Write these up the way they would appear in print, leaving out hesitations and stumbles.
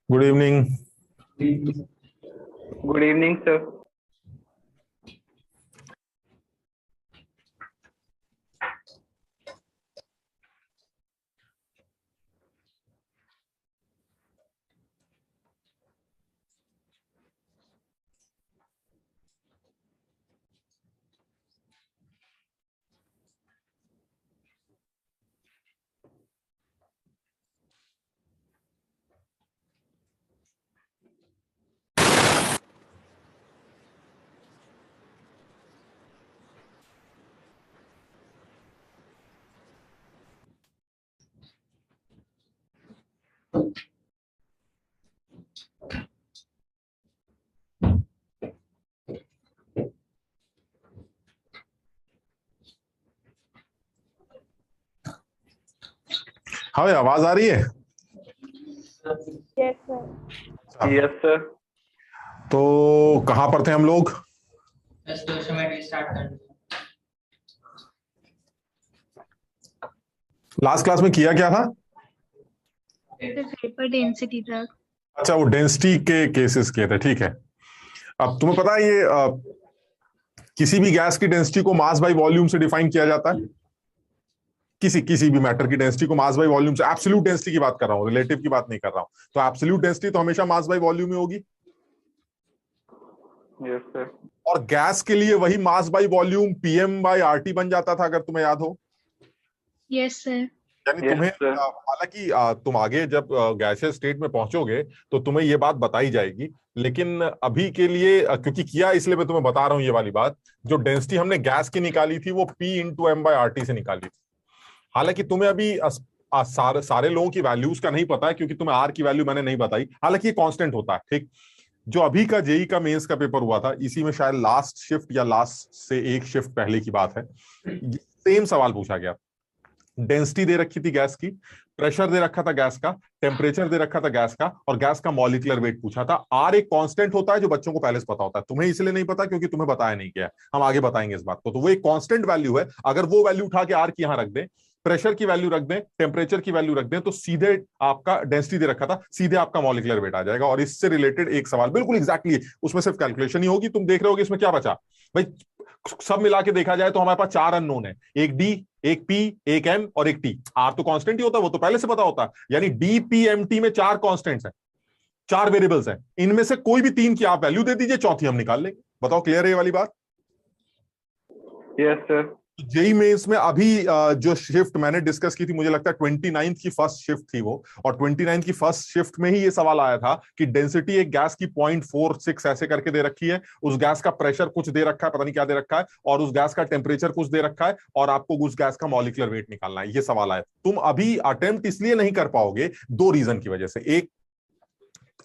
Good evening. Good evening sir. हाँ भाई, आवाज आ रही है? Yes sir. Yes sir. तो कहाँ पर थे हम लोग? लास्ट क्लास में किया क्या था? पेपर डेंसिटी तक। अच्छा, वो डेंसिटी के केसेस किए थे, ठीक है। अब तुम्हें पता है ये किसी भी गैस की डेंसिटी को मास बाय वॉल्यूम से डिफाइन किया जाता है। किसी किसी भी मैटर की डेंसिटी को मास बाय वॉल्यूम से, एब्सोल्यूट डेंसिटी की बात कर रहा हूं, रिलेटिव की बात नहीं कर रहा हूं। तो एब्सोल्यूट डेंसिटी तो हमेशा मास बाय वॉल्यूम ही होगी। Yes sir. और गैस के लिए वही mass by volume PM by RT बन जाता था, अगर तुम्हें याद हो। Yes sir. यानी तुम्हें हालांकि तुम आगे जब गैसियस स्टेट में पहुंचोगे तो तुम्हें ये बात बताई जाएगी, लेकिन अभी के लिए क्योंकि किया इसलिए मैं तुम्हें बता रहा हूं ये वाली बात। जो डेंसिटी हमने गैस की निकाली थी वो P into M by R T से निकाली थी। हालांकि तुम्हें अभी सारे लोगों की वैल्यूज का नहीं पता है, क्योंकि तुम्हें आर की वैल्यू मैंने नहीं बताई। हालांकि ये कांस्टेंट होता है, ठीक। जो अभी का जेई का मेंस का पेपर हुआ था, इसी में शायद लास्ट शिफ्ट या लास्ट से एक शिफ्ट पहले की बात है, सेम सवाल पूछा गया। डेंसिटी दे रखी थी गैस की, प्रेशर दे रखा था गैस का, टेम्परेचर दे रखा था गैस का, और गैस का मॉलिक्यूलर वेट पूछा था। आर एक कांस्टेंट होता है जो बच्चों को पहले से पता होता है, तुम्हें इसलिए नहीं पता क्योंकि तुम्हें बताया नहीं गया। हम आगे बताएंगे इस बात को। तो वो एक कांस्टेंट वैल्यू है, अगर वो वैल्यू उठा के आर की यहां रख दें, प्रेशर की वैल्यू रख दें, टेम्परेचर की वैल्यू रख दें, तो सीधे आपका डेंसिटी दे रखा था, सीधे आपका मॉलिक्यूलर वेट आ जाएगा। और इससे रिलेटेड एक सवाल बिल्कुल एग्जैक्टली, उसमें सिर्फ कैलकुलेशन ही होगी। तुम देख रहे होगे इसमें क्या बचा भाई। सब मिला के देखा जाए तो हमारे पास 4 अननोन है, एक डी, एक पी, एक एम और एक टी। आर तो कांस्टेंट ही होता है, वो तो पहले से पता होता है। यानी डी पी एम टी में 4 कांस्टेंट्स हैं, 4 वेरिएबल्स हैं। इनमें से कोई भी 3 की आप वैल्यू दे दीजिए, चौथी हम निकाल लेंगे। बताओ, क्लियर है ये वाली बात? Yes sir. जेई मेंस में अभी जो शिफ्ट मैंने डिस्कस की थी, मुझे लगता है 29th की फर्स्ट शिफ्ट थी वो, और 29th की फर्स्ट शिफ्ट में ही ये सवाल आया था कि डेंसिटी एक गैस की 0.46 ऐसे करके दे रखी है, उस गैस का प्रेशर कुछ दे रखा है, पता नहीं क्या दे रखा है, और उस गैस का टेम्परेचर कुछ दे रखा है, और आपको उस गैस का मॉलिक्यूलर वेट निकालना है। ये सवाल आया। तुम अभी अटेम्प्ट इसलिए नहीं कर पाओगे, 2 रीजन की वजह से।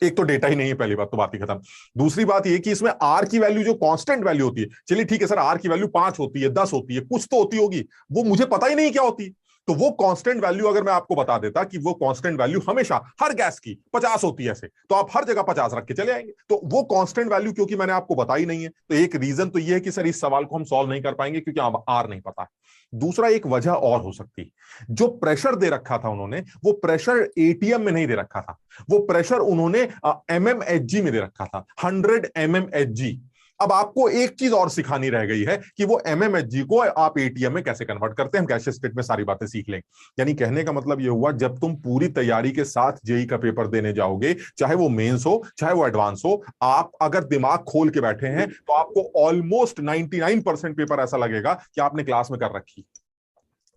एक तो डेटा ही नहीं है, पहली बात तो बात ही खत्म। दूसरी बात ये कि इसमें आर की वैल्यू जो कांस्टेंट वैल्यू होती है, चलिए ठीक है सर, आर की वैल्यू 5 होती है, 10 होती है, कुछ तो होती होगी, वो मुझे पता ही नहीं क्या होती। तो वो कांस्टेंट वैल्यू अगर मैं आपको बता देता कि वो कांस्टेंट वैल्यू हमेशा हर गैस की 50 होती है ऐसे, तो आप हर जगह 50 रख के चले आएंगे। तो वो कांस्टेंट वैल्यू क्योंकि मैंने आपको बताई नहीं है, तो एक रीजन तो ये है कि सर इस सवाल को हम सॉल्व नहीं कर पाएंगे क्योंकि आर नहीं पता। दूसरा एक वजह और हो सकती, जो प्रेशर दे रखा था उन्होंने, वो प्रेशर एटीएम में नहीं दे रखा था, वो प्रेशर उन्होंने एमएमएचजी में दे रखा था, 100 एमएमएचजी। अब आपको एक चीज और सिखानी रह गई है कि वो एमएमएचजी को आप एटीएम में कैसे कन्वर्ट करते हैं। हम गैसियस स्टेट में सारी बातें सीख लेंगे। यानी कहने का मतलब ये हुआ, जब तुम पूरी तैयारी के साथ जेई का पेपर देने जाओगे, चाहे वो मेंस हो चाहे वो एडवांस हो, आप अगर दिमाग खोल के बैठे हैं तो आपको ऑलमोस्ट 99% पेपर ऐसा लगेगा कि आपने क्लास में कर रखी।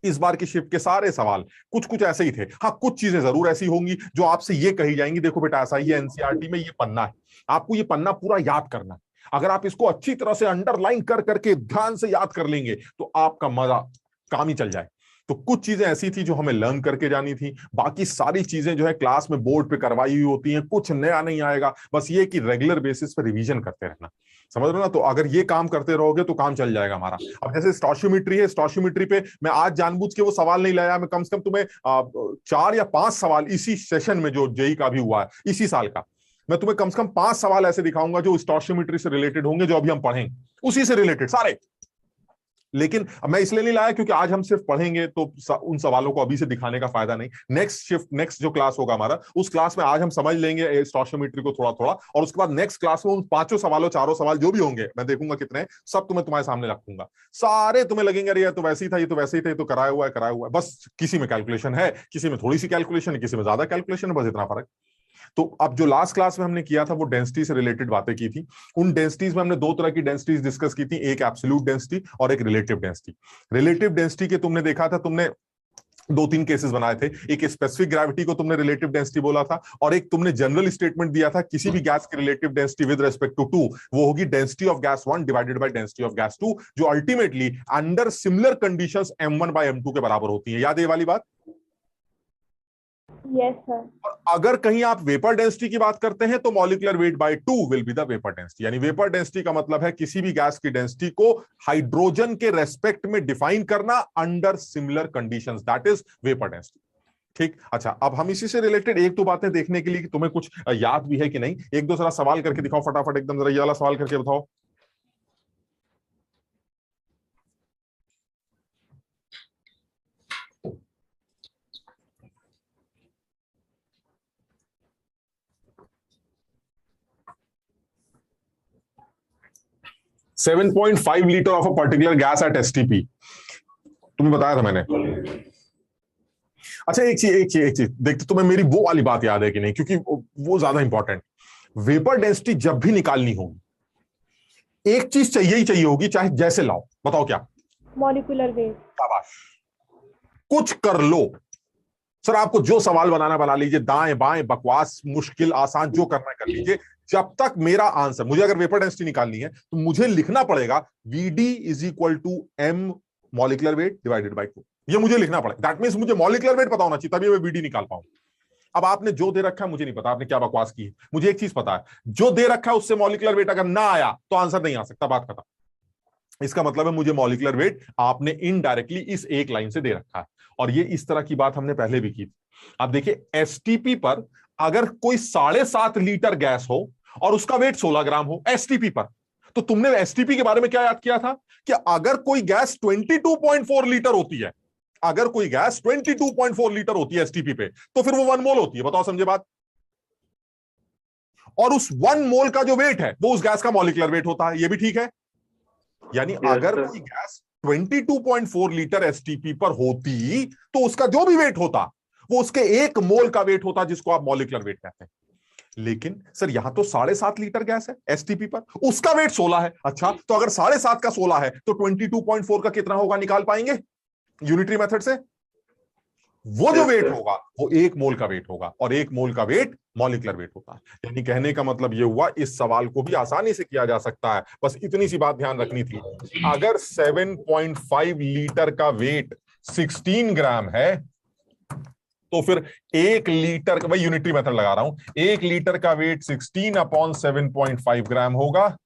इस बार की शिफ्ट के सारे सवाल कुछ कुछ ऐसे ही थे। हाँ, कुछ चीजें जरूर ऐसी होंगी जो आपसे ये कही जाएंगी, देखो बेटा ऐसा ही है, एनसीईआरटी में ये पन्ना है, आपको ये पन्ना पूरा याद करना है। अगर आप इसको अच्छी तरह से अंडरलाइन कर करके ध्यान से याद कर लेंगे तो आपका मजा काम ही चल जाए। तो कुछ चीजें ऐसी थी जो हमें लर्न करके जानी थी, बाकी सारी चीजें जो है क्लास में बोर्ड पे करवाई हुई होती हैं, कुछ नया नहीं आएगा। बस ये कि रेगुलर बेसिस पे रिवीजन करते रहना, समझ रहे हो ना। तो अगर ये काम करते रहोगे तो काम चल जाएगा हमारा। अब जैसे स्टोशियोमेट्री है, स्टोशियोमेट्री पे मैं आज जानबूझ के वो सवाल नहीं लाया, मैं कम से कम तुम्हें 4 या 5 सवाल इसी सेशन में जो जेई का भी हुआ है इसी साल का, मैं तुम्हें कम से कम 5 सवाल ऐसे दिखाऊंगा जो स्टोशियोमेट्री से रिलेटेड होंगे, जो अभी हम पढ़ेंगे उसी से रिलेटेड सारे। लेकिन मैं इसलिए नहीं लाया क्योंकि आज हम सिर्फ पढ़ेंगे तो उन सवालों को अभी से दिखाने का फायदा नहीं। नेक्स्ट जो क्लास होगा हमारा, उस क्लास में आज हम समझ लेंगे स्टोशियोमेट्री को थोड़ा थोड़ा, और उसके बाद नेक्स्ट क्लास में उन 5 सवालों 4 सवाल जो भी होंगे, मैं देखूंगा कितने, सब तुम्हारे सामने रखूंगा। सारे तुम्हें लगेंगे अरे ये तो वैसे ही था, ये तो वैसे ही था, ये तो कराया हुआ है, बस किसी में कैलकुलेशन है, किसी में थोड़ी सी कैलकुलेशन है, किसी में ज्यादा कैलकुलेशन है, बस इतना फर्क। तो अब जो लास्ट क्लास में हमने किया था वो डेंसिटी से रिलेटेड बातें की थी। उन डेंसिटीज में हमने 2 तरह की डेंसिटीज डिस्कस की थी, एक एब्सोल्यूट डेंसिटी और एक रिलेटिव डेंसिटी। रिलेटिव डेंसिटी के तुमने देखा था, तुमने 2-3 केसेस बनाए थे। एक स्पेसिफिक ग्रेविटी को तुमने रिलेटिव डेंसिटी बोला था, और एक तुमने जनरल स्टेटमेंट दिया था किसी भी गैस की relative density with respect to 2 वो होगी density of gas 1 divided by density of gas 2, जो ultimately under similar conditions m1 by m2 के बराबर होती है। याद है ये वाली बात? Yes sir. और अगर कहीं आप वेपर डेंसिटी की बात करते हैं तो molecular weight by 2 will be the vapour density. यानी वेपर डेंसिटी का मतलब है किसी भी गैस की डेंसिटी को हाइड्रोजन के रेस्पेक्ट में डिफाइन करना under similar conditions, that is vapour density. ठीक, अच्छा, अब हम इसी से रिलेटेड 1-2 बातें देखने के लिए कि तुम्हें कुछ याद भी है कि नहीं, 1-2 जरा सवाल करके दिखाओ फटाफट, एकदम जरा ये वाला सवाल करके बताओ। Seven 7.5 litre of a particular gas at STP, तुम्हें बताया था मैंने। अच्छा, एक चीज देखते, तुम्हें मेरी वो वाली बात याद है कि नहीं, क्योंकि वो ज्यादा इंपॉर्टेंट। वेपर डेंसिटी जब भी निकालनी होगी एक चीज चाहिए ही चाहिए होगी, चाहे जैसे लाओ, बताओ क्या? Molecular weight. शाबाश, कुछ कर लो सर, आपको जो सवाल बनाना बना लीजिए, दाएं बाएं बकवास मुश्किल आसान जो करना है कर लीजिए, जब तक मेरा आंसर, मुझे अगर वेपर डेंसिटी निकालनी है तो मुझे लिखना पड़ेगा Vd is equal to m molecular weight divided by 2, ये मुझे लिखना पड़ेगा। दैट मींस मुझे मॉलिक्यूलर वेट पता होना चाहिए, तभी मैं Vd निकाल पाऊं। अब आपने जो दे रखा है मुझे नहीं पता आपने क्या बकवास की है, मुझे एक चीज पता है, जो दे रखा है उससे मॉलिक्यूलर वेट अगर ना आया तो आंसर नहीं आ सकता, बात खत्म। इसका मतलब है मुझे मॉलिक्यूलर वेट आपने इनडायरेक्टली इस एक लाइन से दे रखा है, और ये इस तरह की बात हमने पहले भी की थी। आप देखिए एसटीपी पर अगर कोई 7.5 लीटर गैस हो और उसका वेट 16 ग्राम हो एसटीपी पर, तो तुमने एसटीपी के बारे में क्या याद किया था कि अगर कोई गैस 22.4 लीटर होती है, अगर कोई गैस 22.4 लीटर होती है एसटीपी पे, तो फिर वो 1 मोल होती है। बताओ समझे बात? और उस 1 मोल का जो वेट है वो उस गैस का मॉलिक्यूलर वेट होता है, ये भी ठीक है। यानी अगर कोई गैस 22.4 लीटर एसटीपी पर होती तो उसका जो भी वेट होता वो उसके 1 मोल का वेट होता, जिसको आप मॉलिक्यूलर वेट कहते हैं। लेकिन सर यहां तो 7.5 लीटर गैस है एसटीपी पर, उसका वेट 16 है। अच्छा, तो अगर 7.5 का 16 है तो 22.4 का कितना होगा, निकाल पाएंगे यूनिटरी मेथड से? वो जो वेट होगा वो 1 मोल का वेट होगा, और 1 मोल का वेट मॉलिक्यूलर वेट होता है। यानी कहने का मतलब ये हुआ, इस सवाल को भी आसानी से किया जा सकता है, बस इतनी सी बात ध्यान रखनी थी। अगर 7.5 लीटर का वेट 16 ग्राम है तो फिर 1 लीटर का, भाई यूनिटरी मेथड लगा रहा हूं, 1 लीटर का वेट 16/7.5 ग्राम होगा।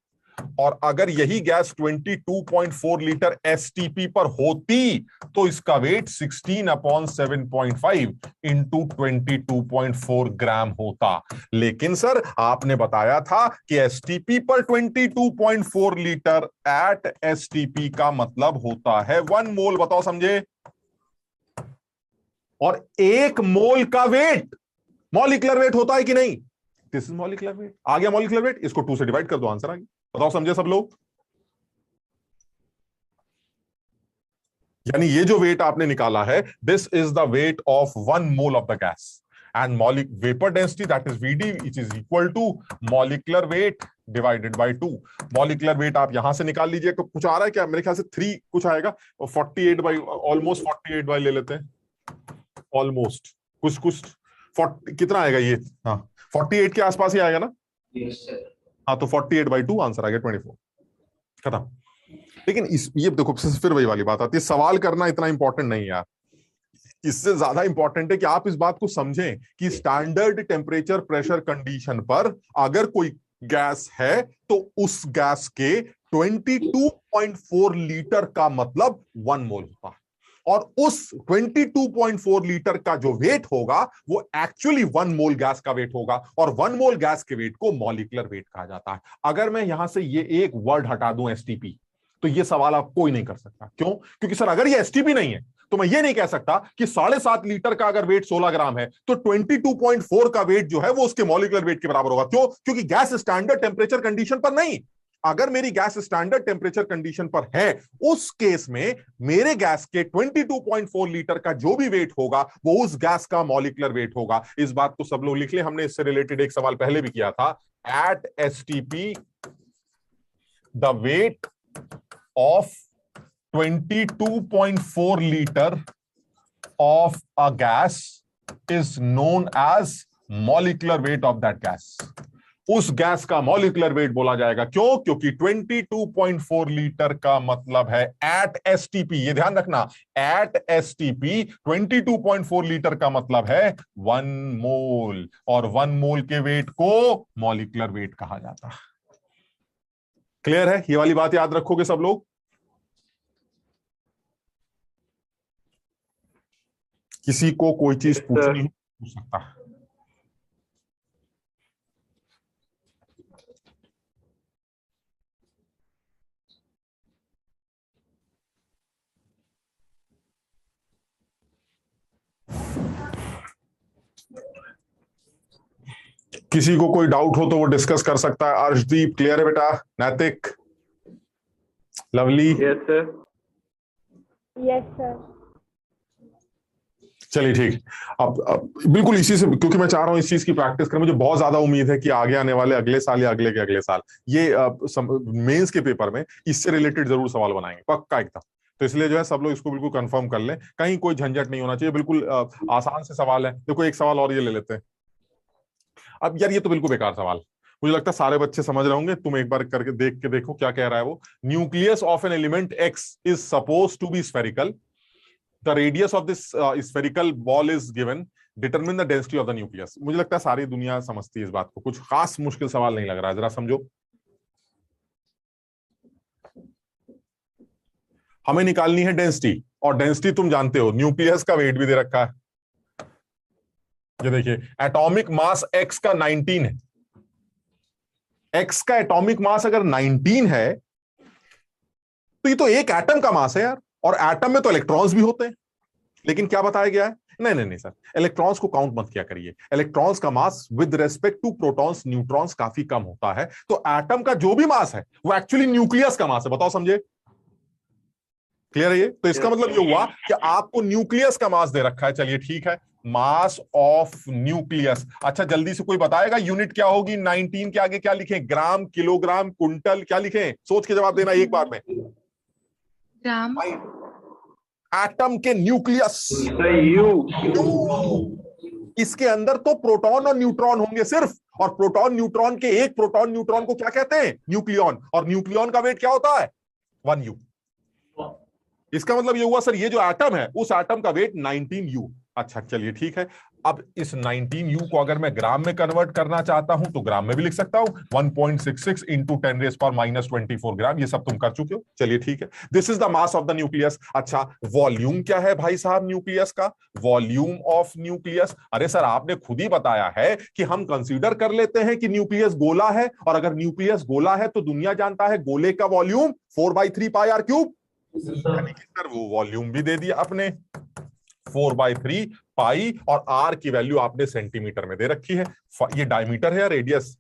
और अगर यही गैस 22.4 लीटर एसटीपी पर होती तो इसका वेट 16/7.5 इंटू 22.4 ग्राम होता। लेकिन सर आपने बताया था कि एसटीपी पर 22.4 लीटर एट एसटीपी का मतलब होता है 1 मोल। बताओ समझे? और 1 मोल का वेट मॉलिक्यूलर वेट होता है कि नहीं? This is molecular weight. आ गया मॉलिक्यूलर वेट, इसको 2 से डिवाइड कर दो, आंसर आ गया। बताओ समझे सब लोग? यानी ये जो वेट आपने निकाला है, this is the weight of 1 mole of the gas, and vapour density that is Vd it is equal to molecular weight divided by 2। Molecular weight आप यहां से निकाल लीजिए, तो कुछ आ रहा है क्या? मेरे ख्याल से 3 कुछ आएगा, और 48 बाई, ऑलमोस्ट 48 बाई ले लेते हैं, ऑलमोस्ट कुछ 40 कितना आएगा ये? हाँ 48 के आसपास ही आएगा ना? Yes sir. हाँ, तो 48/2 आंसर आ गया 24, खत्म। लेकिन ये देखो फिर वही वाली बात आती है, सवाल करना इतना इंपॉर्टेंट नहीं है यार, इससे ज्यादा इंपॉर्टेंट है कि आप इस बात को समझें कि स्टैंडर्ड टेम्परेचर प्रेशर कंडीशन पर अगर कोई गैस है तो उस गैस के 22.4 लीटर का मतलब 1 मोल होता है, और उस 22.4 लीटर का जो वेट होगा वो एक्चुअली 1 मोल गैस का वेट होगा, और 1 मोल गैस के वेट को मॉलिक्यूलर वेट कहा जाता है। अगर मैं यहां से ये एक वर्ड हटा दूं एसटीपी, तो ये सवाल आप कोई नहीं कर सकता। क्यों? क्योंकि सर अगर ये एसटीपी नहीं है तो मैं ये नहीं कह सकता कि 7.5 लीटर का अगर वेट 16 ग्राम है तो 22.4 का वेट जो है वो उसके मॉलिक्यूलर वेट के बराबर होगा। क्यों? क्योंकि गैस स्टैंडर्ड टेम्परेचर कंडीशन पर नहीं। अगर मेरी गैस स्टैंडर्ड टेम्परेचर कंडीशन पर है, उस केस में मेरे गैस के 22.4 लीटर का जो भी वेट होगा वो उस गैस का मॉलिक्यूलर वेट होगा। इस बात को सब लोग लिख ले, हमने इससे रिलेटेड एक सवाल पहले भी किया था। At STP the weight of 22.4 liter of a gas is known as molecular weight of that gas. उस गैस का मॉलिक्यूलर वेट बोला जाएगा। क्यों? क्योंकि 22.4 लीटर का मतलब है एट एसटीपी, ये ध्यान रखना, एट एसटीपी 22.4 लीटर का मतलब है 1 मोल, और 1 मोल के वेट को मॉलिक्यूलर वेट कहा जाता है। क्लियर है? ये वाली बात याद रखोगे सब लोग। किसी को कोई चीज पूछनी पूछ सकता है। किसी को कोई डाउट हो तो वो डिस्कस कर सकता है। अर्शदीप क्लियर है बेटा? नैतिक, lovely? Yes sir. Yes sir. चलिए ठीक। अब बिल्कुल इसी से, क्योंकि मैं चाह रहा हूं इस चीज की प्रैक्टिस करें, मुझे बहुत ज्यादा उम्मीद है कि आगे आने वाले अगले साल या अगले के अगले साल ये मेंस के पेपर में इससे रिलेटेड जरूर सवाल बनाएंगे, पक्का एकदम। तो इसलिए जो है सब लोग इसको बिल्कुल कंफर्म कर लें, कहीं कोई झंझट नहीं होना चाहिए, बिल्कुल आसान से सवाल है। देखो एक सवाल और ये ले लेते हैं। अब यार ये तो बिल्कुल बेकार सवाल, मुझे लगता है सारे बच्चे समझ रहे होंगे, तुम एक बार करके देख के देखो क्या कह रहा है वो। Nucleus of an element x is suppose to be spherical, the radius of this spherical ball is given, determine the density of the nucleus. मुझे लगता है सारी दुनिया समझती है इस बात को, कुछ खास मुश्किल सवाल नहीं लग रहा है, जरा समझो। हमें निकालनी है डेंसिटी, और डेंसिटी तुम जानते हो, न्यूक्लियस का वेट भी दे रखा है। ये देखिए एटॉमिक मास एक्स का 19 है। एक्स का एटॉमिक मास अगर 19 है तो ये तो एक एटम का मास है यार, और एटम में तो इलेक्ट्रॉन्स भी होते हैं। लेकिन क्या बताया गया है? नहीं नहीं नहीं सर, इलेक्ट्रॉन्स को काउंट मत किया करिए। इलेक्ट्रॉन्स का mass with respect to protons neutrons काफी कम होता है, तो एटम का जो भी मास है वो एक्चुअली न्यूक्लियस का मास है। बताओ समझे? क्लियर है ये? तो इसका मतलब ये हुआ कि आपको न्यूक्लियस का मास दे रखा है। चलिए ठीक है, मास ऑफ न्यूक्लियस। अच्छा जल्दी से कोई बताएगा यूनिट क्या होगी? 19 के आगे क्या लिखें? ग्राम, किलोग्राम, कुंटल, क्या लिखें? सोच के जवाब देना एक बार में। ग्राम। एटम के न्यूक्लियस, इसके अंदर तो प्रोटॉन और न्यूट्रॉन होंगे सिर्फ, और प्रोटॉन न्यूट्रॉन के एक प्रोटॉन न्यूट्रॉन को क्या कहते हैं? न्यूक्लियॉन। और न्यूक्लियॉन का वेट क्या होता है? 1U। इसका मतलब ये हुआ सर ये जो एटम है उस एटम का वेट 19U। अच्छा चलिए ठीक है, अब इस 19U को अगर मैं ग्राम में कन्वर्ट करना चाहता हूं तो ग्राम में भी लिख सकता हूं, 1.66 इंटू 10⁻⁻24 ग्राम। ये सब तुम कर चुके हो। चलिए ठीक है, this is the mass of the nucleus. अच्छा वॉल्यूम क्या है भाई साहब न्यूक्लियस का? वॉल्यूम ऑफ न्यूक्लियस, अरे सर आपने खुद ही बताया है कि हम कंसीडर कर लेते हैं कि न्यूक्लियस गोला है, और अगर न्यूक्लियस गोला है तो दुनिया जानता है गोले का वॉल्यूम 4/3πr³। यानी कि सर वो वॉल्यूम भी दे दिया अपने 4/3π, और आर की वैल्यू आपने सेंटीमीटर में दे रखी है। ये डायमीटर है या रेडियस?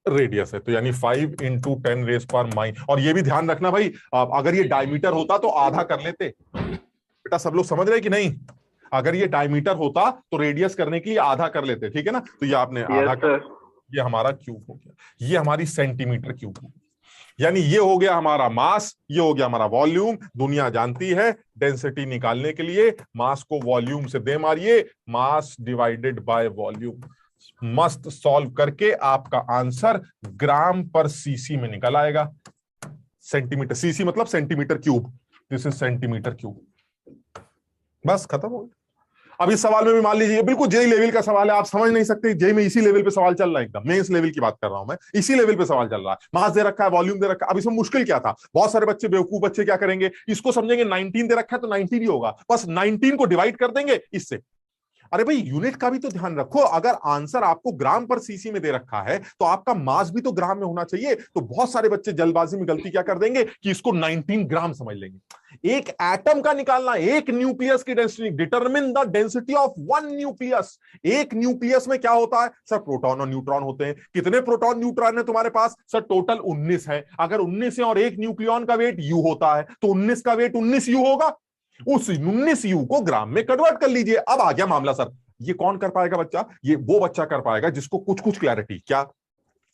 रेडियस है, तो यानी 5 इंटू 10⁻⁻। और ये भी ध्यान रखना भाई, अगर ये डायमीटर होता तो आधा कर लेते। बेटा सब लोग समझ रहे हैं कि नहीं? अगर ये डायमीटर होता तो रेडियस करने के लिए आधा कर लेते, ठीक है ना? तो ये आपने आधा कर, ये हमारा क्यूब हो गया, ये हमारी सेंटीमीटर क्यूब हो गई। यानी ये हो गया हमारा मास, ये हो गया हमारा वॉल्यूम। दुनिया जानती है डेंसिटी निकालने के लिए मास को वॉल्यूम से दे मारिए, मास डिवाइडेड बाय वॉल्यूम। मस्त सॉल्व करके आपका आंसर ग्राम पर सीसी में निकल आएगा। सेंटीमीटर, सीसी मतलब centimetre cube, this is centimetre cube. बस खत्म हो गया। अब इस सवाल में भी मान लीजिए बिल्कुल जेई लेवल का सवाल है, आप समझ नहीं सकते, जेई में इसी लेवल पे सवाल चल रहा है, एकदम मेंस लेवल की बात कर रहा हूं मैं, इसी लेवल पे सवाल चल रहा है। मास दे रखा है, वॉल्यूम दे रखा है। अब इसमें मुश्किल क्या था? बहुत सारे बच्चे बेवकूफ बच्चे क्या करेंगे, इसको समझेंगे 19 दे रखा है तो 19 ही होगा, बस 19 को डिवाइड कर देंगे इससे। अरे भाई यूनिट का भी तो ध्यान रखो। अगर आंसर आपको ग्राम पर सीसी में दे रखा है तो आपका मास भी तो ग्राम में होना चाहिए। तो बहुत सारे बच्चे जल्दबाजी में गलती क्या कर देंगे कि इसको 19 ग्राम समझ लेंगे। एक एटम का निकालना, एक न्यूक्लियस की density, determine the density of one nucleus. एक न्यूक्लियस में क्या होता है सर? प्रोटॉन और न्यूट्रॉन होते हैं। कितने प्रोटॉन न्यूट्रॉन है तुम्हारे पास? सर टोटल 19 है। अगर 19 है और एक न्यूक्लियन का वेट यू होता है तो 19 का वेट 19 यू होगा। उस 19 यू को ग्राम में कन्वर्ट कर लीजिए। अब आ गया मामला सर, ये कौन कर पाएगा बच्चा? ये वो बच्चा कर पाएगा जिसको कुछ कुछ क्लैरिटी, क्या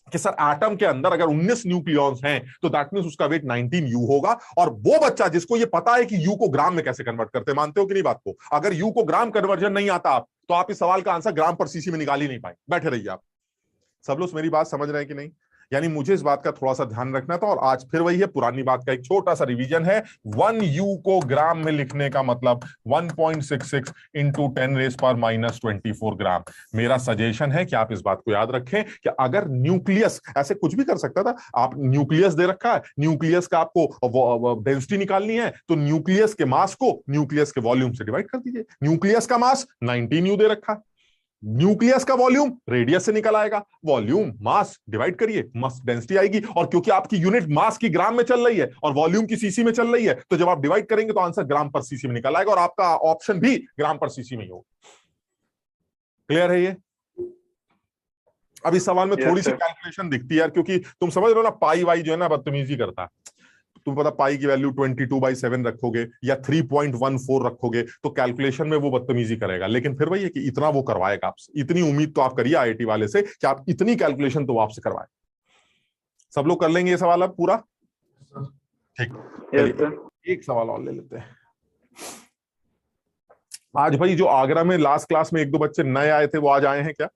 कि सर एटम के अंदर अगर 19 न्यूक्लियॉन्स हैं तो दैट मींस उसका वेट 19 यू होगा। और वो बच्चा जिसको ये पता है कि यू को ग्राम में कैसे कन्वर्ट करते हैं, मानते हो कि नहीं बात को? अगर यू को ग्राम कन्वर्जन नहीं आता आप, तो आप इस सवाल का आंसर ग्राम पर सीसी में निकाल ही नहीं पाए। बैठे रहिए आप। सब लोग मेरी बात समझ रहे हैं कि नहीं? यानी मुझे इस बात का थोड़ा सा ध्यान रखना था। और आज फिर वही है, पुरानी बात का एक छोटा सा रिवीजन है। 1 यू को ग्राम में लिखने का मतलब 1.66 इंटू 10⁻⁻24 ग्राम। मेरा सजेशन है कि आप इस बात को याद रखें कि अगर न्यूक्लियस, ऐसे कुछ भी कर सकता था, आप न्यूक्लियस दे रखा है, न्यूक्लियस का आपको डेंसिटी निकालनी है तो न्यूक्लियस के मास को न्यूक्लियस के वॉल्यूम से डिवाइड कर दीजिए। न्यूक्लियस का मास 19 यू दे रखा है, न्यूक्लियस का वॉल्यूम रेडियस से निकल आएगा, वॉल्यूम मास डिवाइड करिए, मास डेंसिटी आएगी। और क्योंकि आपकी यूनिट मास की ग्राम में चल रही है और वॉल्यूम की सीसी में चल रही है, तो जब आप डिवाइड करेंगे तो आंसर ग्राम पर सीसी में निकल आएगा और आपका ऑप्शन भी ग्राम पर सीसी में ही होगा। क्लियर है ये? अब इस सवाल में थोड़ी सी कैलकुलेशन दिखती है यार, क्योंकि तुम समझ रहे हो ना, पाई वाई जो है ना बदतमीजी करता है। तुम पता पाई की वैल्यू 22/7 रखोगे या 3.14 रखोगे तो कैलकुलेशन में वो बदतमीजी करेगा। लेकिन फिर वही है कि इतना वो करवाएगा आपसे, इतनी उम्मीद तो आप करिए आईआईटी वाले से कि आप इतनी कैलकुलेशन तो आपसे करवाए। सब लोग कर लेंगे ये सवाल अब पूरा? ठीक, एक सवाल और ले लेते हैं। आज भाई जो आगरा में लास्ट क्लास में 1-2 बच्चे नए आए थे वो आज आए हैं क्या?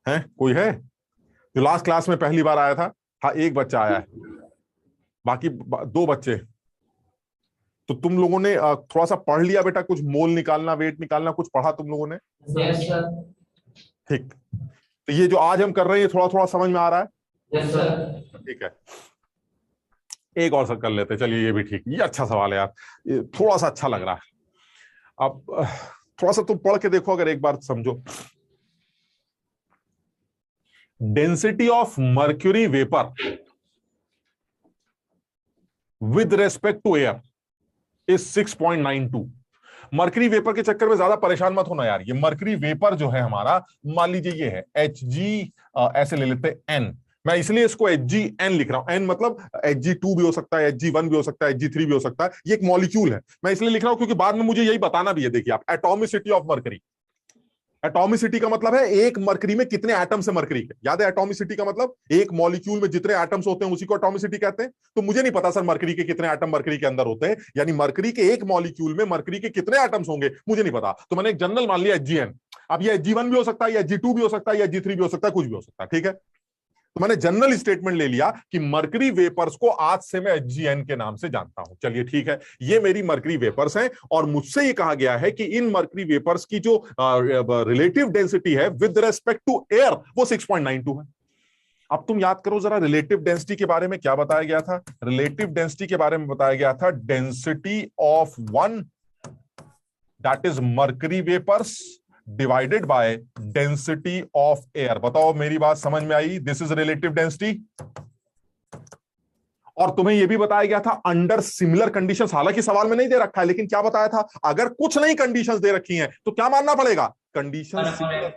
हैं? कोई है जो लास्ट क्लास में पहली बार आया था? हाँ, एक बच्चा आया है, बाकी 2 बच्चे। तो तुम लोगों ने थोड़ा सा पढ़ लिया बेटा? कुछ मोल निकालना, वेट निकालना कुछ पढ़ा तुम लोगों ने? Yes sir. ठीक, तो ये जो आज हम कर रहे हैं ये थोड़ा थोड़ा समझ में आ रहा है? Yes sir. ठीक है, एक और सर कर लेते हैं। चलिए ये भी ठीक, ये अच्छा सवाल है यार, ये थोड़ा सा अच्छा लग रहा है। अब थोड़ा सा तुम पढ़ के देखो, अगर एक बार समझो। Density of mercury vapour with respect to air is 6.92। Mercury vapour के चक्कर में ज्यादा परेशान मत होना यार। ये मर्क्यूरी वेपर जो है हमारा, मान लीजिए ये है Hg, ऐसे ले लेते हैं n। मैं इसलिए इसको Hgn लिख रहा हूं। n मतलब Hg2 भी हो सकता है, Hg1 भी हो सकता है, Hg3 भी हो सकता है। ये एक मॉलिक्यूल है, मैं इसलिए लिख रहा हूं क्योंकि बाद में मुझे यही बताना भी है। देखिए आप, एटॉमिसिटी ऑफ मर्करी। एटॉमिसिटी का मतलब है एक मरकरी में कितने एटम्स है मरकरी के। याद है एटॉमिसिटी का मतलब? एक मॉलिक्यूल में जितने एटम्स होते हैं उसी को एटॉमिसिटी कहते हैं। तो मुझे नहीं पता सर मरकरी के कितने एटम मरकरी के अंदर होते हैं, यानी मरकरी के एक मॉलिक्यूल में मरकरी के कितने एटम्स होंगे मुझे नहीं पता। तो मैंने एक जनरल मान लिया Hgn। अब ये Hg1 भी हो सकता है, या Hg2 भी हो सकता है, या Hg3 भी हो सकता है, कुछ भी हो सकता है। ठीक है, तो मैंने जनरल स्टेटमेंट ले लिया कि मर्करी वेपर्स को आज से मैं Hgn के नाम से जानता हूं। चलिए ठीक है, ये मेरी मर्करी वेपर्स हैं और मुझसे ये कहा गया है कि इन मर्करी वेपर्स की जो रिलेटिव डेंसिटी है विद रेस्पेक्ट टू एयर वो 6.92 है। अब तुम याद करो जरा, रिलेटिव डेंसिटी के बारे में क्या बताया गया था? रिलेटिव डेंसिटी के बारे में बताया गया था density of one, that is mercury vapours, divided by density of air. बताओ मेरी बात समझ में आई? This is relative density. और तुम्हें यह भी बताया गया था अंडर सिमिलर कंडीशंस। हालांकि सवाल में नहीं दे रखा है, लेकिन क्या बताया था? अगर कुछ नहीं कंडीशंस दे रखी हैं तो क्या मानना पड़ेगा? Condition similar.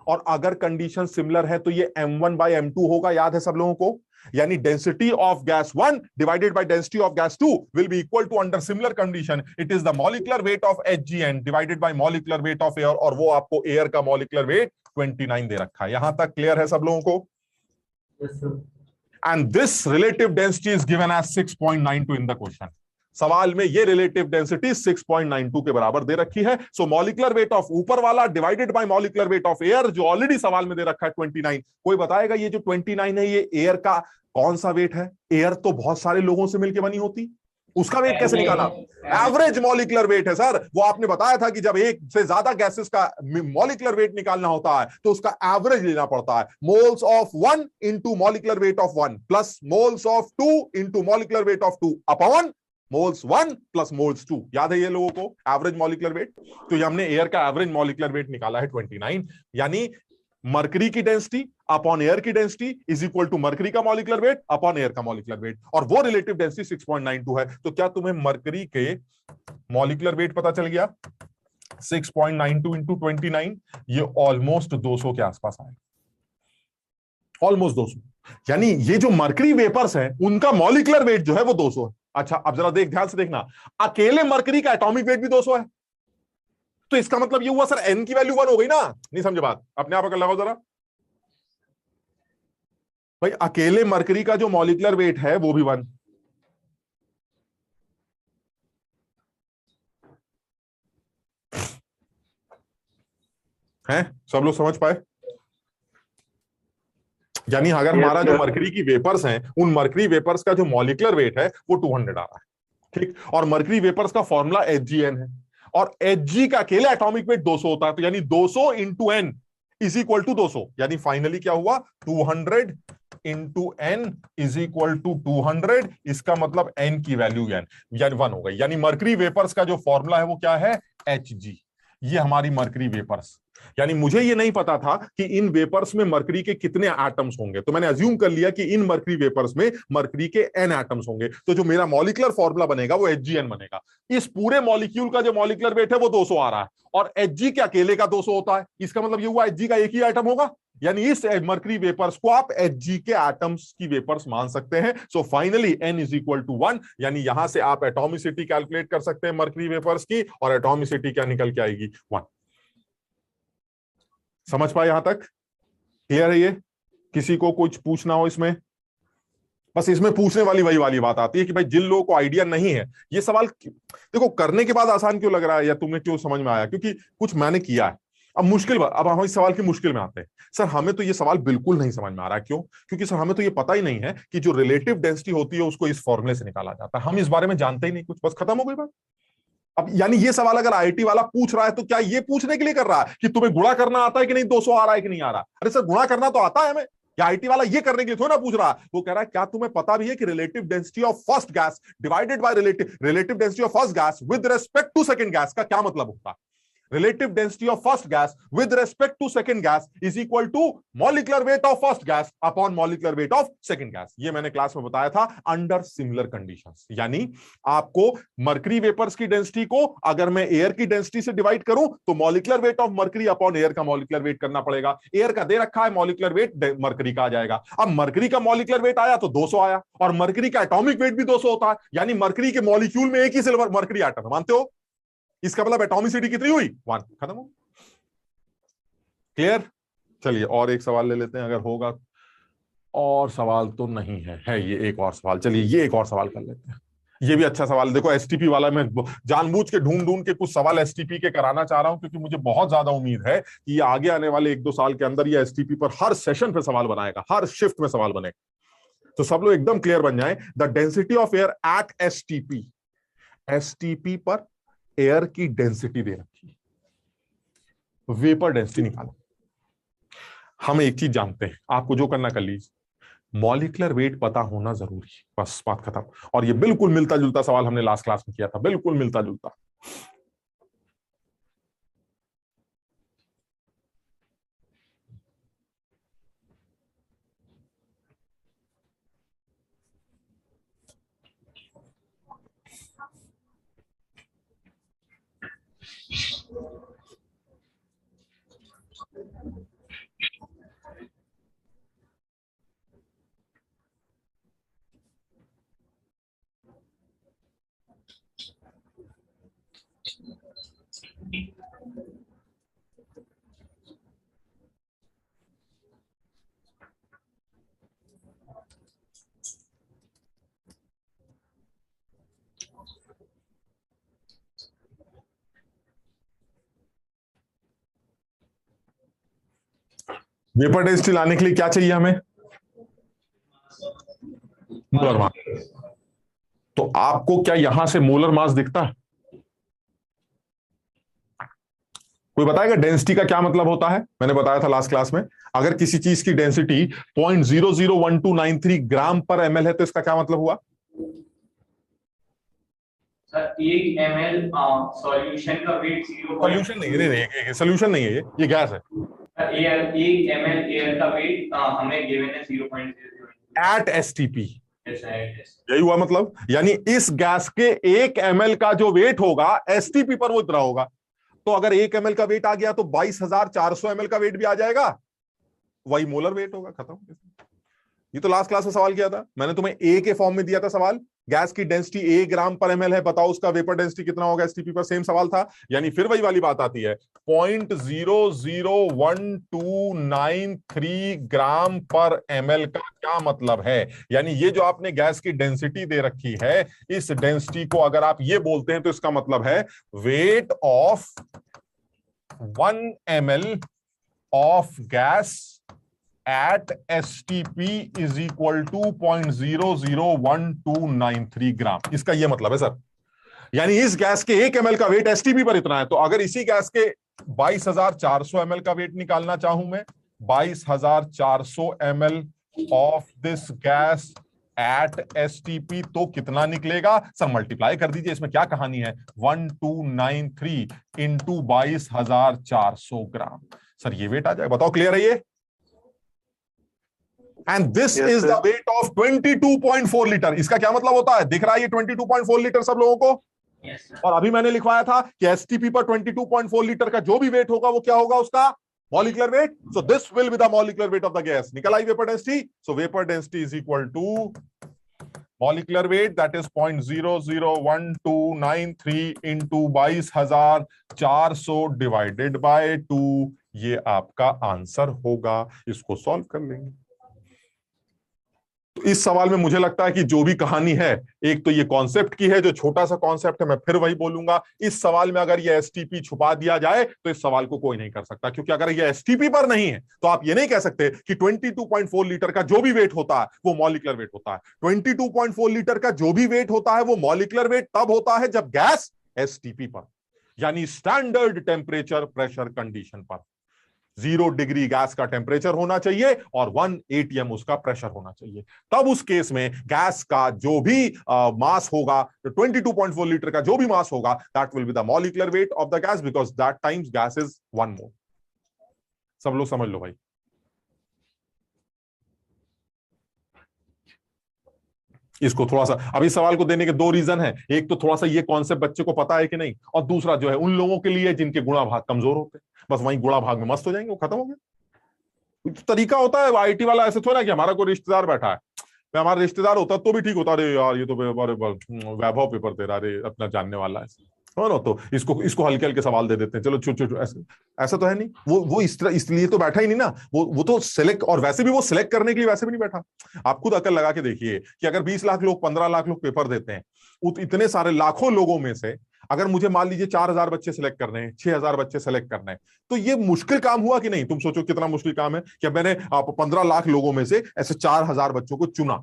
और अगर कंडीशन सिमिलर है तो ये m1/m2 होगा। याद है सब लोगों को? यानी density of gas 1 divided by density of gas 2 will be equal to, under similar condition, it is the molecular weight of Hgn divided by molecular weight of air. और वो आपको एयर का मॉलिक्यूलर वेट 29 दे रखा है। यहां तक clear है सब लोगों को? Yes sir. And this relative density is given as 6.92 in the question. सवाल में ये रिलेटिव डेंसिटी 6.92 के बराबर दे रखी है। सो मॉलिक्यूलर वेट ऑफ ऊपर वाला divided by molecular weight of air, जो ऑलरेडी सवाल में दे रखा है 29। कोई बताएगा ये जो 29 है ये एयर का कौन सा वेट है? एयर तो बहुत सारे लोगों से मिलकर बनी होती, उसका वेट कैसे निकाला? एवरेज मॉलिक्यूलर वेट है सर। वो आपने बताया था कि जब एक से ज्यादा गैसेस का मॉलिक्यूलर वेट निकालना होता है तो उसका एवरेज लेना पड़ता है। Moles of 1 into molecular weight of 1 plus moles of 2 into molecular weight of 2 upon moles 1 plus moles 2, याद है ये लोगों को एवरेज मॉलिक्यूलर वेट। तो ये हमने एयर का एवरेज मॉलिक्यूलर वेट निकाला है 29, यानी मरकरी की डेंसिटी अपॉन एयर की density is equal to mercury का मॉलिक्यूलर वेट अपॉन एयर का मॉलिक्यूलर वेट, और वो रिलेटिव डेंसिटी 6.92 है। तो क्या तुम्हें मरकरी के मॉलिक्यूलर वेट पता चल गया? 6.92 इंटू 29, ये ऑलमोस्ट 200 के आसपास आए, ऑलमोस्ट 200। यानी ये जो मरकरी वेपर्स हैं उनका मॉलिक्यूलर वेट जो है वो 200 है। अच्छा अब जरा ध्यान से देखना, अकेले मरकरी का एटॉमिक वेट भी 200 है, तो इसका मतलब ये हुआ सर एन की वैल्यू 1 हो गई ना? नहीं समझे बात? अपने आप अगर लगाओ जरा भाई, अकेले मरकरी का जो मॉलिक्यूलर वेट है वो भी 1, है? सब लोग समझ पाए? यानी अगर हमारा जो मरकरी की वेपर्स हैं उन मरकरी वेपर्स का जो मॉलिक्यूलर वेट है वो 200 आ रहा है, ठीक। और मरकरी वेपर्स का फॉर्मूला HgN है, और Hg का अकेले एटॉमिक वेट 200 होता है, तो यानी 200 into n is equal to 200, यानी फाइनली क्या हुआ 200 into n is equal to 200। इसका मतलब एन की वैल्यू यानी 1 हो गई। यानी मरकरी वेपर्स का जो फॉर्मूला है वो क्या है? Hg। ये हमारी मरकरी वेपर्स, यानी मुझे ये नहीं पता था कि इन वेपर्स में मरकरी के कितने एटम्स होंगे, तो मैंने अज्यूम कर लिया कि इन मरकरी वेपर्स में मरकरी के n एटम्स होंगे, तो जो मेरा मॉलिक्यूलर फॉर्मूला बनेगा वो HgN बनेगा। इस पूरे मॉलिक्यूल का जो मॉलिक्यूलर वेट है वो 200 आ रहा है, और Hg के अकेले का 200 होता है। इसका मतलब ये हुआ Hg का एक ही एटम होगा, यानी इस मरकरी वेपर्स को आप Hg के एटम्स की वेपर्स मान सकते हैं। So finally n is equal to 1, यानी यहां से आप एटॉमिसिटी कैलकुलेट कर सकते हैं मरकरी वेपर्स की, और एटॉमिसिटी क्या निकल के आएगी? 1। समझ पाए? यहां तक क्लियर है? ये किसी को कुछ पूछना हो इसमें? बस इसमें पूछने वाली वाली बात आती है कि भाई जिन लोगों को आइडिया नहीं है, ये सवाल देखो करने के बाद आसान क्यों लग रहा है, या तुम्हें क्यों समझ में आया? क्योंकि कुछ मैंने किया है। अब हम इस सवाल की मुश्किल में आते हैं। सर हमें तो ये सवाल बिल्कुल नहीं समझ में आ रहा है, क्यों? क्योंकि सर हमें तो ये पता ही नहीं है कि जो रिलेटिव डेंसिटी होती है उसको इस फॉर्मूले से निकाला जाता है। हम इस बारे में जानते ही नहीं कुछ, बस खत्म हो गई बात। अब यानी ये सवाल अगर आईआईटी वाला पूछ रहा है तो क्या ये पूछने के लिए कर रहा है कि तुम्हें गुणा करना आता है कि नहीं, 200 आ रहा है कि नहीं आ रहा? अरे सर गुणा करना तो आता है हमें, या आईटी वाला ये करने के लिए थोड़ा ना पूछ रहा है। वो कह रहा है क्या तुम्हें पता भी है कि relative density of first gas divided by relative density of first gas with respect to second gas का क्या मतलब होता है? relative density of first gas with respect to second gas is equal to molecular weight of first gas upon molecular weight of second gas। ये मैंने class में बताया था अंडर सिमिलर कंडीशंस। यानी आपको मरकरी वेपर्स की डेंसिटी को अगर मैं एयर की डेंसिटी से डिवाइड करूं तो molecular weight of mercury upon air का मॉलिक्यूलर वेट करना पड़ेगा। एयर का दे रखा है, मॉलिक्यूलर वेट मरकरी का आ जाएगा। अब मरकरी का मॉलिक्यूलर वेट आया तो 200 आया, और मरकरी का एटॉमिक वेट भी 200 होता है, यानी मरकरी के मॉलिक्यूल में एक ही सिल्वर मरकरी एटम है, मानते हो? इसका मतलब एटॉमिसिटी कितनी हुई? 1। खत्म हो? क्लियर? चलिए और एक सवाल ले लेते हैं अगर होगा। और सवाल तो नहीं है ये एक और सवाल। चलिए ये एक और सवाल कर लेते हैं, ये भी अच्छा सवाल। देखो एसटीपी वाला मैं जानबूझ के ढूंढ के कुछ सवाल एसटीपी के कराना चाह रहा हूं, क्योंकि मुझे बहुत ज्यादा उम्मीद है कि ये आगे आने वाले 1-2 साल के अंदर ये एसटीपी पर हर सेशन पे सवाल बनाएगा, हर शिफ्ट में सवाल बनेगा। तो सब लोग एकदम क्लियर बन जाए। The density of air at STP, STP पर एयर की डेंसिटी दे रखी है, वेपर डेंसिटी निकालो। हम एक चीज जानते हैं, आपको जो करना कर लीजिए, मॉलिक्यूलर वेट पता होना जरूरी है, बस बात खत्म। और ये बिल्कुल मिलता जुलता सवाल हमने लास्ट क्लास में किया था, बिल्कुल मिलता जुलता। वेपर डेंसिटी लाने के लिए क्या चाहिए हमें? Molar mass. तो आपको क्या यहां से मोलर मास दिखता है? कोई बताएगा डेंसिटी का क्या मतलब होता है? मैंने बताया था लास्ट क्लास में, अगर किसी चीज की डेंसिटी 0.001293 ग्राम पर ml है तो इसका क्या मतलब हुआ? सर 1 ml सॉल्यूशन का वेट 0. सोल्यूशन नहीं है, नहीं सोल्यूशन नहीं है, ये गैस है। 1 ml एयर का वेट हमें गिवन है 0.00 एट एसटीपी, यही हुआ मतलब, यानी इस गैस के 1 ml का जो वेट होगा एसटीपी पर वो इतना होगा। तो अगर 1 ml का वेट आ गया तो 22,400 ml का वेट भी आ जाएगा, वही मोलर वेट होगा, खत्म। ये तो लास्ट क्लास में सवाल किया था मैंने, तुम्हें ए के फॉर्म में दिया था सवाल, गैस की डेंसिटी ए ग्राम पर एमएल है, बताओ उसका वेपर डेंसिटी कितना होगा एसटीपी पर, सेम सवाल था। यानी फिर वही वाली बात आती है, 0.01293 ग्राम पर एमएल का क्या मतलब है। यानी ये जो आपने गैस की डेंसिटी दे रखी है, इस डेंसिटी को अगर आप ये बोलते हैं तो इसका मतलब है wait of 1 ml of gas at STP is equal to 0.001293 ग्राम। इसका यह मतलब है सर, यानी इस गैस के 1 ml का वेट एसटीपी पर इतना है। तो अगर इसी गैस के 22,400 ml का वेट निकालना चाहूं मैं, 22,400 ml of this gas at STP, तो कितना निकलेगा सर, मल्टीप्लाई कर दीजिए, इसमें क्या कहानी है, 1293 इंटू 22,400 ग्राम। सर ये वेट आ जाएगा, बताओ क्लियर है ये। And this is the weight of 22.4 litre. इसका क्या मतलब होता है, दिख रहा है ये 22.4 लीटर सब लोगों को। और अभी मैंने लिखवाया था कि एसटीपी पर 22.4 लीटर का जो भी वेट होगा वो क्या होगा, उसका molecular weight. So this will be the molecular weight of the gas. निकल आई vapour density. So vapour density is equal to molecular weight, that is 0.001293 into 22,400 divided by 2। ये आपका आंसर होगा। इसको सॉल्व कर लेंगे। तो इस सवाल में मुझे लगता है कि जो भी कहानी है, एक तो ये कॉन्सेप्ट की है, जो छोटा सा कॉन्सेप्ट है, मैं फिर वही बोलूंगा, इस सवाल में अगर ये एसटीपी छुपा दिया जाए तो इस सवाल को कोई नहीं कर सकता, क्योंकि अगर ये एसटीपी पर नहीं है तो आप ये नहीं कह सकते कि 22.4 लीटर का जो भी वेट होता है वो मॉलिक्यूलर वेट होता है। 22.4 लीटर का जो भी वेट होता है वो मॉलिक्यूलर वेट तब होता है जब गैस एसटीपी पर, यानी स्टैंडर्ड टेम्परेचर प्रेशर कंडीशन पर 0 डिग्री गैस का टेम्परेचर होना चाहिए और 1 atm उसका प्रेशर होना चाहिए। तब उस केस में गैस का जो भी मास होगा, 22.4 लीटर का जो भी मास होगा, that will be the molecular weight of the gas, because that times gas is 1 मोल। सब लोग समझ लो भाई। इसको थोड़ा सा, अभी सवाल को देने के 2 रीजन है। एक तो थोड़ा सा ये कॉन्सेप्ट बच्चे को पता है कि नहीं, और दूसरा जो है उन लोगों के लिए जिनके गुणा भाग कमजोर होते हैं, बस वहीं गुणा भाग में मस्त हो जाएंगे, वो खत्म हो गया। तो तरीका होता है आईटी वाला, ऐसे थोड़ा ना कि हमारा कोई रिश्तेदार बैठा है, हमारा रिश्तेदार होता तो भी ठीक होता, अरे यार ये तो वैभव पेपर दे रहा, अरे अपना जानने वाला है ना, तो इसको हल्के हल्के सवाल दे देते हैं, चलो छोटे ऐसा तो है नहीं। वो इस तरह इसलिए तो बैठा ही नहीं ना, वो तो सिलेक्ट, और वैसे भी वो सिलेक्ट करने के लिए वैसे भी नहीं बैठा। आप खुद अकल लगा के देखिए कि अगर 20 लाख लोग, 15 लाख लोग पेपर देते हैं, इतने सारे लाखों लोगों में से अगर मुझे मान लीजिए 4,000 बच्चे सिलेक्ट करने हैं, 6,000 बच्चे सिलेक्ट करने हैं, तो ये मुश्किल काम हुआ कि नहीं। तुम सोचो कितना मुश्किल काम है कि मैंने 15 लाख लोगों में से ऐसे 4,000 बच्चों को चुना,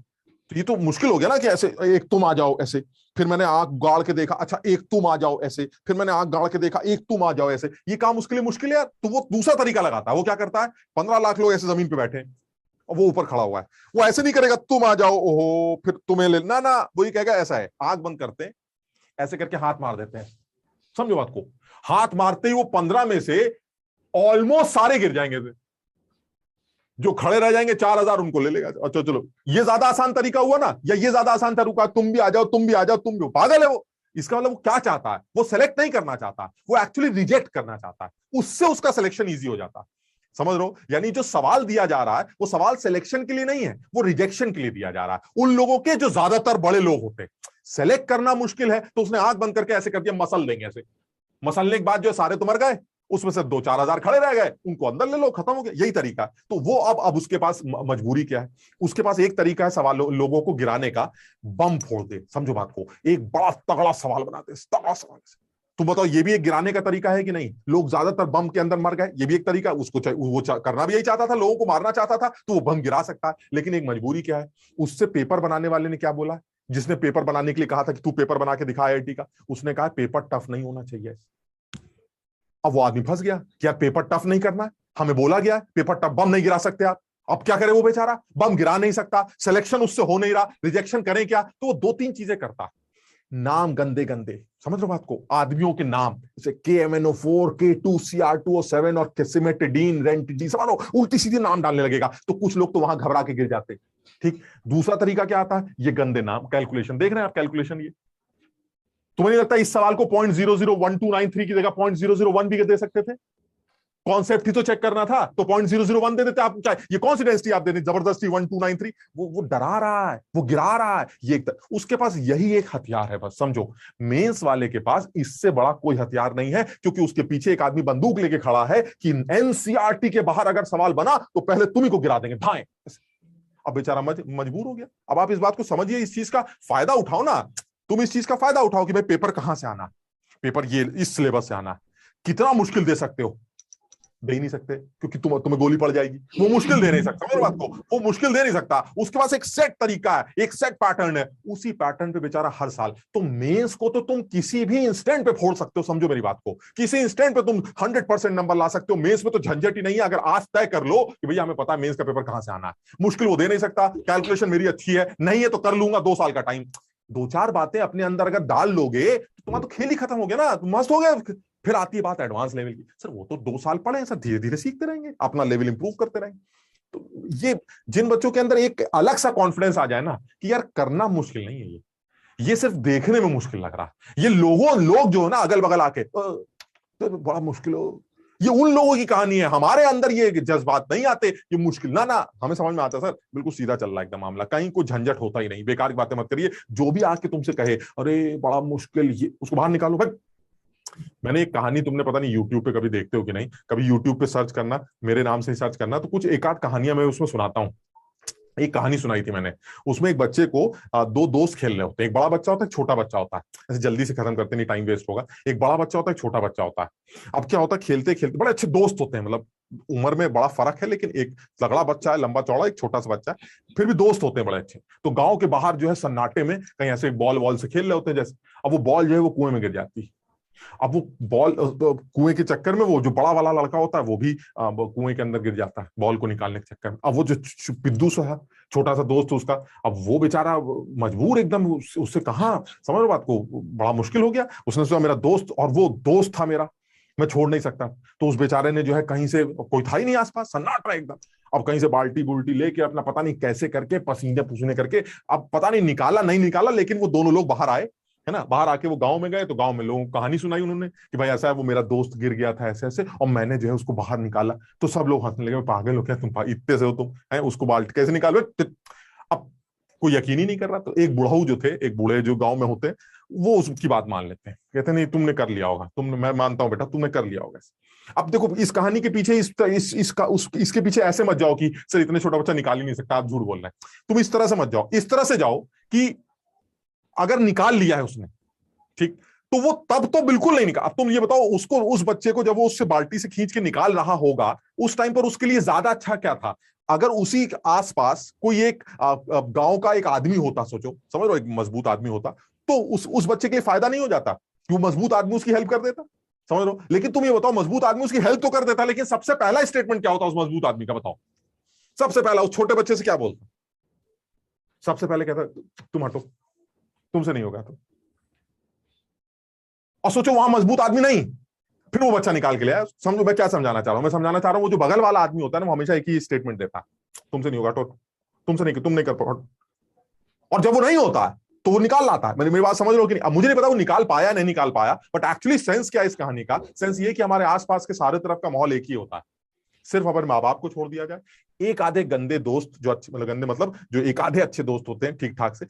तो ये तो मुश्किल हो गया ना कि ऐसे एक तुम आ जाओ ऐसे, फिर मैंने आंख गाड़ के देखा, अच्छा एक तुम आ जाओ ऐसे, फिर मैंने आंख गाड़ के देखा, एक तुम आ जाओ ऐसे। ये काम उसके लिए मुश्किल है यार। तो वो दूसरा तरीका लगाता है। वो क्या करता है, 15 लाख लोग ऐसे जमीन पे बैठे हैं और वो ऊपर खड़ा हुआ है, वो ऐसे नहीं करेगा तुम आ जाओ ओहो फिर तुम्हें ले ना, वो ये कहेगा ऐसा है, आंख बंद करते हैं, ऐसे करके हाथ मार देते हैं। समझो बात को, हाथ मारते ही वो 15 में से ऑलमोस्ट सारे गिर जाएंगे, जो खड़े रह जाएंगे 4,000 उनको ले लेगा। अच्छा चलो, ये ज्यादा आसान तरीका हुआ ना, या ये ज्यादा आसान तरीका, तुम भी आ जाओ, तुम भी आ जाओ, तुम भी। पागल है वो। इसका मतलब वो क्या चाहता है, वो सेलेक्ट नहीं करना चाहता, वो एक्चुअली रिजेक्ट करना चाहता है, उससे उसका सिलेक्शन इजी हो जाता। समझ लो, यानी जो सवाल दिया जा रहा है वो सवाल सिलेक्शन के लिए नहीं है, वो रिजेक्शन के लिए दिया जा रहा है। उन लोगों के जो ज्यादातर बड़े लोग होते हैं, सेलेक्ट करना मुश्किल है, तो उसने आंख बंद करके ऐसे कर दिया, मसल देंगे ऐसे, मसलने के बाद जो सारे तो मर गए, उसमें से 2-4 हजार खड़े रह गए, उनको अंदर ले लो, खत्म हो गया। यही तरीका। तो वो अब उसके पास मजबूरी क्या है, उसके पास एक तरीका है सवाल लोगों को गिराने का, बम फोड़ दे। समझो बात को, एक बड़ा तगड़ा सवाल बनाते, तगड़ा सवाल। तुम बताओ, ये भी एक गिराने का तरीका है कि नहीं। लोग ज्यादातर बम के अंदर मर गए, ये भी एक तरीका। उसको वो करना भी यही चाहता था, लोगों को मारना चाहता था, तो वो बम गिरा सकता है। लेकिन एक मजबूरी क्या है, उससे पेपर बनाने वाले ने क्या बोला, जिसने पेपर बनाने के लिए कहा था कि तू पेपर बना के दिखा IIT का, उसने कहा पेपर टफ नहीं होना चाहिए। अब वो आदमी फंस गया कि यार पेपर टफ नहीं करना है, हमें बोला गया है पेपर टफ, बम नहीं गिरा सकते आप। अब क्या करे वो बेचारा, बम गिरा नहीं सकता, सिलेक्शन उससे हो नहीं रहा, रिजेक्शन करें क्या। तो वो 2-3 चीजें करता है। नाम गंदे गंदे, समझ रहे हो बात को, आदमियों के नाम जैसे KMNO4, K2, CR2O7 और सिमेटिडीन, रेंटिडीन, समझ लो उल्टी सीधे नाम डालने लगेगा, तो कुछ लोग तो वहां घबरा के गिर जाते। ठीक, दूसरा तरीका क्या आता है, ये गंदे नाम, कैलकुलेशन देख रहे हैं आप, कैलकुलेशन ये तुम्हें नहीं लगता इस सवाल को 0.001293 की जगह 0.001 भी दे सकते थे? कॉन्सेप्ट ही तो चेक करना था, तो 0.001 दे देते आप। क्या ये कौन सी डेंसिटी आप दे देते जबरदस्ती 1293? वो डरा रहा है, वो गिरा रहा है, ये उसके पास यही एक हथियार है बस, समझो। मेंस वाले के पास इससे बड़ा कोई हथियार नहीं है, क्योंकि उसके पीछे एक आदमी बंदूक लेके खड़ा है कि एनसीईआरटी के बाहर अगर सवाल बना तो पहले तुम ही को गिरा देंगे, धाएं। अब बेचारा मजबूर हो गया। अब आप इस बात को समझिए, इस चीज का फायदा उठाओ ना, तुम इस चीज का फायदा उठाओ कि भाई पेपर कहां से आना, पेपर ये इस सिलेबस से आना। कितना मुश्किल दे सकते हो, दे ही नहीं सकते, क्योंकि तुम्हें गोली पड़ जाएगी। वो मुश्किल दे नहीं सकता, मेरी बात को, वो मुश्किल दे नहीं सकता। उसके पास एक सेट तरीका है, एक सेट पैटर्न है, उसी पैटर्न पे बेचारा हर साल। तो मेंस को तो तुम किसी भी इंस्टेंट पे फोड़ सकते हो, समझो मेरी बात को, किसी इंस्टेंट पे तुम 100% नंबर ला सकते हो। मेंस में तो झंझट ही नहीं है, अगर आज तय कर लो कि भैया हमें पता है मेंस का पेपर कहां से आना है। मुश्किल वो दे नहीं सकता, कैलकुलेशन मेरी अच्छी है, नहीं है तो कर लूंगा, 2 साल का टाइम। 2-4 बातें अपने अंदर अगर डाल लोगे तो तुम्हारा तो खेल ही खत्म हो गया ना, तुम मस्त हो गए। फिर आती है बात एडवांस लेवल की, सर वो तो 2 साल पढ़े हैं सर, धीरे धीरे सीखते रहेंगे, अपना लेवल इंप्रूव करते रहेंगे। तो ये जिन बच्चों के अंदर एक अलग सा कॉन्फिडेंस आ जाए ना कि यार करना मुश्किल नहीं है, ये सिर्फ देखने में मुश्किल लग रहा है, ये लोग जो है ना अगल बगल आके तो बड़ा मुश्किल हो, ये उन लोगों की कहानी है, हमारे अंदर ये जज्बात नहीं आते, ये मुश्किल ना हमें समझ में आता सर, बिल्कुल सीधा चल रहा है एकदम मामला, कहीं कोई झंझट होता ही नहीं। बेकार की बातें मत करिए, जो भी आके तुमसे कहे अरे बड़ा मुश्किल, ये उसको बाहर निकालो भाई। मैंने एक कहानी, तुमने पता नहीं यूट्यूब पे कभी देखते हो कि नहीं, कभी यूट्यूब पे सर्च करना, मेरे नाम से सर्च करना, तो कुछ एक आध कहानियां मैं उसमें सुनाता हूँ। एक कहानी सुनाई थी मैंने, उसमें एक बच्चे को 2 दोस्त खेल रहे होते हैं, एक बड़ा बच्चा होता है, एक छोटा बच्चा होता है। ऐसे जल्दी से खत्म करते नहीं, टाइम वेस्ट होगा। एक बड़ा बच्चा होता है, एक छोटा बच्चा होता है। अब क्या होता है, खेलते खेलते बड़े अच्छे दोस्त होते हैं, मतलब उम्र में बड़ा फर्क है, लेकिन एक तगड़ा बच्चा है, लंबा चौड़ा, एक छोटा सा बच्चा है, फिर भी दोस्त होते हैं बड़े अच्छे। तो गांव के बाहर जो है सन्नाटे में कहीं ऐसे बॉल से खेल रहे होते हैं जैसे, अब वो बॉल जो है वो कुएं में गिर जाती है। अब वो बॉल कुएं के चक्कर में वो जो बड़ा वाला लड़का होता है वो भी कुएं के अंदर गिर जाता है बॉल को निकालने के चक्कर में। अब वो जो पिद्दू सा है, छोटा सा दोस्त उसका, अब वो बेचारा मजबूर एकदम, उससे कहा, समझ लो बात को, बड़ा मुश्किल हो गया। उसने सोचा मेरा दोस्त, और वो दोस्त था मेरा, मैं छोड़ नहीं सकता। तो उस बेचारे ने जो है, कहीं से, कोई था ही नहीं आसपास, सन्नाटा एकदम, अब कहीं से बाल्टी बुल्टी लेके अपना पता नहीं कैसे करके पसीने पुसीने करके, अब पता नहीं निकाला नहीं निकाला, लेकिन वो दोनों लोग बाहर आए, है ना। बाहर आके वो गांव में गए, तो गांव में लोगों को कहानी सुनाई उन्होंने कि भाई ऐसा है, वो मेरा दोस्त गिर गया था ऐसे ऐसे, और मैंने जो है उसको बाहर निकाला। तो सब लोग हंसने लगे, पागल हो क्या तुम, इतने से हो तुम, है उसको बाल्टी कैसे निकाल। अब कोई यकीन ही नहीं कर रहा। तो एक बुढ़ऊ जो थे, एक बूढ़े जो गांव में होते, वो उसकी बात मान लेते हैं, कहते नहीं तुमने कर लिया होगा, तुमने, मैं मानता हूं बेटा तुमने कर लिया होगा। अब देखो इस कहानी के पीछे इसके पीछे ऐसे मत जाओ कि सर इतने छोटा बच्चा निकाल ही नहीं सकता, आप झूठ बोल रहे हैं। तुम इस तरह से मत जाओ, इस तरह से जाओ कि अगर निकाल लिया है उसने, ठीक, तो वो तब तो बिल्कुल नहीं निकाल। अब तुम ये बताओ उसको, उस बच्चे को जब वो उससे बाल्टी से खींच के निकाल रहा होगा, उस टाइम पर उसके लिए ज्यादा अच्छा क्या था, अगर उसी आसपास कोई एक गांव का एक आदमी होता, सोचो, समझ लो, एक मजबूत आदमी होता, तो उस बच्चे के लिए फायदा नहीं हो जाता कि वो मजबूत आदमी उसकी हेल्प कर देता, समझ लो। लेकिन तुम ये बताओ, मजबूत आदमी उसकी हेल्प तो कर देता, लेकिन सबसे पहला स्टेटमेंट क्या होता उस मजबूत आदमी का, बताओ। सबसे पहला उस छोटे बच्चे से क्या बोलता, सबसे पहले कहता तुम हटो, तुमसे नहीं होगा। तो और सोचो वहां मजबूत आदमी नहीं, फिर वो बच्चा निकाल के ले आया। समझो मैं क्या समझाना चाह रहा हूं, मैं समझाना चाह रहा हूं वो जो बगल वाला आदमी होता है ना, वो हमेशा एक ही स्टेटमेंट देता है, तुमसे नहीं होगा, तो तुमसे नहीं, तुम नहीं कर पाओ। और जब वो नहीं होता है तो वो निकाल लाता है। मेरी बात समझ लो कि नहीं? अब मुझे नहीं पता वो निकाल पाया नहीं निकाल पाया, बट एक्चुअली सेंस क्या है इस कहानी का, सेंस ये कि हमारे आसपास के सारे तरफ का माहौल एक ही होता है। सिर्फ अगर माँ बाप को छोड़ दिया जाए, एक आधे गंदे दोस्त जो अच्छे, मतलब गंदे मतलब जो एक आधे अच्छे दोस्त होते हैं ठीक ठाक से,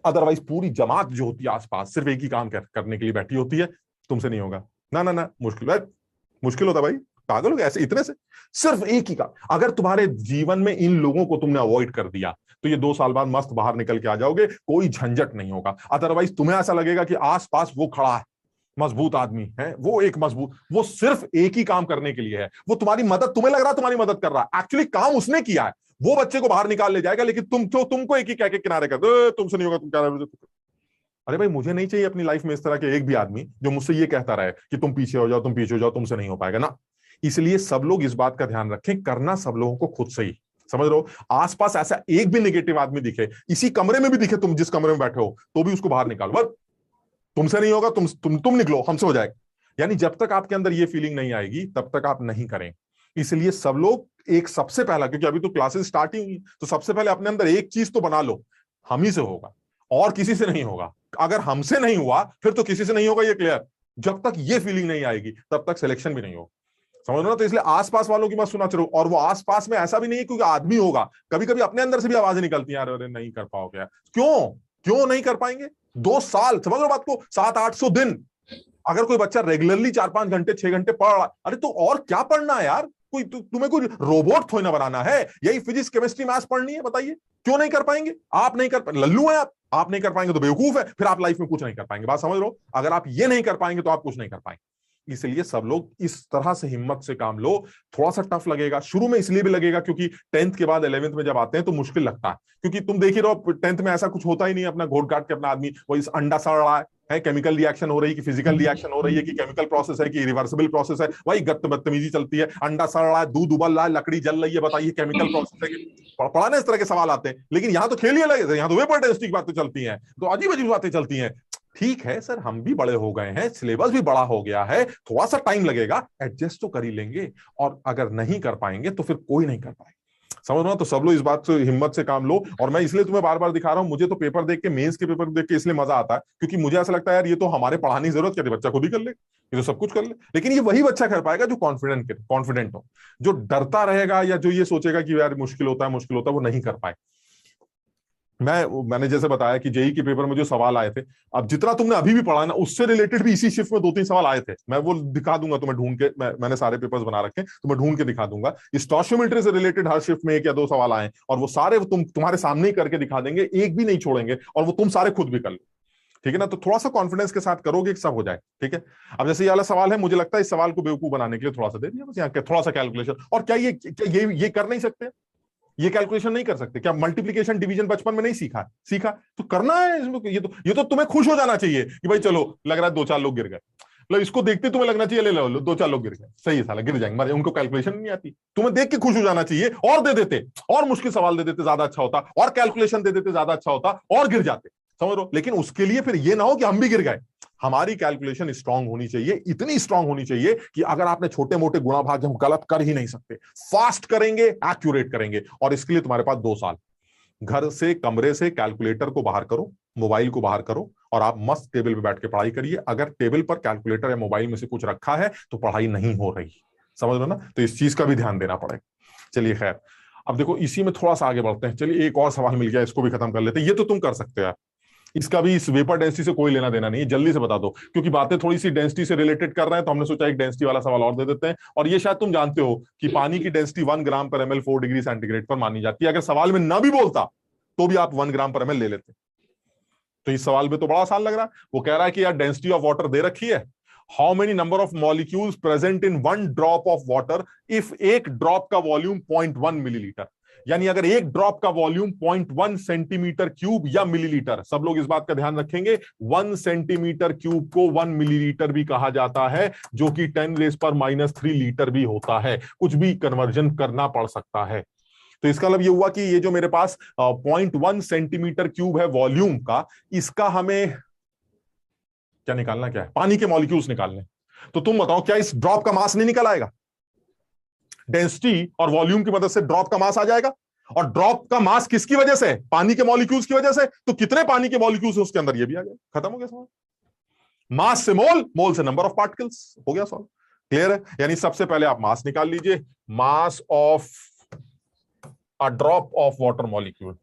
अदरवाइज पूरी जमात जो होती है आसपास सिर्फ एक ही काम करने के लिए बैठी होती है, तुमसे नहीं होगा, ना ना ना, मुश्किल होता भाई, पागल हो गया ऐसे इतने से, सिर्फ एक ही का। अगर तुम्हारे जीवन में इन लोगों को तुमने अवॉइड कर दिया तो ये 2 साल बाद मस्त बाहर निकल के आ जाओगे, कोई झंझट नहीं होगा। अदरवाइज तुम्हें ऐसा लगेगा कि आसपास वो खड़ा है, मजबूत आदमी है, वो एक मजबूत, वो सिर्फ एक ही काम करने के लिए है, वो तुम्हारी मदद, तुम्हें लग रहा है तुम्हारी मदद कर रहा है, एक्चुअली काम उसने किया है, वो बच्चे को बाहर निकाल ले जाएगा, लेकिन तुमको एक ही कह के किनारे कर दो, तुमसे नहीं होगा, तुम क्या रहे हो। अरे भाई मुझे नहीं चाहिए अपनी लाइफ में इस तरह के एक भी आदमी जो मुझसे ये कहता रहे कि तुम पीछे हो जाओ, तुम पीछे हो जाओ, तुमसे नहीं हो पाएगा ना। इसलिए सब लोग इस बात का ध्यान रखें, करना सब लोगों को खुद से ही, समझ लो। आसपास ऐसा एक भी नेगेटिव आदमी दिखे, इसी कमरे में भी दिखे, तुम जिस कमरे में बैठे हो, तो भी उसको बाहर निकालो, बस तुमसे नहीं होगा, तुम निकलो, हमसे हो जाएगा। यानी जब तक आपके अंदर ये फीलिंग नहीं आएगी तब तक आप नहीं करें। इसलिए सब लोग एक सबसे पहला, क्योंकि अभी तो क्लासेस स्टार्ट ही हुई, तो सबसे पहले अपने अंदर एक चीज तो बना लो, हम ही से होगा और किसी से नहीं होगा। अगर हमसे नहीं हुआ फिर तो किसी से नहीं होगा, ये क्लियर। जब तक ये फीलिंग नहीं आएगी तब तक सिलेक्शन भी नहीं होगा, समझ लो ना। तो इसलिए आसपास वालों की बात सुना चलो, और वो आसपास में ऐसा भी नहीं है क्योंकि आदमी होगा, कभी कभी अपने अंदर से भी आवाजें निकलती हैं, अरे नहीं कर पाओगे। क्यों क्यों नहीं कर पाएंगे? 2 साल, समझ लो बात को, 700-800 दिन। अगर कोई बच्चा रेगुलरली 4-5 घंटे 6 घंटे पढ़ रहा, अरे तो और क्या पढ़ना है यार? कोई तुम्हें कोई रोबोट थोड़ी ना बनाना है, यही फिजिक्स केमिस्ट्री मैथ्स पढ़नी है, बताइए क्यों नहीं कर पाएंगे? आप नहीं कर, लल्लू है आप नहीं कर पाएंगे तो बेवकूफ है, फिर आप लाइफ में कुछ नहीं कर पाएंगे। बात समझ लो, अगर आप ये नहीं कर पाएंगे तो आप कुछ नहीं कर पाएंगे। इसलिए सब लोग इस तरह से हिम्मत से काम लो। थोड़ा सा टफ लगेगा शुरू में, इसलिए भी लगेगा क्योंकि 10th के बाद 11th में जब आते हैं तो मुश्किल लगता है, क्योंकि तुम देख ही रहो 10th में ऐसा कुछ होता ही नहीं, अपना घोट काट के अपना आदमी वो इस अंडा सड़ रहा है, केमिकल रिएक्शन हो रही है कि फिजिकल रिएक्शन हो रही है कि केमिकल प्रोसेस है कि रिवर्सिबल प्रोसेस है, वही बदतमीजी चलती है। अंडा सड़ रहा है, दूध उबल रहा है, लकड़ी जल रही है, बताइए केमिकल प्रोसेस है कि पढ़ा ना, इस तरह के सवाल आते हैं। लेकिन यहाँ तो खेलिए लगे, यहाँ तो वेपर टेस्टिंग की बातें चलती हैं, तो अजीब अजीब बातें चलती हैं। ठीक है सर, हम भी बड़े हो गए हैं, सिलेबस भी बड़ा हो गया है, थोड़ा सा टाइम लगेगा, एडजस्ट तो कर ही लेंगे। और अगर नहीं कर पाएंगे तो फिर कोई नहीं कर पाएगा, समझ रहे हो? तो सब लोग इस बात से हिम्मत से काम लो। और मैं इसलिए तुम्हें बार बार दिखा रहा हूं, मुझे तो पेपर देख के, मेंस के पेपर देख के इसलिए मजा आता है क्योंकि मुझे ऐसा लगता है यार ये तो हमारे पढ़ाने की जरूरत क्या है, बच्चा खुद ही कर ले, ये तो सब कुछ कर ले। लेकिन ये वही बच्चा कर पाएगा जो कॉन्फिडेंट हो। जो डरता रहेगा या जो ये सोचेगा कि यार मुश्किल होता है, वो नहीं कर पाए। मैंने जैसे बताया कि जेई के पेपर में जो सवाल आए थे, अब जितना तुमने अभी भी पढ़ा ना, उससे रिलेटेड भी इसी शिफ्ट में 2-3 सवाल आए थे। मैं वो दिखा दूंगा तुम्हें ढूंढ के, मैंने सारे पेपर्स बना रखे, तुम्हें ढूंढ के दिखा दूंगा। स्टोशियोमेट्री से रिलेटेड हर शिफ्ट में 1 या 2 सवाल आए, और वो सारे तुम्हारे सामने ही करके दिखा देंगे, एक भी नहीं छोड़ेंगे, और वो तुम सारे खुद भी कर लो, ठीक है ना? तो थोड़ा सा कॉन्फिडेंस के साथ करोगे कि सब हो जाए, ठीक है। अब जैसे ये वाला सवाल है, मुझे लगता है इस सवाल को बेवकूफ बनाने के लिए थोड़ा सा दे दिया बस, यहाँ थोड़ा सा कैलकुलेशन। और क्या ये कर नहीं सकते? ये कैलकुलेशन नहीं कर सकते क्या? मल्टीप्लिकेशन डिवीजन बचपन में नहीं सीखा तो करना है इसमें। ये तो तुम्हें खुश हो जाना चाहिए कि भाई चलो, लग रहा है 2-4 लोग गिर गए, मतलब इसको देखते तुम्हें लगना चाहिए ले लो 2-4 लोग गिर गए, सही है, साला गिर जाएंगे मारे, उनको कैलकुलेशन नहीं आती। तुम्हें देख के खुश हो जाना चाहिए, और दे देते, और मुश्किल सवाल दे देते ज्यादा अच्छा होता, और कैलकुलेशन दे देते ज्यादा अच्छा होता, और गिर जाते, समझ लो। लेकिन उसके लिए फिर ये ना हो कि हम भी गिर गए। हमारी कैलकुलेशन स्ट्रांग होनी चाहिए, इतनी स्ट्रांग होनी चाहिए कि अगर आपने छोटे मोटे गुणा भाग हम गलत कर ही नहीं सकते, फास्ट करेंगे, एक्यूरेट करेंगे। और इसके लिए तुम्हारे पास 2 साल, घर से, कमरे से कैलकुलेटर को बाहर करो, मोबाइल को बाहर करो, और आप मस्त टेबल पे बैठ के पढ़ाई करिए। अगर टेबल पर कैलकुलेटर या मोबाइल में से कुछ रखा है तो पढ़ाई नहीं हो रही, समझ लो ना। तो इस चीज का भी ध्यान देना पड़ेगा। चलिए खैर, अब देखो इसी में थोड़ा सा आगे बढ़ते हैं। चलिए एक और सवाल मिल गया, इसको भी खत्म कर लेते हैं। ये तो तुम कर सकते हो, इसका भी इस वेपर डेंसिटी से कोई लेना देना नहीं है, जल्दी से बता दो, क्योंकि बातें थोड़ी सी डेंसिटी से रिलेटेड कर रहे हैं, तो हमने सोचा एक डेंसिटी वाला सवाल और दे देते हैं। और ये शायद तुम जानते हो कि पानी की डेंसिटी 1 ग्राम पर ml 4 डिग्री सेंटीग्रेड पर मानी जाती है। अगर सवाल में ना भी बोलता तो भी आप 1 ग्राम पर ml ले लेते। तो इस सवाल में तो बड़ा आसान लग रहा है। वो कह रहा है कि यार डेंसिटी ऑफ वाटर दे रखी है, how many number of molecules present in 1 drop of water if एक ड्रॉप का वॉल्यूम 0.1 मिलीलीटर। यानी अगर एक ड्रॉप का वॉल्यूम 0.1 सेंटीमीटर क्यूब या मिलीलीटर, सब लोग इस बात का ध्यान रखेंगे, 1 सेंटीमीटर क्यूब को 1 मिलीलीटर भी कहा जाता है, जो कि 10⁻³ लीटर भी होता है। कुछ भी कन्वर्जन करना पड़ सकता है। तो इसका मतलब ये हुआ कि ये जो मेरे पास 0.1 सेंटीमीटर क्यूब है वॉल्यूम का, इसका हमें क्या निकालना, क्या है? पानी के मॉलिक्यूल्स निकालने। तो तुम बताओ, क्या इस ड्रॉप का मास नहीं निकल आएगा? डेंसिटी और वॉल्यूम की मदद से ड्रॉप का मास आ जाएगा। और ड्रॉप का मास किसकी वजह से? पानी के मॉलिक्यूल्स की वजह से। तो कितने पानी के मॉलिक्यूल्स है उसके अंदर, ये भी आ गया, खत्म हो गया सवाल। मास से मोल, मोल से नंबर ऑफ पार्टिकल्स, हो गया सवाल। क्लियर है? यानी सबसे पहले आप मास निकाल लीजिए, mass of a drop of water molecule.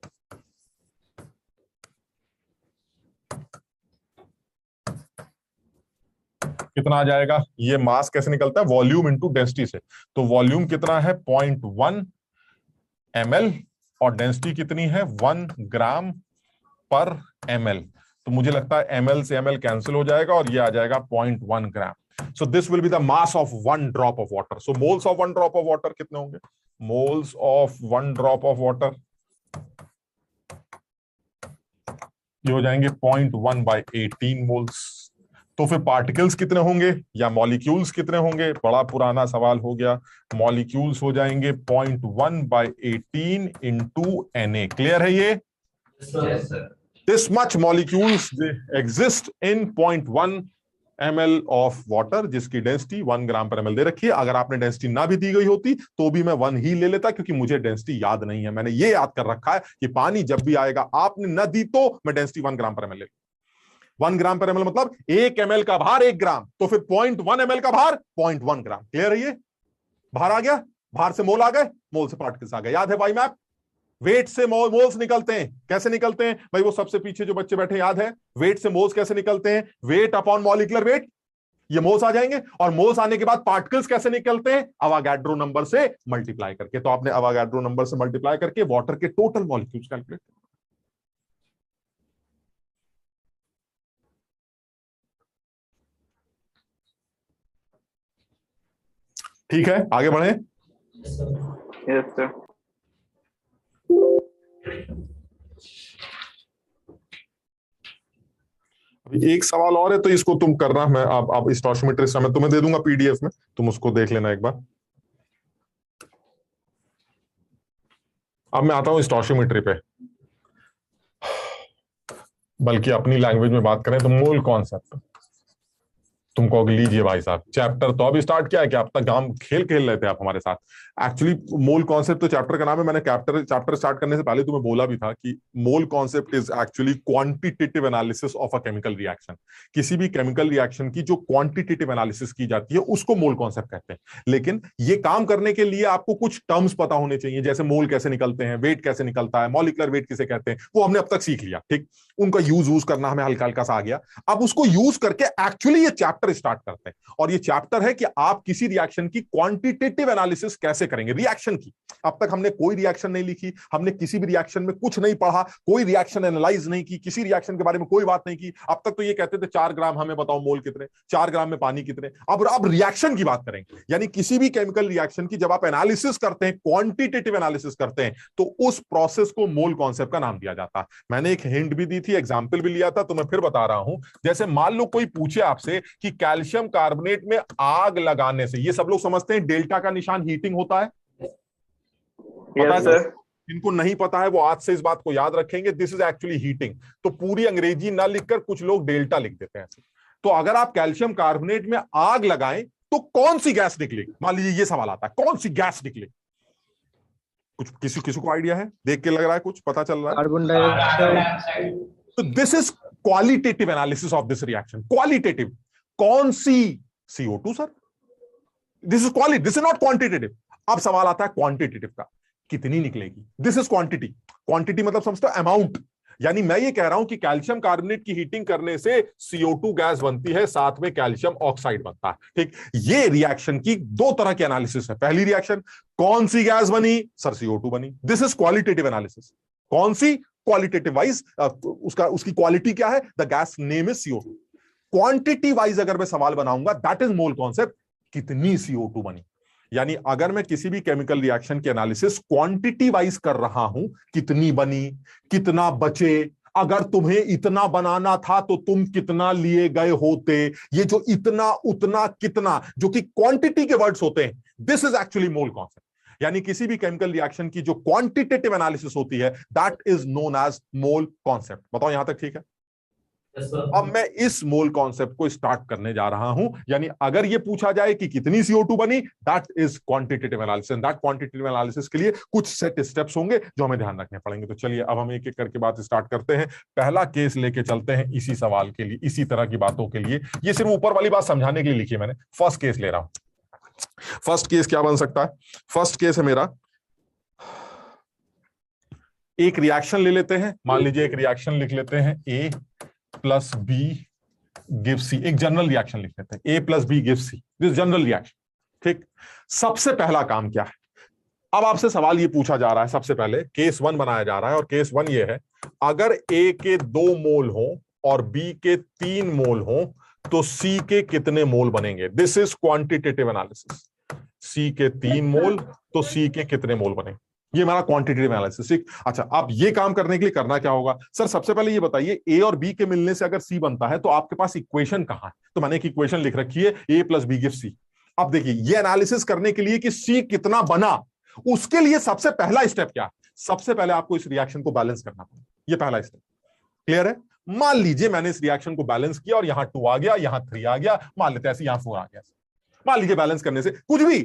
कितना आ जाएगा? ये मास कैसे निकलता है? वॉल्यूम इंटू डेंसिटी से। तो वॉल्यूम कितना है? 0.1 ml, और डेंसिटी कितनी है? 1 ग्राम पर ml। तो मुझे लगता है ml से ml कैंसिल हो जाएगा, और ये आ जाएगा 0.1 gram. So this will be the mass of 1 drop of water. So moles of 1 drop of water कितने होंगे? Moles of 1 drop of water ये हो जाएंगे 0.1/18 मोल्स। तो फिर पार्टिकल्स कितने होंगे या मॉलिक्यूल्स कितने होंगे? बड़ा पुराना सवाल हो गया। मॉलिक्यूल्स हो जाएंगे 0.1/18 इंटू Na। क्लियर है ये? Yes sir. This much molecules exist in 0.1 ml of water, जिसकी डेंसिटी 1 ग्राम पर ml दे रखी है। अगर आपने डेंसिटी ना भी दी गई होती तो भी मैं 1 ही ले लेता, क्योंकि मुझे डेंसिटी याद नहीं है। मैंने ये याद कर रखा है कि पानी जब भी आएगा, आपने न दी तो मैं डेंसिटी 1 ग्राम पर ml ले, 1 ग्राम पर ml मतलब 1 ml का भार 1 ग्राम, तो फिर 0.1 ml का भार 0.1 ग्राम। क्लियर है? ये भार आ गया, भार से मोल आ गए, मोल से पार्टिकल्स आ गए। याद है वाई मैप? वेट से मोल्स निकलते हैं। कैसे निकलते हैं भाई? वो सबसे पीछे जो बच्चे बैठे, याद है वेट से मोल्स कैसे निकलते हैं? वेट अपॉन मॉलिक्यूलर वेट, ये मोल्स आ जाएंगे। और मोल्स आने के बाद पार्टिकल्स कैसे निकलते हैं? अवागाड्रो नंबर से मल्टीप्लाई करके। तो आपने अवागाड्रो नंबर से मल्टीप्लाई करके वाटर के टोटल मॉलिक्यूल्स कैलकुलेट। ठीक है, आगे बढ़े। Yes, sir. अभी एक सवाल और है, तो इसको तुम करना। मैं आप स्टोशियोमेट्री मैं तुम्हें दे दूंगा पीडीएफ में, तुम उसको देख लेना एक बार। अब मैं आता हूं स्टोशियोमेट्री पे, बल्कि अपनी लैंग्वेज में बात करें तो मोल कॉन्सेप्ट। तुम कहोगे लीजिए भाई साहब, चैप्टर तो अभी स्टार्ट किया है क्या? अब तक हम खेल खेल रहे थे आप हमारे साथ। एक्चुअली मोल कॉन्सेप्ट तो चैप्टर का नाम है। मैंने चैप्टर स्टार्ट करने से पहले तुम्हें बोला भी था कि mole concept is actually quantitative analysis of a chemical reaction. किसी भी केमिकल रिएक्शन की जो क्वांटिटेटिव एनालिसिस की जाती है उसको मोल कॉन्सेप्ट कहते हैं। लेकिन ये काम करने के लिए आपको कुछ टर्म्स पता होने चाहिए, जैसे मोल कैसे निकलते हैं, वेट कैसे निकलता है, मॉलिक्यूलर वेट किसे कहते हैं, वो हमने अब तक सीख लिया। ठीक, उनका यूज करना हमें हल्का हल्का सा आ गया। अब उसको यूज करके एक्चुअली ये चैप्टर स्टार्ट करते हैं, और ये चैप्टर है कि आप किसी रिएक्शन की क्वांटिटेटिव एनालिसिस कैसे करेंगे। रिएक्शन की अब तक हमने कोई रिएक्शन नहीं लिखी, हमने किसी भी रिएक्शन में कुछ नहीं पढ़ा, कोई रिएक्शन एनालाइज नहीं की, किसी रिएक्शन के बारे में कोई बात नहीं की। अब तक तो ये कहते थे 4 ग्राम, हमें बताओ मोल कितने, 4 ग्राम में पानी कितने। अब रिएक्शन की बात करेंगे, यानी किसी भी केमिकल रिएक्शन की जब आप एनालिसिस करते हैं, क्वांटिटेटिव एनालिसिस करते हैं, तो उस प्रोसेस को मोल कॉन्सेप्ट का नाम दिया जाता है। मैंने एक हिंट भी दी थी, एग्जाम्पल भी लिया था, तो मैं फिर बता रहा हूं। जैसे मान लो कोई पूछे आपसे कि कैल्शियम कार्बोनेट में आग लगाने से, ये सब लोग समझते हैं डेल्टा का निशान हीटिंग होता है। पता Yes, है? sir. इनको नहीं पता है वो आज से इस बात को याद रखेंगे, दिस इज एक्चुअली हीटिंग। तो पूरी अंग्रेजी ना लिखकर कुछ लोग डेल्टा लिख देते हैं। तो अगर आप कैल्शियम कार्बोनेट में आग लगाएं तो कौन सी गैस निकलेगी? मान लीजिए ये सवाल आता है, कौन सी गैस निकलेगी? कुछ किसी को आइडिया है? देख के लग रहा है कुछ पता चल रहा है? Carbon dioxide. तो this is qualitative analysis of this reaction. Qualitative, कौन सी? CO2 sir. This is not quantitative. अब सवाल आता है क्वांटिटेटिव का, कितनी निकलेगी? This is quantity. क्वांटिटी मतलब समझते हो अमाउंट। यानी मैं ये कह रहा हूं कि कैल्शियम कार्बोनेट की हीटिंग करने से CO2 गैस बनती है, साथ में कैल्शियम ऑक्साइड बनता है। ठीक, ये रिएक्शन की दो तरह की एनालिसिस है। पहली रिएक्शन, कौन सी गैस बनी? सर CO2 बनी। This is qualitative analysis. कौन सी? क्वालिटेटिव वाइज उसकी क्वालिटी क्या है? The gas name is CO2। Quantity wise अगर मैं सवाल बनाऊंगा, दैट इज मोल कॉन्सेप्ट, कितनी CO2 बनी। यानी अगर मैं किसी भी केमिकल रिएक्शन की एनालिसिस क्वांटिटी वाइज कर रहा हूं, कितनी बनी, कितना बचे, अगर तुम्हें इतना बनाना था तो तुम कितना लिए गए होते, ये जो इतना, उतना, कितना, जो कि क्वांटिटी के वर्ड्स होते हैं, this is actually mole concept. यानी किसी भी केमिकल रिएक्शन की जो क्वांटिटेटिव एनालिसिस होती है, that is known as mole concept. बताओ यहां तक ठीक है? अब मैं इस मोल कॉन्सेप्ट को स्टार्ट करने जा रहा हूं। यानी अगर ये पूछा जाए कि कितनी CO2 बनी, that is quantitative analysis. That quantitative analysis के लिए कुछ सेट स्टेप्स होंगे जो हमें ध्यान रखने पड़ेंगे। तो चलिए अब हम एक एक करके बात स्टार्ट करते हैं। पहला केस लेके चलते हैं इसी सवाल के लिए, इसी तरह की बातों के लिए। ये सिर्फ ऊपर वाली बात समझाने के लिए लिखी है मैंने। फर्स्ट केस ले रहा हूं। फर्स्ट केस क्या बन सकता है? फर्स्ट केस है मेरा, एक रिएक्शन ले लेते हैं। मान लीजिए एक रिएक्शन लिख लेते हैं, A plus B gives C। एक जनरल रिएक्शन लिख लेते हैं, A plus B gives C। This general reaction. ठीक, सबसे पहला काम क्या है? अब आपसे सवाल ये पूछा जा रहा है, सबसे पहले केस 1 बनाया जा रहा है, और केस 1 ये है, अगर A के 2 मोल हो और B के 3 मोल हो तो C के कितने मोल बनेंगे? This is quantitative analysis. C के 3 मोल तो C के कितने मोल बनेंगे? ये हमारा क्वांटिटेटिव एनालिसिस। ठीक, अच्छा, अब ये काम करने के लिए करना क्या होगा? सर सबसे पहले ये बताइए, A और B के मिलने से अगर C बनता है तो आपके पास इक्वेशन कहां है? तो मैंने एक इक्वेशन लिख रखी है, A plus B gives C। अब देखिए, ये एनालिसिस करने के लिए कि C कितना बना, उसके लिए सबसे पहला स्टेप क्या है? सबसे पहले आपको इस रिएक्शन को बैलेंस करना पड़ेगा। ये पहला स्टेप। क्लियर है? मान लीजिए मैंने इस रिएक्शन को बैलेंस किया और यहां 2 आ गया, यहां 3 आ गया, मान लेते हैं ऐसे यहां 4 आ गया। मान लीजिए बैलेंस करने से कुछ भी,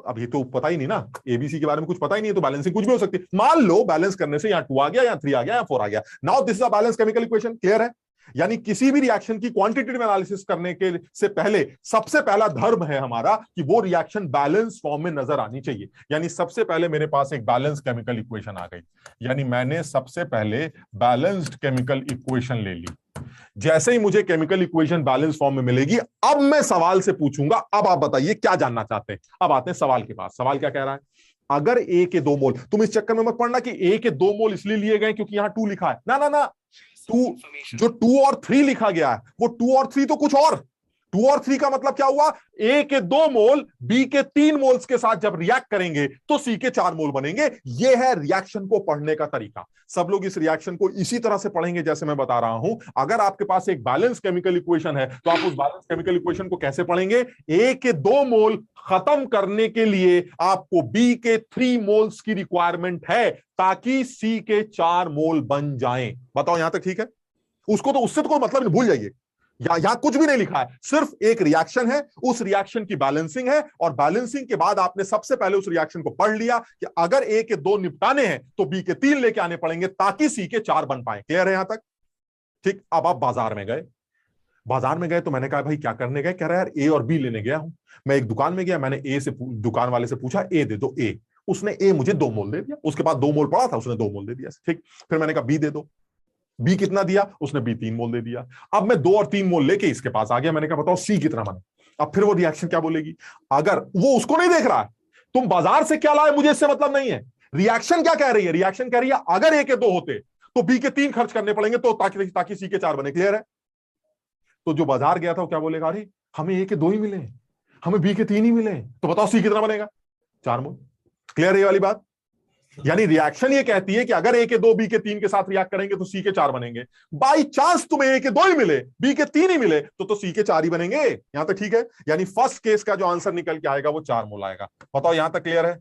अब ये तो पता ही नहीं ना, एबीसी के बारे में कुछ पता ही नहीं है, तो बैलेंसिंग कुछ भी हो सकती है। मान लो बैलेंस करने से यहां 2 आ गया, यहां 3 आ गया, यहां 4 आ गया। Now this is a balance chemical equation. Clear है? यानी किसी भी रिएक्शन की क्वांटिटेटिव एनालिसिस करने के से पहले सबसे पहला धर्म है हमारा कि वो रिएक्शन बैलेंस फॉर्म में नजर आनी चाहिए। यानी सबसे पहले मेरे पास एक बैलेंस केमिकल इक्वेशन आ गई, यानी मैंने सबसे पहले बैलेंस्ड केमिकल इक्वेशन ले ली। जैसे ही मुझे केमिकल इक्वेशन बैलेंस फॉर्म में मिलेगी, अब मैं सवाल से पूछूंगा, अब आप बताइए क्या जानना चाहते हैं। अब आते हैं सवाल के पास। सवाल क्या कह रहा है? अगर ए के 2 मोल, तुम इस चक्कर में मत पड़ना कि ए के 2 मोल इसलिए लिए गए क्योंकि यहां 2 लिखा है, ना ना ना, 2 जो 2 और 3 लिखा गया है वो 2 और 3 तो कुछ और। 2 और 3 का मतलब क्या हुआ? ए के 2 मोल बी के 3 मोल्स के साथ जब रिएक्ट करेंगे तो सी के 4 मोल बनेंगे। यह है रिएक्शन को पढ़ने का तरीका। सब लोग इस रिएक्शन को इसी तरह से पढ़ेंगे जैसे मैं बता रहा हूं। अगर आपके पास एक बैलेंस केमिकल इक्वेशन है तो आप उस बैलेंस केमिकल इक्वेशन को कैसे पढ़ेंगे? ए के 2 मोल खत्म करने के लिए आपको बी के 3 मोल्स की रिक्वायरमेंट है ताकि सी के 4 मोल बन जाएं। बताओ यहां तक ठीक है? उसको तो उससे तो कोई मतलब नहीं, भूल जाइए। यहां कुछ भी नहीं लिखा है, सिर्फ एक रिएक्शन है, उस रिएक्शन की बैलेंसिंग है, और बैलेंसिंग के बाद आपने सबसे पहले उस रिएक्शन को पढ़ लिया कि अगर ए के 2 निपटाने हैं तो बी के 3 लेके आने पड़ेंगे ताकि सी के 4 बन पाए। क्लियर है यहां तक? ठीक। अब आप बाजार में गए, बाजार में गए तो मैंने कहा भाई क्या करने गए? कह रहा है यार ए और बी लेने गया हूं। मैं एक दुकान में गया, मैंने ए से दुकान वाले से पूछा ए दे दो ए। उसने ए मुझे 2 मोल दे दिया, उसके बाद 2 मोल पड़ा था, उसने 2 मोल दे दिया। ठीक। फिर मैंने कहा बी दे दो। बी कितना दिया? उसने बी 3 मोल दे दिया। अब मैं 2 और 3 मोल लेके इसके पास आ गया, मैंने कहा बताओ सी कितना बने। अब फिर वो रिएक्शन क्या बोलेगी? अगर वो उसको नहीं देख रहा है, तुम बाजार से क्या लाए मुझे इससे मतलब नहीं है। रिएक्शन क्या कह रही है? रिएक्शन कह रही है अगर ए के 2 होते तो बी के 3 खर्च करने पड़ेंगे तो ताकि सी के 4 बने। क्लियर है? तो जो बाजार गया था वो क्या बोलेगा? अरे हमें ए के 2 ही मिले, हमें बी के 3 ही मिले, तो बताओ सी कितना बनेगा? 4 मोल। क्लियर है ये वाली बात? यानी रिएक्शन ये कहती है कि अगर ए के 2 बी के 3 के साथ रिएक्ट करेंगे तो सी के 4 बनेंगे। बाई चांस तुम्हें ए के 2 ही मिले, बी के 3 ही मिले, तो सी के 4 ही बनेंगे। यहां तक ठीक है? यानी फर्स्ट केस का जो आंसर निकल के आएगा वो 4 मोल आएगा। बताओ यहां तक क्लियर है?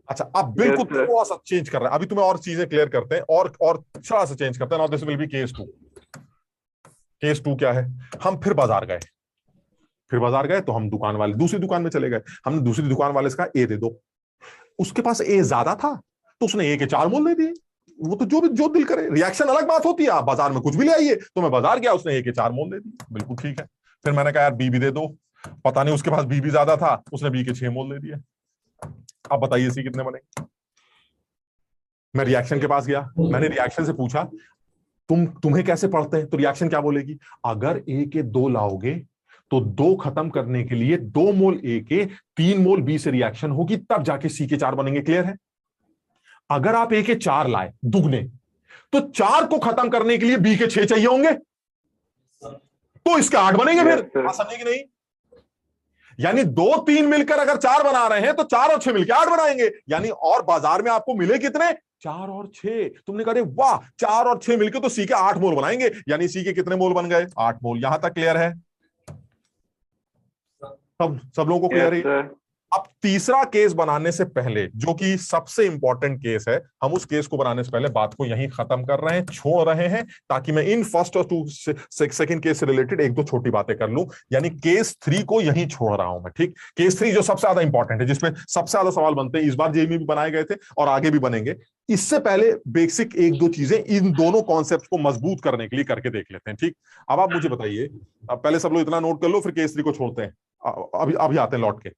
अच्छा, अब बिल्कुल थोड़ा सा चेंज कर रहे हैं, अभी तुम्हें और चीजें क्लियर करते हैं, और थोड़ा सा चेंज करते हैं। Now this will B case 2। Case 2 क्या है? हम फिर बाजार गए, तो हम दुकान वाले दूसरी दुकान में चले गए। हमने दूसरी दुकान वाले से कहा ए दे दो। उसके पास ए ज्यादा था तो उसने ए के 4 मोल दे दिए। वो तो जो दिल करे, रिएक्शन अलग बात होती है। आप बाजार में कुछ भी ले आइए, तो मैं बाजार गया, उसने ए के 4 मोल दे दिए। बिल्कुल ठीक है। फिर मैंने कहा यार बी भी दे दो। पता नहीं उसके पास बी भी ज्यादा था, उसने बी के 6 मोल दे दिए। अब बताइए सी कितने बने? मैं रिएक्शन के पास गया, मैंने रिएक्शन से पूछा तुम्हें कैसे पढ़ते हैं? तो रिएक्शन क्या बोलेगी? अगर ए के 2 लाओगे तो 2 खत्म करने के लिए 2 मोल ए के 3 मोल बी से रिएक्शन होगी, तब जाके सी के 4 बनेंगे। क्लियर है? अगर आप ए के 4 लाए दुगने, तो 4 को खत्म करने के लिए बी के 6 चाहिए होंगे, तो इसके 8 बनेंगे। फिर समझे कि नहीं? यानी 2 3 मिलकर अगर 4 बना रहे हैं तो 4 और 6 मिलकर 8 बनाएंगे। यानी और बाजार में आपको मिले कितने? 4 और 6। तुमने कहा वाह 4 और 6 मिलकर तो सी के 8 मोल बनाएंगे। यानी सी के कितने मोल बन गए? 8 मोल। यहां तक क्लियर है? सब लोगों को क्लियर है? अब तीसरा केस बनाने से पहले, जो कि सबसे इंपॉर्टेंट केस है, हम उस केस को बनाने से पहले बात को यहीं खत्म कर रहे हैं, छोड़ रहे हैं, ताकि मैं इन फर्स्ट और सेकंड केस से रिलेटेड 1-2 छोटी बातें कर लूं। यानी केस 3 को यहीं छोड़ रहा हूं मैं। ठीक। केस 3 जो सबसे ज्यादा इंपॉर्टेंट है, जिसमें सबसे ज्यादा सवाल बनते हैं, इस बार जेईई में भी बनाए गए थे और आगे भी बनेंगे। इससे पहले बेसिक 1-2 चीजें इन दोनों कॉन्सेप्ट को मजबूत करने के लिए करके देख लेते हैं। ठीक। अब आप मुझे बताइए, अब पहले सब लोग इतना नोट कर लो, फिर केस 3 को छोड़ते हैं। अभी आते हैं लौट के।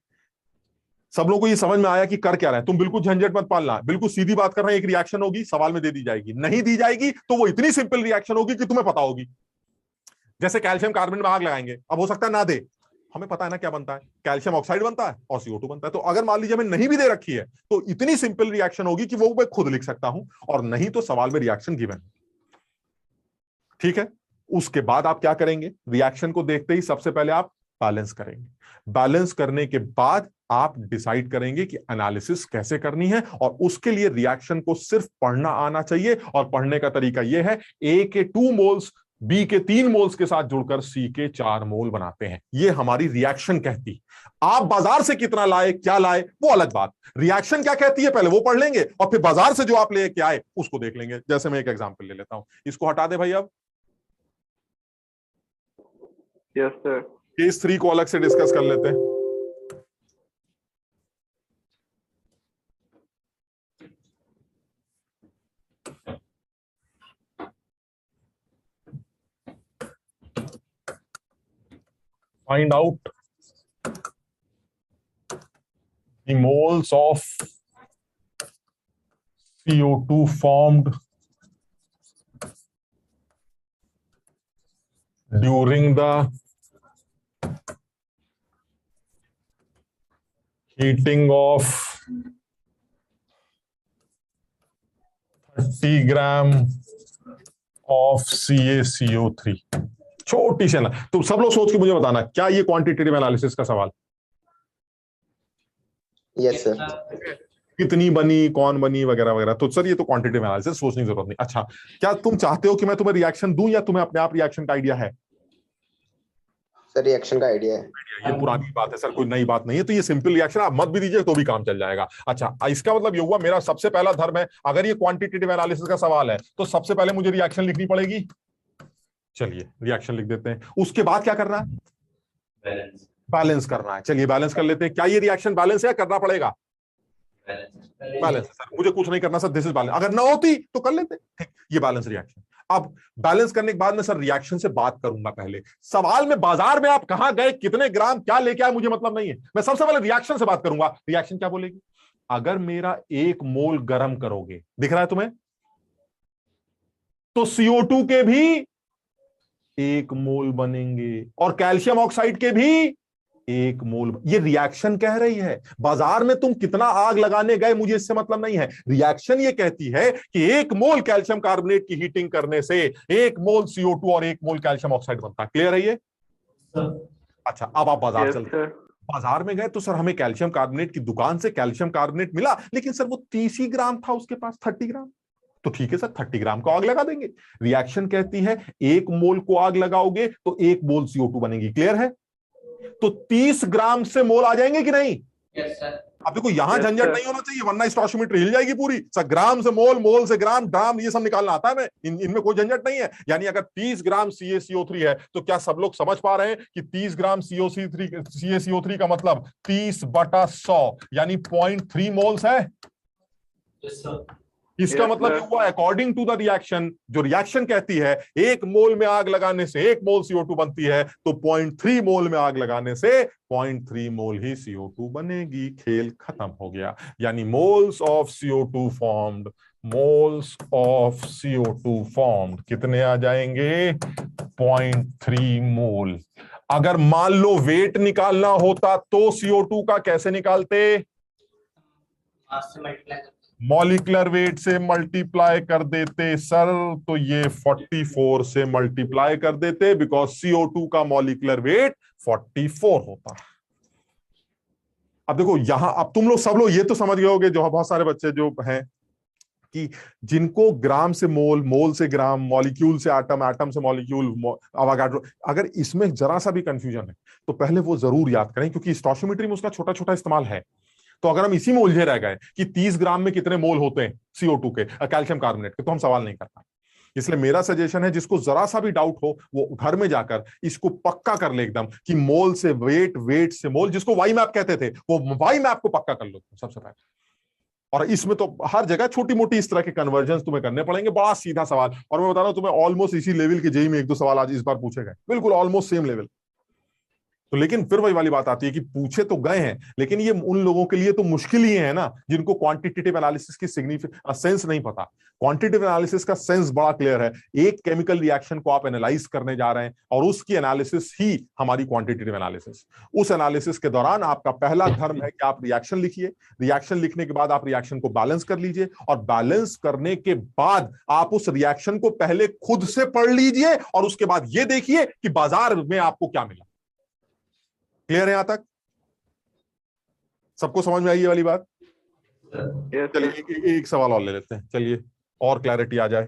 सब लोगों को ये समझ में आया कि कर क्या रहे हैं? तुम बिल्कुल झंझट मत पालना, बिल्कुल सीधी बात कर रहे हैं। एक रिएक्शन होगी, सवाल में दे दी जाएगी, नहीं दी जाएगी तो वो इतनी सिंपल रिएक्शन होगी कि तुम्हें पता होगी। जैसे कैल्शियम कार्बोनेट में आग लगाएंगे, अब हो सकता है ना दे, हमें पता है ना क्या बनता है, कैल्शियम ऑक्साइड बनता है और CO2 बनता है। तो अगर मान लीजिए हमें नहीं भी दे रखी है तो इतनी सिंपल रिएक्शन होगी कि वो मैं खुद लिख सकता हूं, और नहीं तो सवाल में रिएक्शन गिवन। ठीक है। उसके बाद आप क्या करेंगे? रिएक्शन को देखते ही सबसे पहले आप बैलेंस करेंगे। बैलेंस करने के बाद आप डिसाइड करेंगे कि एनालिसिस कैसे करनी है, और उसके लिए रिएक्शन को सिर्फ पढ़ना आना चाहिए। और पढ़ने का तरीका यह है, ए के 2 मोल्स बी के 3 मोल्स के साथ जुड़कर सी के 4 मोल बनाते हैं। ये हमारी रिएक्शन कहती। आप बाजार से कितना लाए, क्या लाए, वो अलग बात। रिएक्शन क्या कहती है पहले वो पढ़ लेंगे, और फिर बाजार से जो आप ले के आए उसको देख लेंगे। जैसे मैं एक एग्जांपल ले लेता हूं, इसको हटा दे भाई। अब Yes, sir. केस 3 को अलग से डिस्कस कर लेते हैं। Find out the moles of CO2 formed during the heating of 30 gram of CaCO3। छोटी सी ना, तो सब लोग सोच के मुझे बताना, क्या ये क्वांटिटेटिव एनालिसिस का सवाल? Yes sir. कितनी बनी, कौन बनी, वगैरह वगैरह। तो सर ये तो क्वांटिटेटिव एनालिसिस, सोचने की जरूरत नहीं। अच्छा, क्या तुम चाहते हो कि मैं तुम्हें रिएक्शन दूं, या तुम्हें अपने आप रिएक्शन का आइडिया है? सर रिएक्शन का आइडिया है। ये पुरानी बात है सर, कोई नई बात नहीं है। तो ये सिंपल रिएक्शन आप मत भी दीजिए तो भी काम चल जाएगा। अच्छा, इसका मतलब ये हुआ मेरा सबसे पहला धर्म है, अगर ये क्वांटिटेटिव एनालिसिस का सवाल है तो सबसे पहले मुझे रिएक्शन लिखनी पड़ेगी। चलिए रिएक्शन लिख देते हैं। उसके बाद क्या करना है? बैलेंस करना है। चलिए बैलेंस कर लेते हैं। क्या ये रिएक्शन बैलेंस है, करना पड़ेगा? बैलेंस। सर मुझे कुछ नहीं करना सर, दिस इज बैलेंस। अगर ना होती तो कर लेते, ठीक, ये बैलेंस रिएक्शन। अब बैलेंस करने के बाद में सर रिएक्शन से बात करूंगा। पहले सवाल में बाजार में आप कहां गए, कितने ग्राम क्या लेके आए, मुझे मतलब नहीं है। मैं सबसे पहले रिएक्शन से बात करूंगा। रिएक्शन क्या बोलेगी? अगर मेरा 1 मोल गर्म करोगे, दिख रहा है तुम्हें, तो CO2 के भी 1 मोल बनेंगे, और कैल्शियम ऑक्साइड के भी 1 मोल। ये रिएक्शन कह रही है। बाजार में तुम कितना आग लगाने गए मुझे इससे मतलब नहीं है। रिएक्शन ये कहती है कि 1 मोल कैल्शियम कार्बोनेट की हीटिंग करने से 1 मोल CO2 और 1 मोल कैल्शियम ऑक्साइड बनता है। क्लियर है ये? अच्छा, अब आप बाजार चलते हैं। बाजार में गए तो सर हमें कैल्शियम कार्बोनेट की दुकान से कैल्शियम कार्बोनेट मिला, लेकिन सर वो 30 ही ग्राम था उसके पास, 30 ग्राम। तो ठीक है सर, 30 ग्राम को आग लगा देंगे। रिएक्शन कहती है 1 मोल को आग लगाओगे तो 1 मोल CO2 बनेगी। क्लियर है? तो 30 ग्राम से मोल आ जाएंगे कि नहीं? Yes sir. अब देखो यहां झंझट नहीं होना चाहिए, वरना स्टोशियोमेट्री हिल जाएगी पूरी। सर ग्राम से मोल, मोल से ग्राम, ग्राम, ये सब निकालना आता है मैं, इनमें कोई झंझट नहीं है। यानी अगर 30 ग्राम CaCO3 है तो क्या सब लोग समझ पा रहे हैं कि 30 ग्राम CaCO3 का मतलब 30/100 यानी 0.3 मोल्स है। Yes sir. इसका मतलब ये हुआ अकॉर्डिंग टू द रिएक्शन, जो रिएक्शन कहती है 1 मोल में आग लगाने से 1 मोल CO2 बनती है, तो 0.3 मोल में आग लगाने से 0.3 मोल ही CO2 बनेगी। खेल खत्म हो गया। यानी moles of CO2 formed, moles of CO2 formed कितने आ जाएंगे? 0.3 मोल। अगर मान लो वेट निकालना होता तो CO2 का कैसे निकालते? मास से मल्टीप्लाई करते। मॉलिक्यूलर वेट से मल्टीप्लाई कर देते सर, तो ये 44 से मल्टीप्लाई कर देते, बिकॉज CO2 का मॉलिक्यूलर वेट 44 होता है। अब देखो यहां, अब तुम लोग सब लोग ये तो समझ गए होगे, जो बहुत सारे बच्चे जो हैं, कि जिनको ग्राम से मोल, मोल से ग्राम, मॉलिक्यूल से एटम, एटम से मॉलिक्यूल, अवोगाड्रो, अगर इसमें जरा सा भी कंफ्यूजन है तो पहले वो जरूर याद करें, क्योंकि स्टोशियोमेट्री में उसका छोटा छोटा इस्तेमाल है। तो अगर हम इसी में उलझे रह गए कि 30 ग्राम में कितने मोल होते हैं CO2 के, कैल्शियम कार्बोनेट के, तो हम सवाल नहीं कर पाए। इसलिए मेरा सजेशन है, जिसको जरा सा भी डाउट हो वो घर में जाकर इसको पक्का कर ले एकदम, कि मोल से वेट, वेट से मोल, जिसको वाई मैप कहते थे, वो वाई मैप को पक्का कर लो सबसे पहले। और इसमें तो हर जगह छोटी मोटी इस तरह के कन्वर्जन तुम्हें करने पड़ेंगे। बड़ा सीधा सवाल, और मैं बता रहा हूं तुम्हें ऑलमोस्ट इसी लेवल के जेईई में 1-2 सवाल आज इस बार पूछे गए, बिल्कुल ऑलमोस्ट सेम लेवल। तो लेकिन फिर वही वाली बात आती है कि पूछे तो गए हैं, लेकिन ये उन लोगों के लिए तो मुश्किल ही है ना, जिनको क्वांटिटेटिव एनालिसिस की सेंस नहीं पता। क्वांटिटेटिव एनालिसिस का सेंस बड़ा क्लियर है। एक केमिकल रिएक्शन को आप एनालाइज करने जा रहे हैं, और उसकी एनालिसिस ही हमारी क्वांटिटेटिव एनालिसिस। उस एनालिसिस के दौरान आपका पहला धर्म है कि आप रिएक्शन लिखिए। रिएक्शन लिखने के बाद आप रिएक्शन को बैलेंस कर लीजिए, और बैलेंस करने के बाद आप उस रिएक्शन को पहले खुद से पढ़ लीजिए, और उसके बाद ये देखिए कि बाजार में आपको क्या मिला। क्लियर है यहां तक? सबको समझ में आई ये वाली बात? चलिए एक सवाल और ले लेते हैं, चलिए और क्लैरिटी आ जाए।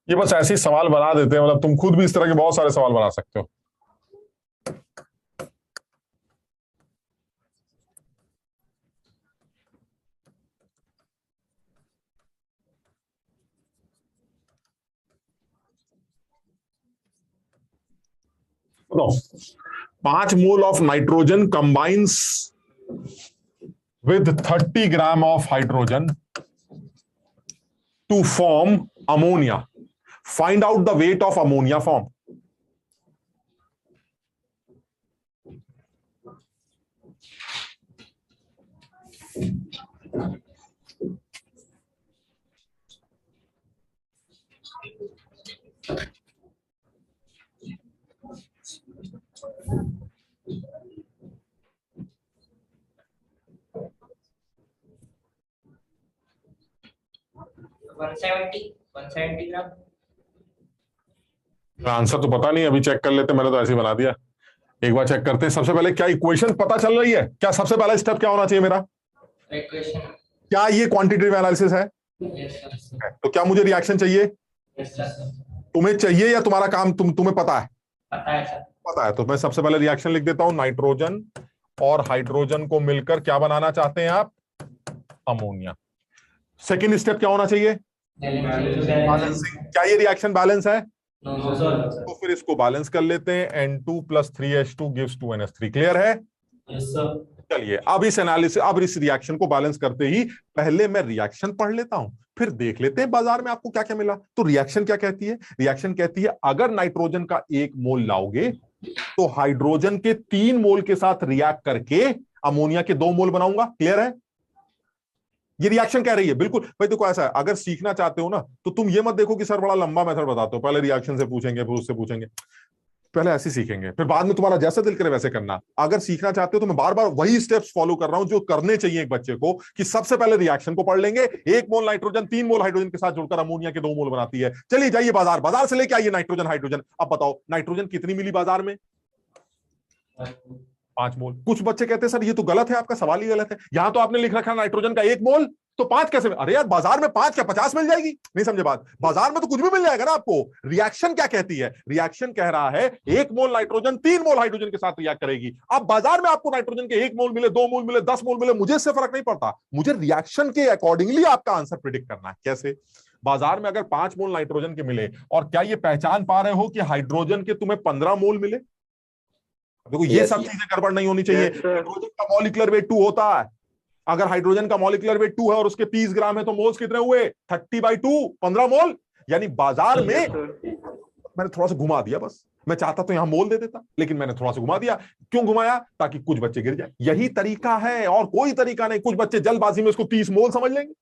ये बस ऐसे ही सवाल बना देते हैं, मतलब तुम खुद भी इस तरह के बहुत सारे सवाल बना सकते हो। तो 5 mole of nitrogen combines with 30 gram of hydrogen to form ammonia. Find out the weight of ammonia formed. One seventy gram. Answer तो पता नहीं, अभी चेक कर लेते, मैंने तो ऐसे ही बना दिया। एक बार चेक करते हैं। सबसे पहले क्या इक्वेशन पता चल रही है? क्या सबसे पहला स्टेप क्या होना चाहिए मेरा? इक्वेशन। क्या ये क्वांटिटेटिव एनालिसिस है? Yes sir. तो क्या मुझे रिएक्शन चाहिए? Yes sir. तुम्हें चाहिए या तुम्हारा काम तुम्हें पता है? पता है सर। पता है। तो मैं सबसे पहले रिएक्शन लिख देता हूं। नाइट्रोजन और हाइड्रोजन को मिलकर क्या बनाना चाहते हैं आप? अमोनिया। सेकेंड स्टेप क्या होना चाहिए? बैलेंसिंग। क्या ये रिएक्शन बैलेंस है? No sir. तो फिर इसको बैलेंस कर लेते हैं। N2 + 3H2 gives 2NH3। Clear है? Yes sir. चलिए अब इस एनालिसिस, अब इस रिएक्शन को बैलेंस करते ही पहले मैं रिएक्शन पढ़ लेता हूं, फिर देख लेते हैं बाजार में आपको क्या क्या मिला। तो रिएक्शन क्या कहती है? रिएक्शन कहती है अगर नाइट्रोजन का 1 मोल लाओगे तो हाइड्रोजन के 3 मोल के साथ रिएक्ट करके अमोनिया के 2 मोल बनाऊंगा। क्लियर है? ये रिएक्शन कह रही है। बिल्कुल भाई, देखो ऐसा है, अगर सीखना चाहते हो ना तो तुम ये मत देखो कि सर बड़ा लंबा मेथड बताते हो, पहले रिएक्शन से पूछेंगे फिर उससे पूछेंगे, पहले ऐसे सीखेंगे, फिर बाद में तुम्हारा जैसा दिल करे वैसे करना। अगर सीखना चाहते हो तो मैं बार बार वही स्टेप्स फॉलो कर रहा हूं जो करने चाहिए एक बच्चे को, कि सबसे पहले रिएक्शन को पढ़ लेंगे। 1 मोल नाइट्रोजन 3 मोल हाइड्रोजन के साथ जुड़कर अमोनिया के 2 मोल बनाती है। चलिए जाइए बाजार, बाजार से लेके आइए नाइट्रोजन हाइड्रोजन। अब बताओ नाइट्रोजन कितनी मिली बाजार में? 5 मोल। कुछ बच्चे कहते हैं सर ये तो गलत है, आपका सवाल ही गलत है। यहां तो आपने लिख रखा है नाइट्रोजन का 1 मोल, तो 5 कैसे? अरे यार बाजार में 5 क्या 50 मिल जाएगी? नहीं समझे बात? बाजार में तो कुछ भी मिल जाएगा ना आपको। रिएक्शन क्या कहती है? रिएक्शन कह रहा है 1 मोल नाइट्रोजन 3 मोल हाइड्रोजन के साथ रिएक्ट करेगी। अब बाजार में आपको नाइट्रोजन के 1 मोल मिले, 2 मोल मिले, 10 मोल मिले, मुझे इससे फर्क नहीं पड़ता। मुझे रिएक्शन के अकॉर्डिंगली आपका आंसर प्रिडिक्ट करना है। कैसे? बाजार में अगर 5 मोल नाइट्रोजन के मिले, और क्या ये पहचान पा रहे हो कि हाइड्रोजन के तुम्हें 15 मोल मिले? देखो ये सब चीजें गड़बड़ नहीं होनी चाहिए। हाइड्रोजन का मॉलिक्यूलर वेट 2 होता है। अगर हाइड्रोजन का मॉलिक्यूलर वेट 2 है और उसके 30 ग्राम है तो मोल्स कितने हुए? 30/2, 15 मोल। यानी बाजार में, मैंने थोड़ा सा घुमा दिया बस, मैं चाहता तो यहां मोल दे देता, लेकिन मैंने थोड़ा सा घुमा दिया। क्यों घुमाया? ताकि कुछ बच्चे गिर जाए। यही तरीका है और कोई तरीका नहीं। कुछ बच्चे जल्दबाजी में उसको 30 मोल समझ लेंगे,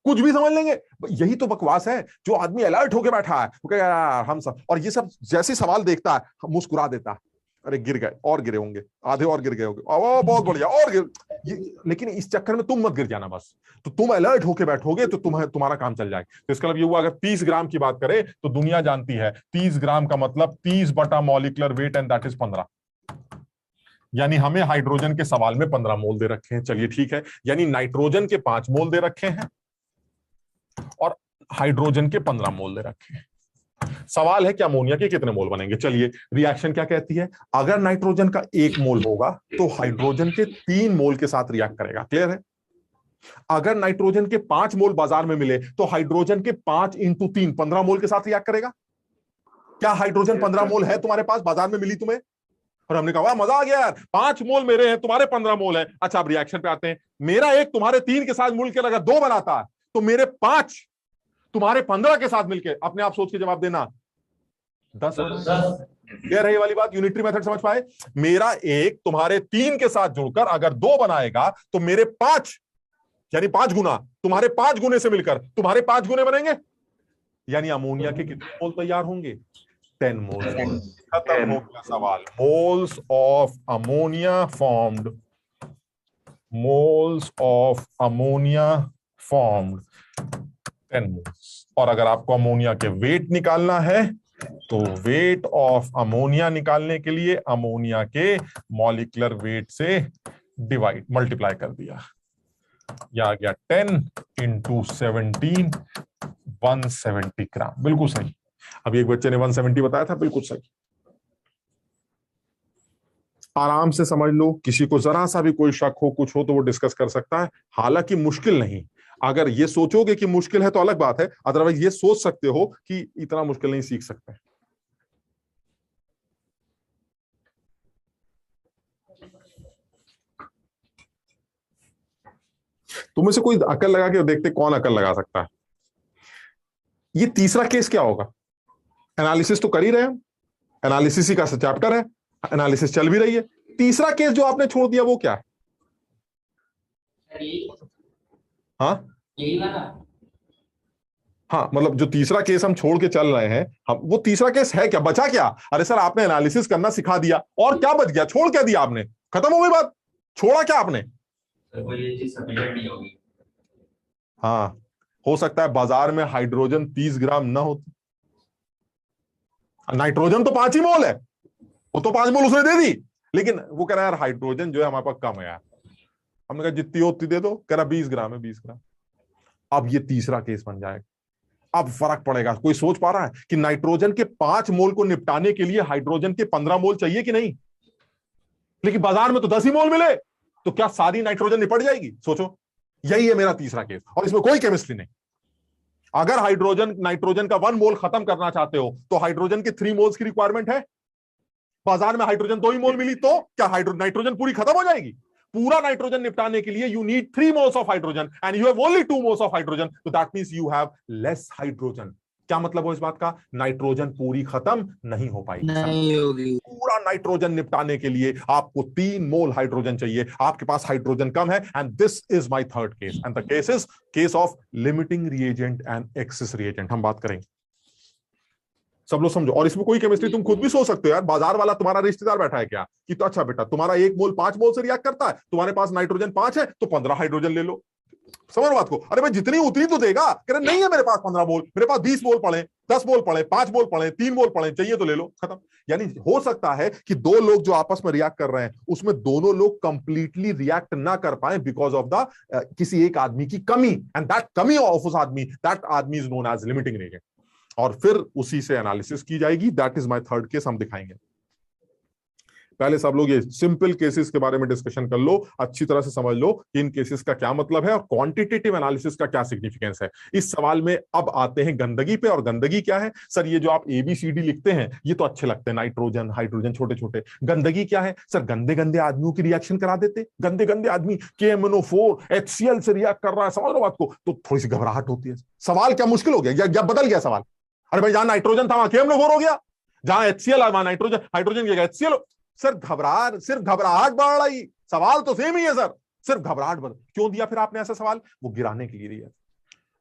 कुछ भी समझ लेंगे। यही तो बकवास है। जो आदमी अलर्ट होकर बैठा है वो कहेगा यार हम सब, और ये सब जैसे सवाल देखता है मुस्कुरा देता है, अरे गिर गए और गिरे होंगे, आधे और गिर गए होंगे, ओ बहुत बढ़िया और गिर। लेकिन इस चक्कर में तुम मत गिर जाना बस। तो तुम अलर्ट होके बैठोगे तो तुम्हारा काम चल जाएगा। तो इसका मतलब ये हुआ, अगर 30 ग्राम की बात करें तो दुनिया जानती है 30 ग्राम का मतलब 30 बटा molecular weight, and that is 15। यानी हमें हाइड्रोजन के सवाल में 15 मोल दे रखे हैं। चलिए ठीक है, यानी नाइट्रोजन के 5 मोल दे रखे हैं और हाइड्रोजन के 15 मोल दे रखे हैं। सवाल है कि अमोनिया के कितने मोल बनेंगे। चलिए रिएक्शन क्या कहती है? अगर नाइट्रोजन का 1 मोल होगा तो हाइड्रोजन के 3 मोल के साथ रिएक्ट करेगा। क्लियर है? अगर नाइट्रोजन के 5 मोल बाजार में मिले तो हाइड्रोजन के 5 × 3 15 मोल के साथ रिएक्ट करेगा। क्या हाइड्रोजन 15 मोल है तुम्हारे पास, बाजार में मिली तुम्हें? और हमने कहा मजा आ गया यार, 5 मोल मेरे हैं, तुम्हारे 15 मोल है। अच्छा अब रिएक्शन पे आते हैं। मेरा 1 तुम्हारे 3 के साथ मिलकर अगर 2 बनाता है तो मेरे 5 तुम्हारे 15 के साथ मिलकर, अपने आप सोच के जवाब देना, 10। क्लियर है ये वाली बात? यूनिटरी मेथड समझ पाए? मेरा 1 तुम्हारे 3 के साथ जुड़कर अगर 2 बनाएगा तो मेरे 5, यानी 5 गुना, तुम्हारे 5 गुने से मिलकर तुम्हारे 5 गुने बनेंगे। यानी अमोनिया के कितने मोल तैयार होंगे? 10 मोल। खत्म हो गया सवाल। Moles of ammonia formed, moles of ammonia formed 10 moles. और अगर आपको अमोनिया के वेट निकालना है तो वेट ऑफ अमोनिया निकालने के लिए अमोनिया के मॉलिक्यूलर वेट से मल्टीप्लाई कर दिया। यह आ गया 10 × 17, 170 ग्राम। बिल्कुल सही। अभी एक बच्चे ने 170 बताया था, बिल्कुल सही। आराम से समझ लो, किसी को जरा सा भी कोई शक हो कुछ हो तो वो डिस्कस कर सकता है, हालांकि मुश्किल नहीं। अगर ये सोचोगे कि मुश्किल है तो अलग बात है, अदरवाइज ये सोच सकते हो कि इतना मुश्किल नहीं, सीख सकते हैं। तुम में से कोई अकल लगा के देखते कौन अकल लगा सकता है। ये तीसरा केस क्या होगा? एनालिसिस तो कर ही रहे हैं, एनालिसिस ही का चैप्टर है, एनालिसिस चल भी रही है। तीसरा केस जो आपने छोड़ दिया वो क्या है? हाँ यही वाला। हाँ, मतलब जो तीसरा केस हम छोड़ के चल रहे हैं, हम वो तीसरा केस है क्या? बचा क्या? अरे सर आपने एनालिसिस करना सिखा दिया, और क्या बच गया? छोड़ क्या दिया आपने? खत्म हो गई बात, छोड़ा क्या आपने? तो ये चीज सफिशिएंट नहीं होगी। हाँ, हो सकता है बाजार में हाइड्रोजन 30 ग्राम ना होती, नाइट्रोजन तो 5 ही मोल है, वो तो 5 मोल उसने दे दी, लेकिन वो कह रहा है यार हाइड्रोजन जो है हमारे पास कम है यार। हमने कहा जितनी होती दे दो, कह रहा 20 ग्राम है, 20 ग्राम। अब ये तीसरा केस बन जाएगा। अब फर्क पड़ेगा। कोई सोच पा रहा है कि नाइट्रोजन के 5 मोल को निपटाने के लिए हाइड्रोजन के 15 मोल चाहिए कि नहीं? लेकिन बाजार में तो 10 ही मोल मिले, तो क्या सारी नाइट्रोजन निपट जाएगी? सोचो, यही है मेरा तीसरा केस, और इसमें कोई केमिस्ट्री नहीं। अगर हाइड्रोजन नाइट्रोजन का 1 मोल खत्म करना चाहते हो तो हाइड्रोजन के 3 मोल्स की रिक्वायरमेंट है। बाजार में हाइड्रोजन 2 ही मोल मिली तो क्या नाइट्रोजन पूरी खत्म हो जाएगी? पूरा नाइट्रोजन निपटाने के लिए you need 3 moles of hydrogen and you have only 2 moles of hydrogen, तो that means you have less hydrogen. क्या मतलब हो इस बात का? नाइट्रोजन पूरी खत्म नहीं हो पाएगी, नहीं होगी। पूरा नाइट्रोजन निपटाने के लिए आपको 3 मोल हाइड्रोजन चाहिए। आपके पास हाइड्रोजन कम है, and this is my third case, and the case is case of limiting reagent and access reagent. हम बात करेंगे, सब लोग समझो। और इसमें कोई केमिस्ट्री, तुम खुद भी सोच सकते हो यार, बाजार वाला तुम्हारा रिश्तेदार बैठा है क्या कि तो अच्छा बेटा तुम्हारा 1 मोल 5 मोल से रिएक्ट करता है, तुम्हारे पास नाइट्रोजन 5 है तो 15 हाइड्रोजन ले लो। समझ बात को? अरे भाई जितनी उतनी तो देगा। कह रहे नहीं है मेरे पास 15 मोल, मेरे पास 20 मोल पड़े, 10 मोल पड़े, 5 मोल पड़े, 3 मोल पड़े, चाहिए तो ले लो, खत्म। यानी हो सकता है कि 2 लोग जो आपस में रिएक्ट कर रहे हैं उसमें दोनों लोग कंप्लीटली रिएक्ट ना कर पाए बिकॉज ऑफ द किसी एक आदमी की कमी, एंड दैट कमी ऑफ उस आदमी, दैट आदमी is known as limiting reagent. और फिर उसी से एनालिसिस की जाएगी। That is my third case, हम दिखाएंगे। पहले सब लोग ये सिंपल केसेस के बारे में डिस्कशन कर लो, अच्छी तरह से समझ लो कि इन केसेस का क्या मतलब है और क्वांटिटेटिव एनालिसिस का क्या सिग्निफिकेंस है। इस सवाल में अब आते हैं गंदगी पे। और गंदगी क्या है? सर ये जो आप ABCD लिखते हैं ये तो अच्छे लगते हैं, नाइट्रोजन हाइड्रोजन छोटे छोटे। गंदगी क्या है? सर गंदे गंदे आदमियों की रिएक्शन करा देते, गंदे गंदे आदमी KMNO4 HCl से रिएक्ट कर रहा है, समझ लो बात को, तो थोड़ी सी घबराहट होती है। सवाल क्या मुश्किल हो गया या बदल गया सवाल? अरे भाई जहां नाइट्रोजन था वहां KMNO4 हो गया, जहां HCl वहां नाइट्रोजन हाइड्रोजन की जगह HCl। सर सिर्फ घबराहट बढ़ रही, सवाल तो सेम ही है सर, सिर्फ घबराहट बढ़। क्यों दिया फिर आपने ऐसा सवाल? वो गिराने के लिए दिया,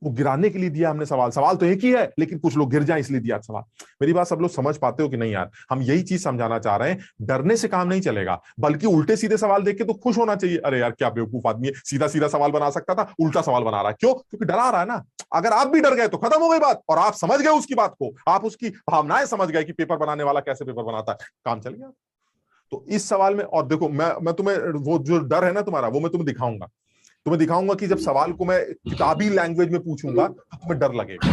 वो गिराने के लिए दिया हमने सवाल। सवाल तो एक ही है लेकिन कुछ लोग गिर जाए इसलिए दिया सवाल। मेरी बात सब लोग समझ पाते हो कि नहीं यार? हम यही चीज समझाना चाह रहे हैं, डरने से काम नहीं चलेगा, बल्कि उल्टे सीधे सवाल देख के तो खुश होना चाहिए। अरे यार क्या बेवकूफ आदमी है, सीधा सीधा सवाल बना सकता था, उल्टा सवाल बना रहा है। क्यों? क्योंकि डरा रहा है ना। अगर आप भी डर गए तो खत्म हो गई बात, और आप समझ गए उसकी बात को, आप उसकी भावनाएं समझ गए कि पेपर बनाने वाला कैसे पेपर बनाता है, काम चल गया। तो इस सवाल में, और देखो मैं तुम्हें वो जो डर है ना तुम्हारा, वो मैं तुम्हें दिखाऊंगा कि जब सवाल को मैं किताबी लैंग्वेज में पूछूंगा तो तुम्हें डर लगेगा,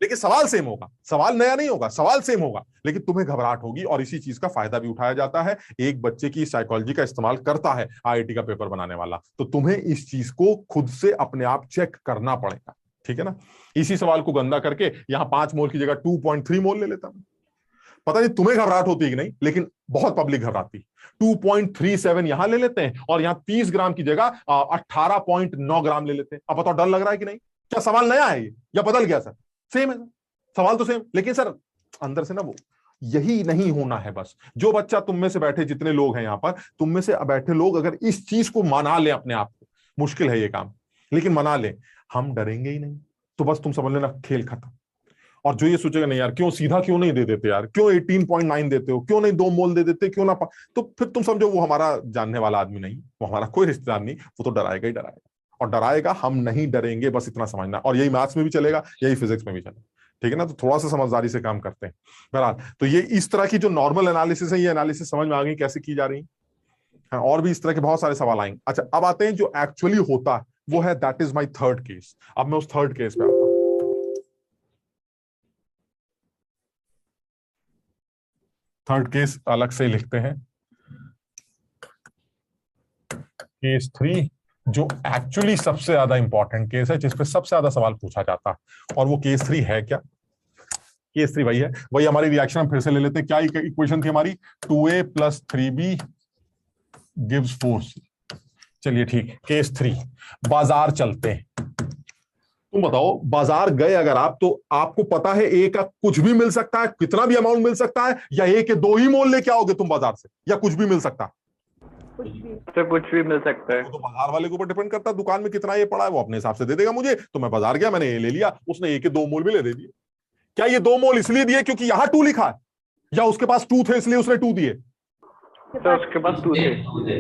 लेकिन सवाल सेम होगा, सवाल नया नहीं होगा, सवाल सेम होगा, लेकिन तुम्हें घबराहट होगी। और इसी चीज का फायदा भी उठाया जाता है। एक बच्चे की साइकोलॉजी का इस्तेमाल करता है IIT का पेपर बनाने वाला, तो तुम्हें इस चीज को खुद से अपने आप चेक करना पड़ेगा, ठीक है ना? इसी सवाल को गंदा करके यहां 5 मोल की जगह 2.3 मोल ले लेता हूं। पता नहीं तुम्हें घबराहट होती है कि नहीं, लेकिन बहुत पब्लिक घबराती। 2.37 यहां ले लेते हैं और यहां 30 ग्राम की जगह 18.9 ग्राम ले लेते हैं। अब बताओ डर लग रहा है कि नहीं? क्या सवाल नया है ये या बदल गया? सर सेम है, सवाल तो सेम, लेकिन सर अंदर से ना वो यही नहीं होना है। बस जो बच्चा तुम में से बैठे, जितने लोग हैं यहां पर, तुम में से बैठे लोग अगर इस चीज को मना ले अपने आप को, मुश्किल है ये काम, लेकिन मना ले, हम डरेंगे ही नहीं, तो बस तुम समझ लेना खेल खत्म। और जो ये सोचेगा नहीं यार सीधा क्यों नहीं दे देते यार, क्यों 18.9 देते हो, क्यों नहीं 2 मोल दे देते, क्यों ना, तो फिर तुम समझो वो हमारा जानने वाला आदमी नहीं, वो हमारा कोई रिश्तेदार नहीं, वो तो डराएगा ही डराएगा। और डराएगा, हम नहीं डरेंगे, बस इतना समझना। और यही मैथ्स में भी चलेगा, यही फिजिक्स में भी चलेगा, ठीक है ना? तो थोड़ा सा समझदारी से काम करते हैं। बहरहाल तो ये इस तरह की जो नॉर्मल एनालिसिस है, ये एनालिसिस समझ में आ गई कैसे की जा रही है। और भी इस तरह के बहुत सारे सवाल आएंगे। अच्छा अब आते हैं जो एक्चुअली होता है, वो है that is my third case. अब मैं उस थर्ड केस पे आता हूं। थर्ड केस अलग से लिखते हैं, केस 3, जो एक्चुअली सबसे ज्यादा इंपॉर्टेंट केस है, जिसपे सबसे ज्यादा सवाल पूछा जाता है। और वो केस 3 है क्या? केस 3 वही है, वही हमारी रिएक्शन हम फिर से ले लेते हैं। क्या इक्वेशन थी हमारी? 2a + 3b gives 4c। चलिए ठीक, केस 3, बाजार चलते हैं। तुम बताओ, बाजार गए अगर आप, तो आपको पता है ए का कुछ भी मिल सकता है, कितना भी अमाउंट मिल सकता है, या ए के 2 ही मोल लेके आओगे तुम बाजार से, या कुछ भी मिल सकता है? सर कुछ भी मिल सकता है। वो तो बाजार वाले के ऊपर डिपेंड करता है, दुकान में कितना ये पड़ा है वो अपने हिसाब से दे देगा मुझे। तो मैं बाजार गया, मैंने ये ले लिया, उसने ए के 2 मोल भी ले दे दिए। क्या ये 2 मोल इसलिए दिए क्योंकि यहां 2 लिखा है, या उसके पास 2 थे इसलिए उसने 2 दिए? सर उसके पास 2 थे।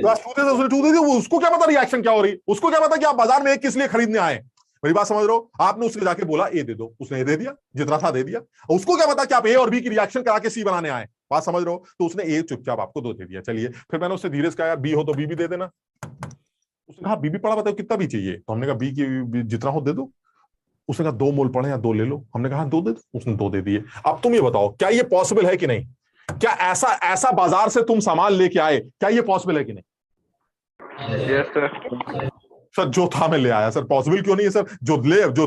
उसने 2 दे दिए। वो उसको क्या पता रिएक्शन क्या हो रही, उसको क्या पता कि आप बाजार में एक किस लिए खरीदने आए? मेरी बात समझ रहे हो? आपने उसके जाके बोला ए दे दो, उसने ए दे दिया, जितना था दे दिया। और उसको क्या पता कि आप ए और बी की रिएक्शन करा के सी बनाने आए? बात समझ रहे हो? तो उसने ए चुपचाप आपको 2 दे दिया। चलिए, फिर मैंने उससे धीरे से कहा, यार बी हो तो बी भी दे देना। उसने कहा बी भी पड़ा, बताओ कितना बी चाहिए? तो हमने कहा बी की जितना हो दे दो। उसने कहा 2 मोल पड़े या 2 ले लो। हमने कहा 2 दे दो, उसने 2 दे दिए। अब तुम ये बताओ, क्या ये पॉसिबल है कि नहीं? क्या ऐसा बाजार से तुम सामान लेके आए, क्या ये पॉसिबल है कि नहीं? Yes sir. सर जो था मैं ले आया। सर पॉसिबल क्यों नहीं है सर? जो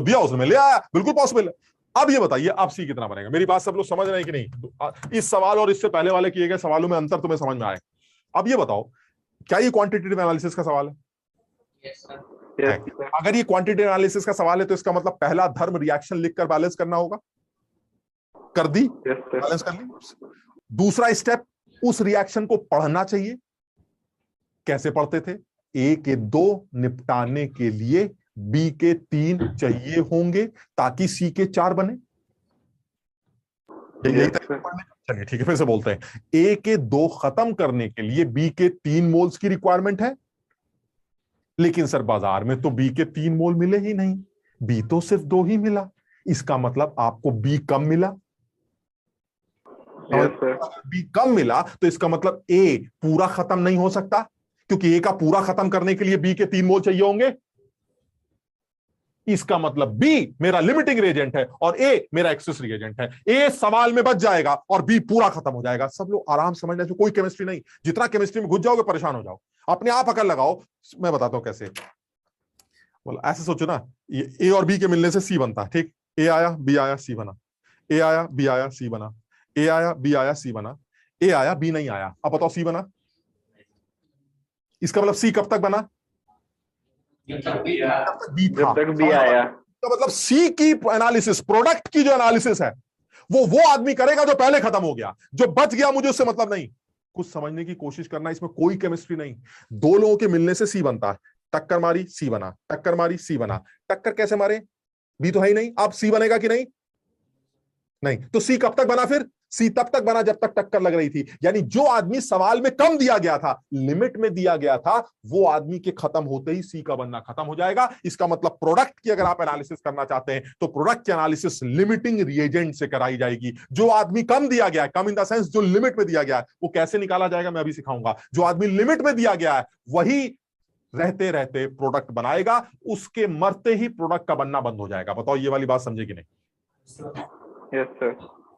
दिया उसने मैं ले आया, बिल्कुल पॉसिबल है। अब ये बताइए, अब सी कितना बनेगा? मेरी बात सब लोग समझ रहे हैं कि नहीं? इस सवाल और इससे पहले वाले किए गए सवालों में अंतर तुम्हें समझ में आए? अब ये बताओ, क्या ये क्वांटिटेटिव एनालिसिस का सवाल है? अगर ये क्वांटिटेटिव एनालिसिस का सवाल है, तो इसका मतलब पहला धर्म रिएक्शन लिखकर बैलेंस करना होगा। कर दी, बैलेंस कर ली। दूसरा स्टेप, उस रिएक्शन को पढ़ना चाहिए। कैसे पढ़ते थे? ए के 2 निपटाने के लिए बी के 3 चाहिए होंगे, ताकि सी के 4 बने। यही चलिए ठीक है, फिर से बोलते हैं। ए के 2 खत्म करने के लिए बी के 3 मोल्स की रिक्वायरमेंट है, लेकिन सर बाजार में तो बी के 3 मोल मिले ही नहीं, बी तो सिर्फ 2 ही मिला। इसका मतलब आपको बी कम मिला। बी कम मिला तो इसका मतलब ए पूरा खत्म नहीं हो सकता, क्योंकि ए का पूरा खत्म करने के लिए बी के 3 मोल चाहिए होंगे। इसका मतलब बी मेरा लिमिटिंग रिएजेंट है और ए मेरा एक्सेस रिएजेंट है। ए सवाल में बच जाएगा और बी पूरा खत्म हो जाएगा। सब लोग आराम समझ लें, कोई केमिस्ट्री नहीं। जितना केमिस्ट्री में घुस जाओगे परेशान हो जाओ। अपने आप अकल लगाओ, मैं बताता हूं कैसे। बोला ऐसे सोचो ना, ए और बी के मिलने से सी बनता है, ठीक? ए आया, बी आया, सी बना। ए आया, बी आया, सी बना। ए आया, बी आया, सी बना। ए आया, बी नहीं आया। अब बताओ सी बना। इसका मतलब सी कब तक बना? जब तक बी आया। जब तक बी आया। तो मतलब सी की एनालिसिस, प्रोडक्ट की जो एनालिसिस है, वो आदमी करेगा जो पहले खत्म हो गया। जो बच गया मुझे उससे मतलब नहीं। कुछ समझने की कोशिश करना, इसमें कोई केमिस्ट्री नहीं। 2 लोगों के मिलने से सी बनता है। टक्कर मारी, सी बना। टक्कर मारी, सी बना। टक्कर कैसे मारे? बी तो है ही नहीं। अब सी बनेगा कि नहीं? नहीं। तो सी कब तक बना? फिर सी तब तक बना जब तक टक्कर लग रही थी। यानी जो आदमी सवाल में कम दिया गया था, लिमिट में दिया गया था, वो आदमी के खत्म होते ही सी का बनना खत्म हो जाएगा। इसका मतलब प्रोडक्ट की अगर आप एनालिसिस करना चाहते हैं, तो प्रोडक्ट की एनालिसिस लिमिटिंग रिएजेंट से कराई जाएगी। जो आदमी कम दिया गया है, कम इन द सेंस जो लिमिट में दिया गया है, वो कैसे निकाला जाएगा मैं अभी सिखाऊंगा। जो आदमी लिमिट में दिया गया है, वही रहते रहते प्रोडक्ट बनाएगा। उसके मरते ही प्रोडक्ट का बनना बंद हो जाएगा। बताओ ये वाली बात समझे कि नहीं? Yes sir.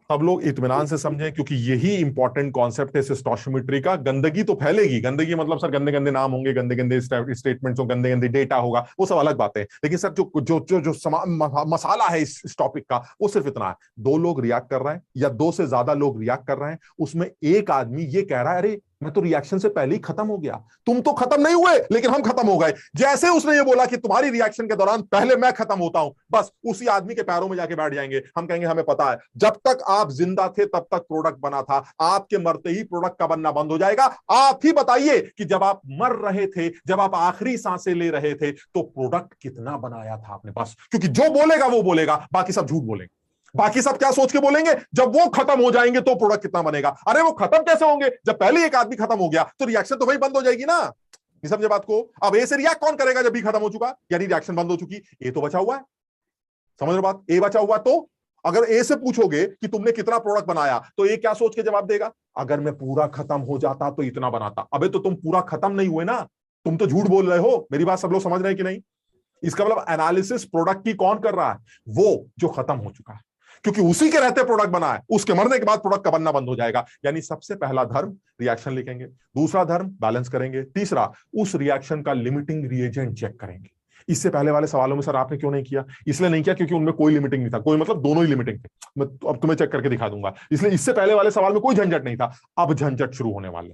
सब लोग इत्मीनान से समझें, क्योंकि यही इंपॉर्टेंट कॉन्सेप्ट है सिस्टोशियोमेट्री का। गंदगी तो फैलेगी, गंदगी मतलब सर गंदे गंदे नाम होंगे, गंदे गंदे स्टेटमेंट्स होंगे, गंदे गंदे डेटा होगा, वो सब अलग बातें हैं। लेकिन सर जो जो जो, जो मसाला है इस टॉपिक का, वो सिर्फ इतना है। 2 लोग रिएक्ट कर रहे हैं या 2 से ज्यादा लोग रिएक्ट कर रहे हैं, उसमें एक आदमी ये कह रहा है, अरे मैं तो रिएक्शन से पहले ही खत्म हो गया, तुम तो खत्म नहीं हुए लेकिन हम खत्म हो गए। जैसे उसने ये बोला कि तुम्हारी रिएक्शन के दौरान पहले मैं खत्म होता हूं, बस उसी आदमी के पैरों में जाके बैठ जाएंगे। हम कहेंगे हमें पता है, जब तक आप जिंदा थे तब तक प्रोडक्ट बना था, आपके मरते ही प्रोडक्ट का बनना बंद हो जाएगा। आप ही बताइए कि जब आप मर रहे थे, जब आप आखिरी सांसें ले रहे थे, तो प्रोडक्ट कितना बनाया था आपने? बस, क्योंकि जो बोलेगा वो बोलेगा, बाकी सब झूठ बोलेंगे। बाकी सब क्या सोच के बोलेंगे? जब वो खत्म हो जाएंगे तो प्रोडक्ट कितना बनेगा। अरे वो खत्म कैसे होंगे? जब पहले एक आदमी खत्म हो गया तो रिएक्शन तो वही बंद हो जाएगी ना। ये समझे बात को? अब ए से रिएक्ट कौन करेगा जब बी खत्म हो चुका, यानी रिएक्शन बंद हो चुकी। ए तो बचा हुआ है, समझ रहे बात? ए बचा हुआ। तो अगर ए से पूछोगे कि तुमने कितना प्रोडक्ट बनाया, तो ए क्या सोच के जवाब देगा? अगर मैं पूरा खत्म हो जाता तो इतना बनाता। अबे तो तुम पूरा खत्म नहीं हुए ना, तुम तो झूठ बोल रहे हो। मेरी बात सब लोग समझ रहे हैं कि नहीं? इसका मतलब एनालिसिस प्रोडक्ट की कौन कर रहा है? वो जो खत्म हो चुका है। क्योंकि उसी के रहते प्रोडक्ट बना है, उसके मरने के बाद प्रोडक्ट का बनना बंद हो जाएगा। यानी सबसे पहला धर्म रिएक्शन लिखेंगे, दूसरा धर्म बैलेंस करेंगे, तीसरा उस रिएक्शन का लिमिटिंग रिएजेंट चेक करेंगे। इससे पहले वाले सवालों में सर आपने क्यों नहीं किया? इसलिए नहीं किया क्योंकि उनमें कोई लिमिटिंग नहीं था, कोई मतलब दोनों ही लिमिटिंग थे। मैं अब तुम्हें चेक करके दिखा दूंगा। इसलिए इससे पहले वाले सवाल में कोई झंझट नहीं था, अब झंझट शुरू होने वाले।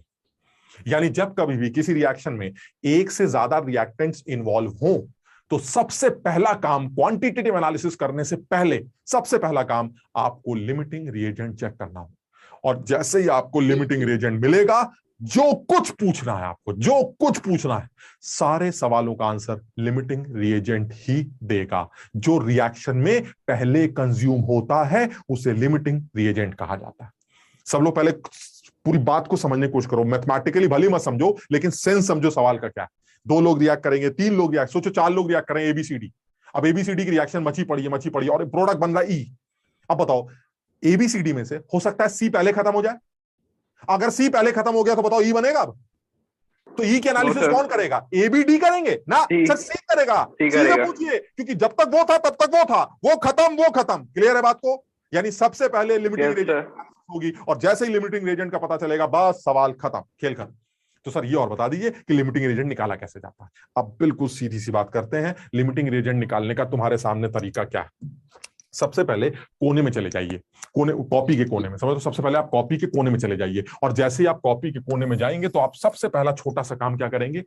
यानी जब कभी भी किसी रिएक्शन में एक से ज्यादा रिएक्टेंट्स इन्वॉल्व हो तो सबसे पहला काम क्वांटिटेटिव एनालिसिस करने से पहले सबसे पहला काम आपको लिमिटिंग रिएजेंट चेक करना हो। और जैसे ही आपको लिमिटिंग रिएजेंट मिलेगा, जो कुछ पूछना है आपको, जो कुछ पूछना है, सारे सवालों का आंसर लिमिटिंग रिएजेंट ही देगा। जो रिएक्शन में पहले कंज्यूम होता है उसे लिमिटिंग रिएजेंट कहा जाता है। सब लोग पहले पूरी बात को समझने की कोशिश करो, मैथमेटिकली भले मत समझो लेकिन सेंस समझो सवाल का क्या है। 2 लोग रिएक्ट करेंगे, 3 लोग रिएक्ट, सोचो 4 लोग रिएक्ट करें एबीसीडी। अब एबीसीडी की रिएक्शन मची पड़ी है और प्रोडक्ट बन रहा है ई। अब बताओ एबीसीडी में से हो सकता है सी पहले खत्म हो जाए। अगर सी पहले खत्म हो गया तो बताओ ई बनेगा। अब तो ई के एनालिसिस कौन करेगा? एबीडी करेंगे ना सर, सी करेगा। सी से पूछिए, क्योंकि जब तक वो था तब तक वो था, वो खत्म। क्लियर है बात को? यानी सबसे पहले लिमिटिंग रिएजेंट होगी और जैसे ही लिमिटिंग रिएजेंट का पता चलेगा बस सवाल खत्म, खेल खत्म। तो सर ये और बता दीजिए कि लिमिटिंग रिएजेंट निकाला कैसे जाता है। अब बिल्कुल सीधी सी बात करते हैं, लिमिटिंग रिएजेंट निकालने का तुम्हारे सामने तरीका क्या है। सबसे पहले कोने में चले जाइए, कॉपी के कोने में, समझो। तो सबसे पहले आप कॉपी के कोने में चले जाइए और जैसे ही आप कॉपी के कोने में जाएंगे तो आप सबसे पहला छोटा सा काम क्या करेंगे,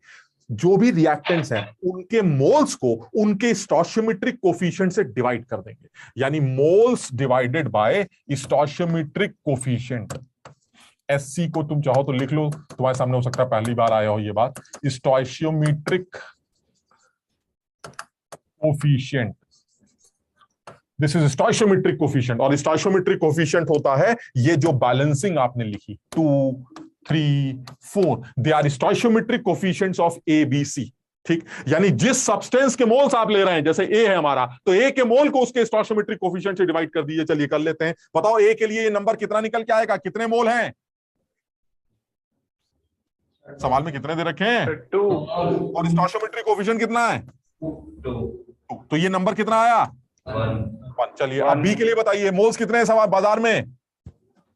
जो भी रिएक्टेंट्स हैं उनके मोल्स को उनके स्टोइचियोमेट्रिक कोफिशिएंट से डिवाइड कर देंगे। यानी moles divided by stoichiometric coefficient. SC को तुम चाहो तो लिख लो, तुम्हारे सामने हो सकता है पहली बार आया हो ये बात, स्टोइचियोमेट्रिक कोफिशिएंट। दिस इज स्टोइचियोमेट्रिक कोफिशिएंट और स्टोइचियोमेट्रिक कोफिशिएंट होता है ये जो बैलेंसिंग आपने लिखी 2, 3, 4, they are stoichiometric coefficients of A B C. ठीक, यानी जिस सब्सटेंस के मोल्स आप ले रहे हैं, जैसे ए है हमारा, तो ए के मोल को उसके स्टोइचियोमेट्रिक कोफिशिएंट से डिवाइड कर दीजिए। चलिए कर लेते हैं। बताओ ए के लिए ये नंबर कितना निकल के आएगा, कितने मोल हैं? सवाल में कितने दे रखे हैं? 2 और स्टोइचियोमेट्रिक कोफिशिएंट कितना है? 2। तो ये नंबर कितना आया? 1। चलिए अब बी के लिए बताइए, मोल्स कितने हैं सवाल बाजार में?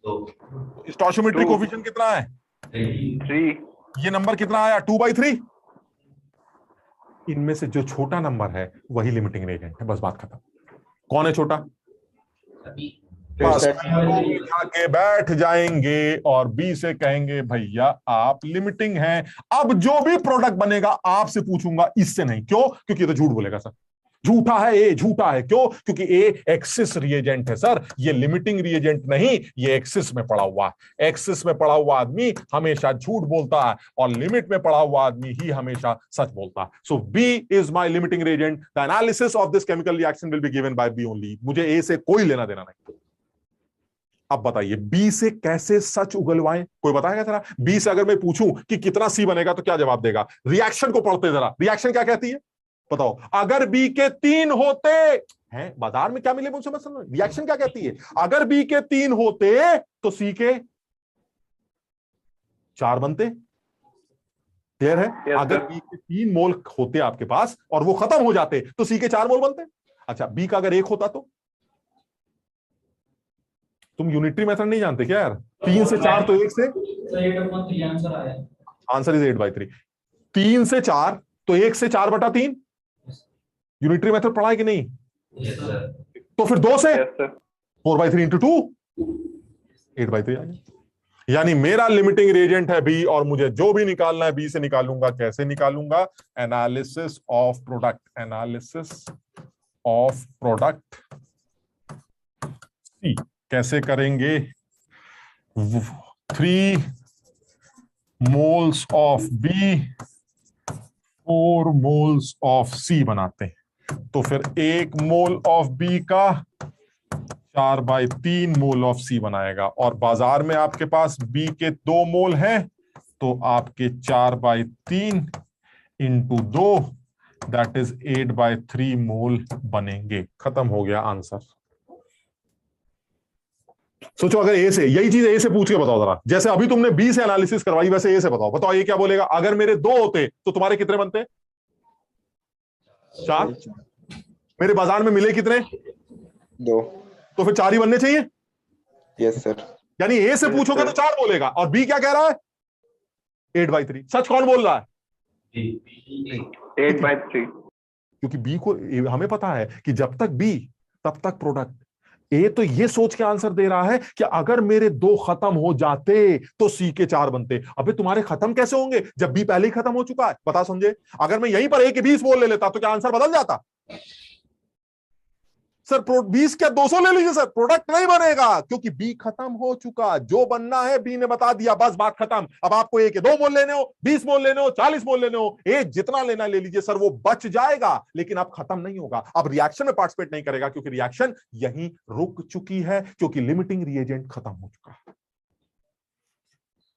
2। स्टोइचियोमेट्रिक कोफिशिएंट कितना है? 3। ये नंबर कितना आया? 2/3। इनमें से जो छोटा नंबर है वही लिमिटिंग रिएजेंट है। बस बात खत्म। कौन है छोटा? बस आके बैठ जाएंगे और बी से कहेंगे भैया आप लिमिटिंग हैं। अब जो भी प्रोडक्ट बनेगा आपसे पूछूंगा, इससे नहीं। क्यों? क्योंकि ये तो झूठ बोलेगा सर, झूठा है ए, झूठा है। क्यों? क्योंकि ए एक्सिस रिएजेंट है सर, ये लिमिटिंग रिएजेंट नहीं, ये एक्सिस में पड़ा हुआ है। एक्सिस में पड़ा हुआ आदमी हमेशा झूठ बोलता है और लिमिट में पड़ा हुआ आदमी ही हमेशा सच बोलता है। So B is my limiting reagent. The analysis of this chemical reaction will be given by B only. मुझे ए से कोई लेना देना नहीं। अब बताइए बी से कैसे सच उगलवाएं? कोई बताएगा जरा? बी से अगर मैं पूछूं कि कितना सी बनेगा तो क्या जवाब देगा? रिएक्शन को पढ़ते जरा, रिएक्शन क्या कहती है बताओ। अगर बी के 3 होते हैं, बाजार में क्या मिले मुझसे मत समझो, रिएक्शन क्या कहती है। अगर बी के 3 होते तो सी के 4 बनते। क्लियर है? अगर बी के 3 मोल होते आपके पास और वो खत्म हो जाते तो सी के 4 मोल बनते। अच्छा, बी का अगर 1 होता तो? तुम यूनिटरी मेथड नहीं जानते क्या यार? 3 से 4 तो 1 से आंसर इज 8/3। 3 से 4 तो 1 से 4/3। यूनिटरी मेथड पढ़ा है कि नहीं? तो फिर 2 से 4/3 × 2 8/3 आ गया। यानी मेरा लिमिटिंग रिएजेंट है बी और मुझे जो भी निकालना है बी से निकालूंगा। कैसे निकालूंगा? Analysis of product, analysis of product C कैसे करेंगे? 3 moles of B 4 moles of C बनाते हैं। तो फिर 1 मोल ऑफ बी का 4/3 मोल ऑफ सी बनाएगा। और बाजार में आपके पास बी के 2 मोल हैं तो आपके 4/3 × 2 दैट इज 8/3 मोल बनेंगे। खत्म हो गया आंसर। सोचो अगर ए से, यही चीज ए से पूछ के बताओ जरा। जैसे अभी तुमने बी से एनालिसिस करवाई वैसे ए से बताओ। बताओ ये क्या बोलेगा? अगर मेरे 2 होते तो तुम्हारे कितने बनते? 4। मेरे बाजार में मिले कितने? 2। तो फिर 4 ही बनने चाहिए। Yes sir. यानी ए से Yes, पूछोगे sir. तो 4 बोलेगा, और बी क्या कह रहा है? 8/3। सच कौन बोल रहा है? 8/3। क्योंकि बी को हमें पता है कि जब तक बी तब तक प्रोडक्ट। ए तो ये सोच के आंसर दे रहा है कि अगर मेरे 2 खत्म हो जाते तो सी के 4 बनते। अबे तुम्हारे खत्म कैसे होंगे जब बी पहले ही खत्म हो चुका है? बता समझे। अगर मैं यहीं पर ए के 20 बोल ले लेता तो क्या आंसर बदल जाता? सर 20 क्या 200 ले लीजिए सर, प्रोडक्ट नहीं बनेगा क्योंकि बी खत्म हो चुका। जो बनना है बी ने बता दिया, बस बात खत्म। अब आपको ए के 2 मोल लेने हो, 20 मोल लेने हो, 40 मोल लेने हो, ए जितना लेना ले लीजिए सर, वो बच जाएगा लेकिन अब खत्म नहीं होगा। अब रिएक्शन में पार्टिसिपेट नहीं करेगा क्योंकि रिएक्शन यहीं रुक चुकी है, क्योंकि लिमिटिंग रिएजेंट खत्म हो चुका है।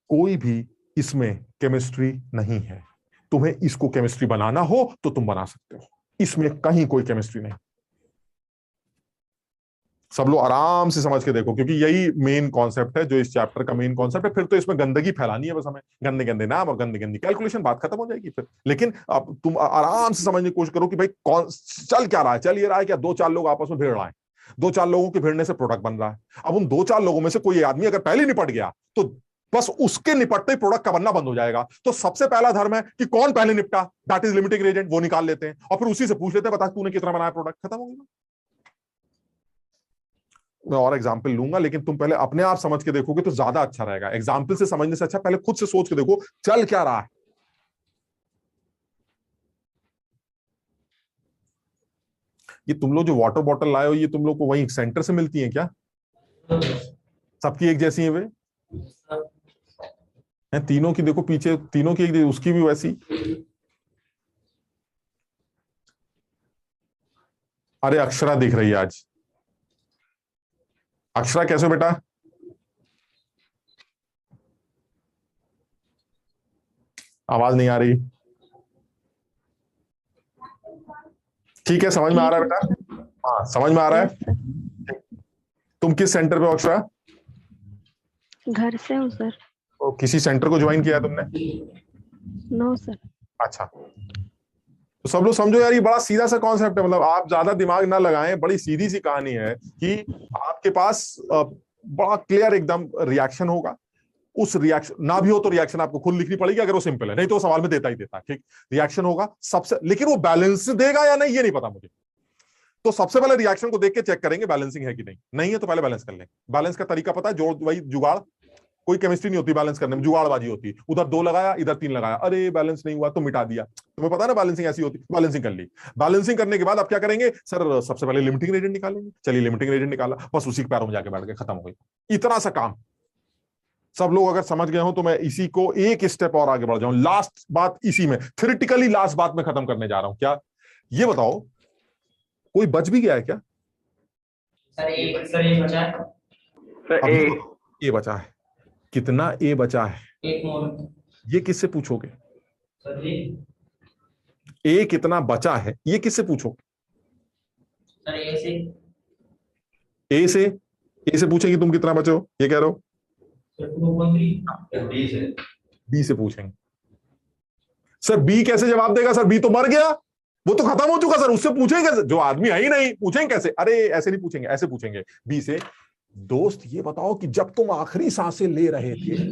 कोई भी इसमें केमिस्ट्री नहीं है। तुम्हें इसको केमिस्ट्री बनाना हो तो तुम बना सकते हो, इसमें कहीं कोई केमिस्ट्री नहीं। सब लोग आराम से समझ के देखो, क्योंकि यही मेन कॉन्सेप्ट है जो इस चैप्टर का मेन कॉन्सेप्ट है। फिर तो इसमें गंदगी फैलानी है बस हमें, गंदे गंदे नाम और गंदे गंदी कैलकुलेशन, बात खत्म हो जाएगी फिर। लेकिन अब तुम आराम से समझने की कोशिश करो कि भाई कौन चल क्या रहा है। चल ये रहा है क्या 2-4 लोग आपस में भिड़ रहे हैं, 2-4 लोगों के भिड़ने से प्रोडक्ट बन रहा है। अब उन 2-4 लोगों में से कोई आदमी अगर पहले निपट गया तो बस उसके निपटते ही प्रोडक्ट का बनना बंद हो जाएगा। तो सबसे पहला धर्म है कि कौन पहले निपटा, दैट इज लिमिटिंग रिएजेंट, वो निकाल लेते हैं और फिर उसी से पूछ लेते हैं बता तूने कितना बनाया प्रोडक्ट, खत्म हो गया। मैं और एग्जाम्पल लूंगा लेकिन तुम पहले अपने आप समझ के देखोगे तो ज्यादा अच्छा रहेगा। एग्जाम्पल से समझने से अच्छा पहले खुद से सोच के देखो चल क्या रहा है। ये तुम लोग जो वाटर बॉटल लाए हो, ये तुम लोग को वहीं सेंटर से मिलती है क्या? सबकी एक जैसी है वे हैं? तीनों की देखो पीछे, तीनों की एक, उसकी भी वैसी। अरे अक्षरा दिख रही है आज। अक्षरा कैसे हो बेटा? आवाज नहीं आ रही। ठीक है, समझ में आ रहा है बेटा? हाँ समझ में आ रहा है। तुम किस सेंटर पे हो अक्षरा? घर से हूँ सर। तो किसी सेंटर को ज्वाइन किया है तुमने? No sir. अच्छा, तो सब लोग समझो यार, ये बड़ा सीधा सा कॉन्सेप्ट है। मतलब आप ज्यादा दिमाग ना लगाएं, बड़ी सीधी सी कहानी है कि आपके पास बड़ा क्लियर एकदम रिएक्शन होगा। उस रिएक्शन ना भी हो तो रिएक्शन आपको खुद लिखनी पड़ेगी अगर वो सिंपल है, नहीं तो सवाल में देता ही देता। ठीक, रिएक्शन होगा सबसे, लेकिन वो बैलेंस देगा या नहीं ये नहीं पता मुझे। तो सबसे पहले रिएक्शन को देख के चेक करेंगे बैलेंसिंग है कि नहीं। नहीं है तो पहले बैलेंस कर लेंगे। बैलेंस का तरीका पता है, जोड़ वही जुगाड़। कोई केमिस्ट्री नहीं होती बैलेंस करने में, जुगाड़बाजी होती है। उधर 2 लगाया, इधर 3 लगाया, अरे बैलेंस नहीं हुआ तो मिटा दिया। तुम्हें पता है ना बैलेंसिंग ऐसी होती है। बैलेंसिंग कर ली। बैलेंसिंग करने के बाद आप क्या करेंगे सर? सबसे पहले लिमिटिंग रिएजेंट निकालेंगे। चलिए लिमिटिंग रिएजेंट निकाला, बस उसी के पैरों में जाके बैठ गए, खत्म हो गई। इतना सा काम। सब लोग अगर समझ गए हो तो मैं इसी को एक स्टेप और आगे बढ़ जाऊं। लास्ट बात इसी में, थ्योरेटिकली लास्ट बात में खत्म करने जा रहा हूं। क्या ये बताओ, कोई बच भी गया है क्या? सर एक बचा है। सर अभी ए। ए बचा है। कितना ए बचा है? 1 मोल। ये किससे पूछोगे? सर जी ए कितना बचा है ये किससे पूछोगे? सर ए से। ए से? ए से पूछेंगे तुम कितना बचे हो, ये कह रहे हो? सर 2.3। बी से। बी से पूछेंगे। सर बी कैसे जवाब देगा? सर बी तो मर गया, वो तो खत्म हो चुका। सर उससे पूछेंगे कैसे? जो आदमी है ही नहीं, पूछेंगे कैसे? अरे ऐसे नहीं पूछेंगे, ऐसे पूछेंगे बी से, दोस्त ये बताओ कि जब तुम आखिरी सांसें ले रहे थे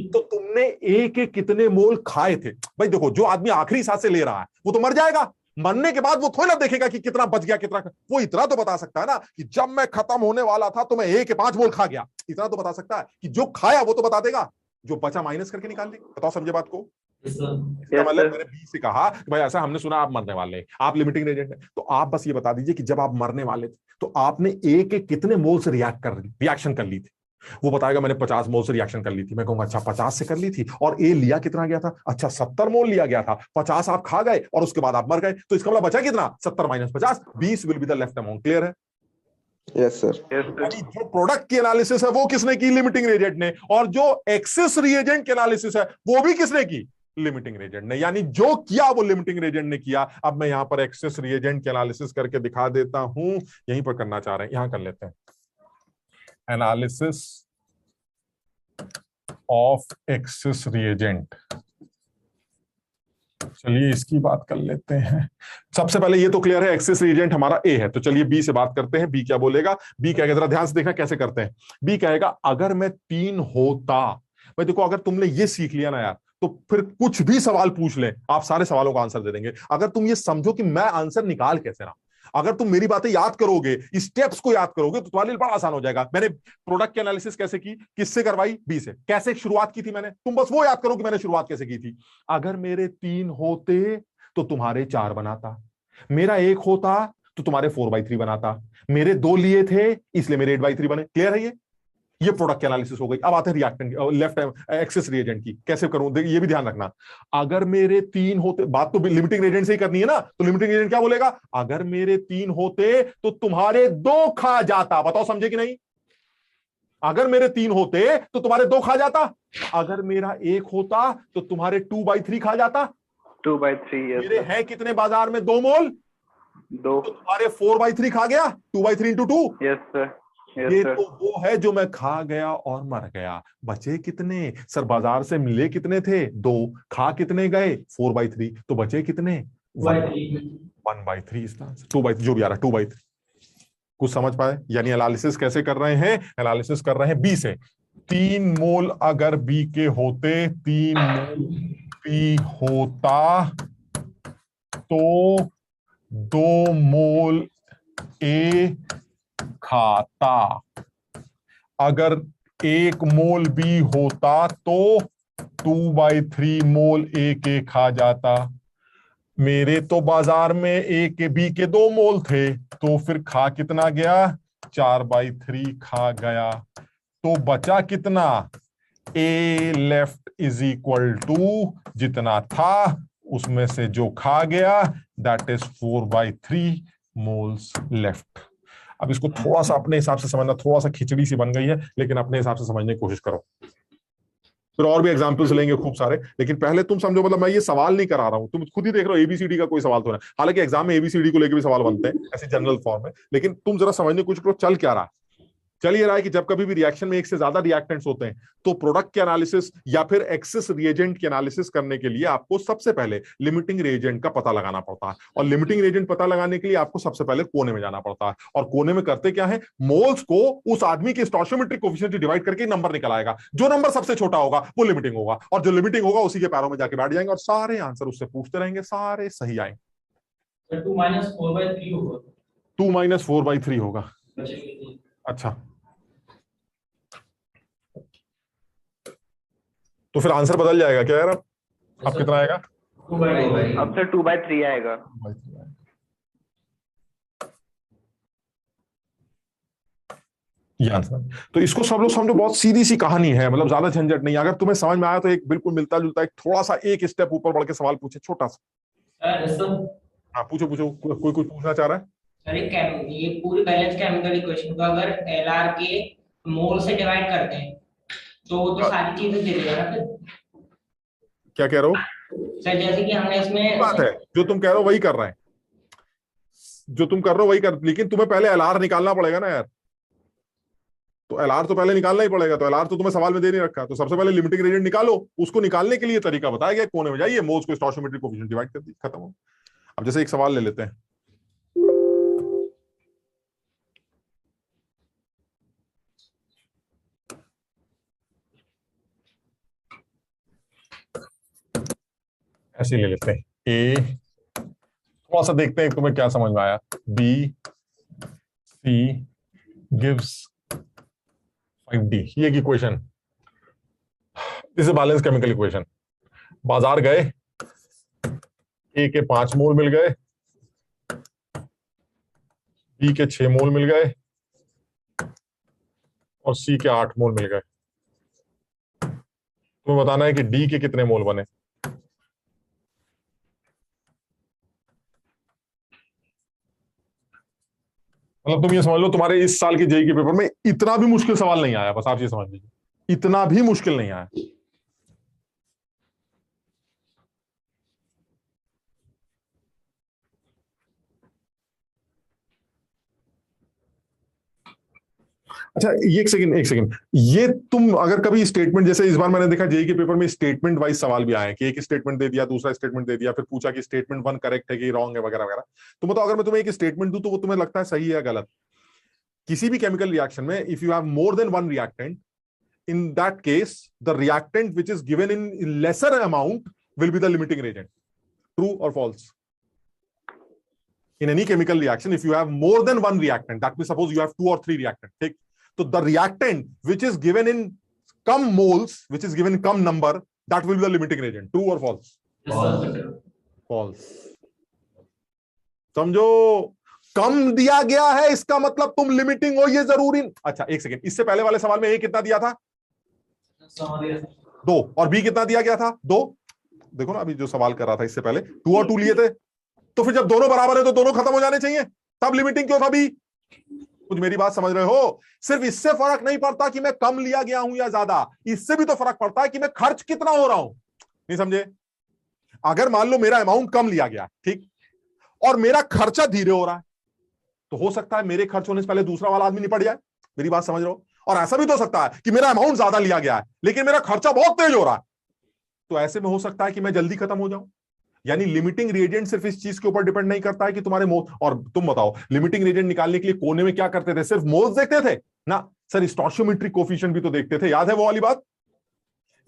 तो तुमने ए के कितने मोल खाए थे? भाई देखो, जो आदमी आखिरी सांसें ले रहा है वो तो मर जाएगा। मरने के बाद वो थोड़ी ना देखेगा कि कितना बच गया कितना। वो इतना तो बता सकता है ना कि जब मैं खत्म होने वाला था तो मैं ए के 5 मोल खा गया। इतना तो बता सकता है कि जो खाया वो तो बता देगा, जो बचा माइनस करके निकाल देगा। बताओ समझे बात को? इसका मतलब मैंने बी से कहा कि भाई ऐसा हमने सुना आप मरने वाले हैं, आप लिमिटिंग एजेंट है, तो आप बस ये बता दीजिए कि जब आप मरने वाले थे तो आपने ए के कितने मोल से रिएक्शन कर ली थी। वो बताएगा मैंने 50 मोल से रिएक्शन कर ली थी। मैं कहूंगा अच्छा 50 से कर ली थी, और ए लिया कितना गया था? अच्छा 70 मोल लिया गया था, 50 आप खा गए और उसके बाद आप मर गए, तो इसका मतलब बचा कितना? 70 - 50, 20 will be the left amount. Clear है? Yes sir. जो प्रोडक्ट की एनालिसिस है वो किसने की? लिमिटिंग रिएजेंट ने। और जो एक्सेस रिएजेंट की एनालिसिस है वो भी किसने की? लिमिटिंग रिएजेंट ने। यानी जो किया वो लिमिटिंग रिएजेंट ने किया। अब मैं यहां पर एक्सेस रिएजेंट की एनालिसिस करके दिखा देता हूं। यहीं पर करना चाह रहे हैं, यहां कर लेते हैं। Analysis of access reagent. चलिए इसकी बात कर लेते हैं। सबसे पहले ये तो क्लियर है एक्सिस रिएजेंट हमारा ए है, तो चलिए बी से बात करते हैं। बी क्या बोलेगा? बी कहेगा, जरा ध्यान से देखना कैसे करते हैं। बी कहेगा अगर मैं 3 होता। भाई देखो, अगर तुमने ये सीख लिया ना यार, तो फिर कुछ भी सवाल पूछ ले आप सारे सवालों का आंसर दे देंगे। अगर तुम ये समझो कि मैं आंसर निकाल कैसे रहा, अगर तुम मेरी बातें याद करोगे, स्टेप्स को याद करोगे, तो तुम्हारे लिए बड़ा आसान हो जाएगा। मैंने प्रोडक्ट की एनालिसिस कैसे की, किससे करवाई? बी से। कैसे शुरुआत की थी मैंने, तुम बस वो याद करो कि मैंने शुरुआत कैसे की थी। अगर मेरे 3 होते तो तुम्हारे 4 बनाता, मेरा 1 होता तो तुम्हारे 4/3 बनाता, मेरे 2 लिए थे इसलिए मेरे 8/3 बने। क्लियर है? ये प्रोडक्ट की एनालिसिस हो गई। अब आते हैं रिएक्टेंट लेफ्ट एक्सिस रिएजेंट की, कैसे करूं ये भी ध्यान रखना। अगर मेरे 3 होते, बात तो लिमिटिंग रिएजेंट से ही करनी है ना, तो लिमिटिंग रिएजेंट क्या बोलेगा? अगर मेरे 3 होते तो तुम्हारे 2 खा जाता। बताओ समझे कि नहीं? अगर मेरे 3 होते तो तुम्हारे 2 खा जाता, अगर मेरा 1 होता तो तुम्हारे 2/3 खा जाता। 2/3, yes मेरे sir. हैं कितने बाजार में? 2 मोल, 2, तो तुम्हारे 4/3 खा गया। 2/3 इंटू 2, yes sir. Yes ये sir. तो वो है जो मैं खा गया और मर गया। बचे कितने? सर बाजार से मिले कितने थे? 2। खा कितने गए? 4/3। तो बचे कितने? 1/3 इसका आंसर। 2/3 जो भी आ रहा, 2/3। कुछ समझ पाए? यानी एनालिसिस कैसे कर रहे हैं? एनालिसिस कर रहे हैं बी से। 3 मोल अगर बी के होते, 3 मोल बी होता तो 2 मोल ए खाता। अगर 1 मोल बी होता तो 2/3 मोल ए के खा जाता। मेरे तो बाजार में ए के बी के 2 मोल थे, तो फिर खा कितना गया? 4/3 खा गया। तो बचा कितना? ए लेफ्ट इज इक्वल टू जितना था उसमें से जो खा गया, दैट इज 4/3 मोल्स लेफ्ट। अब इसको थोड़ा सा अपने हिसाब से समझना, थोड़ा सा खिचड़ी सी बन गई है, लेकिन अपने हिसाब से समझने की कोशिश करो। फिर और भी एग्जांपल्स लेंगे खूब सारे, लेकिन पहले तुम समझो। मतलब मैं ये सवाल नहीं करा रहा हूं, तुम खुद ही देख रहे हो एबीसीडी का कोई सवाल तो है। हालांकि एग्जाम में एबीसीडी को लेकर भी सवाल बनते हैं ऐसे जनरल फॉर्म में, लेकिन तुम जरा समझने की कोशिश करो चल क्या रहा है। चल ये रहा है कि जब कभी भी रिएक्शन में एक से ज्यादा रिएक्टेंट्स होते हैं, तो प्रोडक्ट के एनालिसिस या फिर एक्सिस रिएजेंट की एनालिसिस करने के लिए आपको सबसे पहले लिमिटिंग रिएजेंट का पता लगाना पड़ता है। और लिमिटिंग रिएजेंट पता लगाने के लिए आपको सबसे पहले कोने में जाना पड़ता है। और कोने में करते क्या है? मोल्स को उस आदमी के स्टोइचियोमेट्रिक कोएफिशिएंट से डिवाइड करके नंबर निकल आएगा। जो नंबर सबसे छोटा होगा वो लिमिटिंग होगा, और जो लिमिटिंग होगा उसी के पैरों में जाके बैठ जाएंगे और सारे आंसर उससे पूछते रहेंगे, सारे सही आएंगे। 2 - 4/3 होगा। 2 - 4/3 होगा। बचेंगे। अच्छा, तो फिर आंसर बदल जाएगा क्या यार? अब कितना आएगा? 2/3। अब सर 2/3 आएगा. ये आंसर। तो इसको सब लोग समझो, बहुत सीधी सी कहानी है, मतलब ज्यादा झंझट नहीं। अगर तुम्हें समझ में आया तो एक बिल्कुल मिलता जुलता, एक थोड़ा सा एक स्टेप ऊपर बढ़ के सवाल पूछे, छोटा सा। सर हाँ पूछो पूछो, कोई कुछ पूछना चाह रहा है? सर ये पूरी बैलेंस केमिकल इक्वेशन को अगर एलआर के मोल से डिवाइड करते हैं तो वो तो सारी चीजें दे देगा ना फिर। क्या कह रहे हो? सर जैसे कि हमने इसमें बात है, जो तुम कह रहे हो वही कर रहे हैं, जो तुम कर रहे हो वही कर, लेकिन तुम्हें पहले एलआर निकालना पड़ेगा ना यार। तो एलआर तो पहले निकालना ही पड़ेगा। तो एलआर तो तुम्हें सवाल में दे नहीं रखा, तो सबसे पहले लिमिटिंग रिएजेंट निकालो। उसको निकालने के लिए तरीका बताया गया, कोने में जाइए, मोल्स को स्टोइचियोमेट्रिक कोएफिशिएंट डिवाइड कर दी, खत्म हो। अब जैसे एक सवाल ले लेते हैं। ऐसे ले लेते हैं। ए, थोड़ा सा देखते हैं तुम्हें क्या समझ में आया। बी सी गिव्स 5D, ये की equation, this is balance chemical equation. बाजार गए, ए के 5 मोल मिल गए, बी के 6 मोल मिल गए, और सी के 8 मोल मिल गए। तुम्हें बताना है कि डी के कितने मोल बने। मतलब तुम ये समझ लो, तुम्हारे इस साल की जेईई के पेपर में इतना भी मुश्किल सवाल नहीं आया, बस आप ये समझ लीजिए, इतना भी मुश्किल नहीं आया। अच्छा एक सेकंड, ये तुम अगर कभी स्टेटमेंट, जैसे इस बार मैंने देखा जेई के पेपर में स्टेटमेंट वाइज सवाल भी आए कि एक स्टेटमेंट दे दिया, दूसरा स्टेटमेंट दे दिया, फिर पूछा कि स्टेटमेंट 1 करेक्ट है कि रॉन्ग है वगैरह वगैरह। तो मतलब अगर मैं तुम्हें एक स्टेटमेंट दूं तो वो तुम्हें लगता है सही है या गलत? किसी भी केमिकल रिएक्शन में if you have more than one reactant, in that case the reactant which is given in lesser amount will be the limiting reagent. True or false? In any chemical reaction, if you have more than one reactant, that means suppose you have 2 or 3 reactants, ठीक? So the reactant which is given in come moles, which is given in come number, that will be the limiting reagent. True or false? False. समझो, कम दिया गया है इसका मतलब तुम limiting हो, ये जरूरी। अच्छा एक सेकेंड, इससे पहले वाले सवाल में ए कितना दिया था? 2, और बी कितना दिया गया था? 2। देखो ना, अभी जो सवाल कर रहा था इससे पहले 2 और 2 लिए थे, तो फिर जब दोनों बराबर है तो दोनों खत्म हो जाने चाहिए, तब लिमिटिंग क्यों था बी? कुछ मेरी बात समझ रहे हो? सिर्फ इससे फर्क नहीं पड़ता कि मैं कम लिया गया हूं या ज्यादा, इससे भी तो फर्क पड़ता है कि मैं खर्च कितना हो रहा हूं। नहीं समझे? अगर मान लो मेरा अमाउंट कम लिया गया, ठीक, और मेरा खर्चा धीरे हो रहा है, तो हो सकता है मेरे खर्च होने से पहले दूसरा वाला आदमी निपट जाए। मेरी बात समझ रहे हो? और ऐसा भी तो हो सकता है कि मेरा अमाउंट ज्यादा लिया गया है लेकिन मेरा खर्चा बहुत तेज हो रहा है, तो ऐसे में हो सकता है कि मैं जल्दी खत्म हो जाऊं। यानी लिमिटिंग रिएजेंट सिर्फ इस चीज के ऊपर डिपेंड नहीं करता है कि तुम्हारे मोल। और तुम बताओ, लिमिटिंग रिएजेंट निकालने के लिए कोने में क्या करते थे? सिर्फ मोल्स देखते थे ना सर, स्टोइचियोमेट्रिक कोफिशिएंट भी तो देखते थे, याद है वो वाली बात?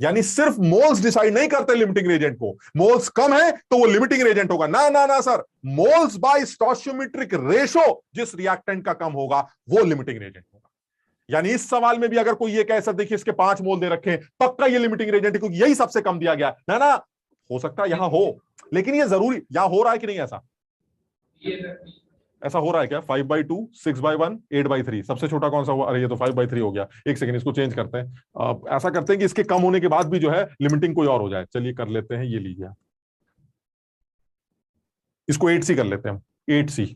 यानी सिर्फ मोल्स डिसाइड नहीं करते लिमिटिंग रिएजेंट को। मोल्स कम है तो वो लिमिटिंग रिएजेंट होगा, ना ना ना सर, मोल्स बाय स्टोइचियोमेट्रिक रेशो जिस रिएक्टेंट का कम होगा वो लिमिटिंग रिएजेंट होगा। यानी इस सवाल में भी अगर कोई ये कहे सर देखिए इसके 5 मोल दे रखे हैं, पक्का ये लिमिटिंग रिएजेंट है क्योंकि यही सबसे कम दिया गया, ना ना, हो सकता है यहां हो, लेकिन ये जरूरी यहां हो रहा है कि नहीं? ऐसा हो रहा है क्या? 5/2, 6/1, 8/3, सबसे छोटा कौन सा हुआ? अरे ये तो 5/3 हो गया। एक सेकंड, इसको चेंज करते हैं। ऐसा करते हैं कि इसके कम होने के बाद भी जो है लिमिटिंग कोई और हो जाए। चलिए कर लेते हैं, ये लीजिए, इसको 8C कर लेते हैं हम, 8C।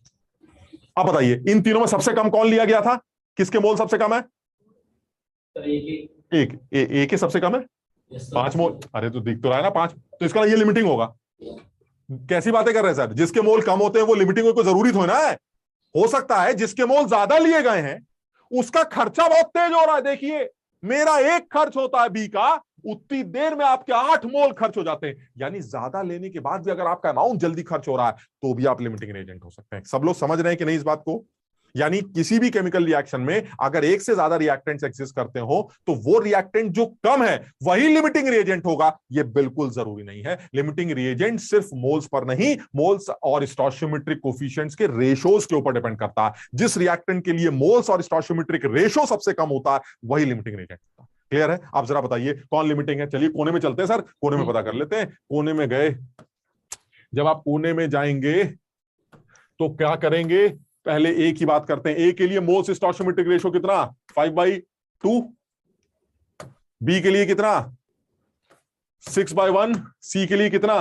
अब बताइए इन तीनों में सबसे कम कौन लिया गया था? किसके मोल सबसे कम है? एक के सबसे कम है 5 मोल। अरे तो दिख तो रहा है ना 5, तो इसका ये लिमिटिंग होगा। कैसी बातें कर रहे हैं सर? जिसके मोल कम होते हैं वो लिमिटिंग को जरूरी थोड़ा ना है। हो सकता है जिसके मोल ज्यादा लिए गए हैं उसका खर्चा बहुत तेज हो रहा है। देखिए मेरा 1 खर्च होता है बी का, उतनी देर में आपके 8 मोल खर्च हो जाते हैं। यानी ज्यादा लेने के बाद भी अगर आपका अमाउंट जल्दी खर्च हो रहा है तो भी आप लिमिटिंग एजेंट हो सकते हैं। सब लोग समझ रहे हैं कि नहीं इस बात को? यानी किसी भी केमिकल रिएक्शन में अगर एक से ज्यादा रिएक्टेंट्स एग्जिस्ट करते हो तो वो रिएक्टेंट जो कम है वही लिमिटिंग रिएजेंट होगा, ये बिल्कुल जरूरी नहीं है। लिमिटिंग रिएजेंट सिर्फ मोल्स पर नहीं, मोल्स और स्टोइचियोमेट्रिक कोफिशिएंट्स के रेशोज के ऊपर डिपेंड करता है। जिस रिएक्टेंट के लिए मोल्स और स्टोइचियोमेट्रिक रेशो सबसे कम होता है वही लिमिटिंग रिएजेंट होता है। क्लियर है? आप जरा बताइए कौन लिमिटिंग है। चलिए कोने में चलते हैं सर, कोने में पता कर लेते हैं। कोने में गए, जब आप कोने में जाएंगे तो क्या करेंगे? पहले ए की बात करते हैं। ए के लिए मोल्स स्टोइचियोमेट्रिक रेशो कितना? 5/2। बी के लिए कितना? 6/1। सी के लिए कितना?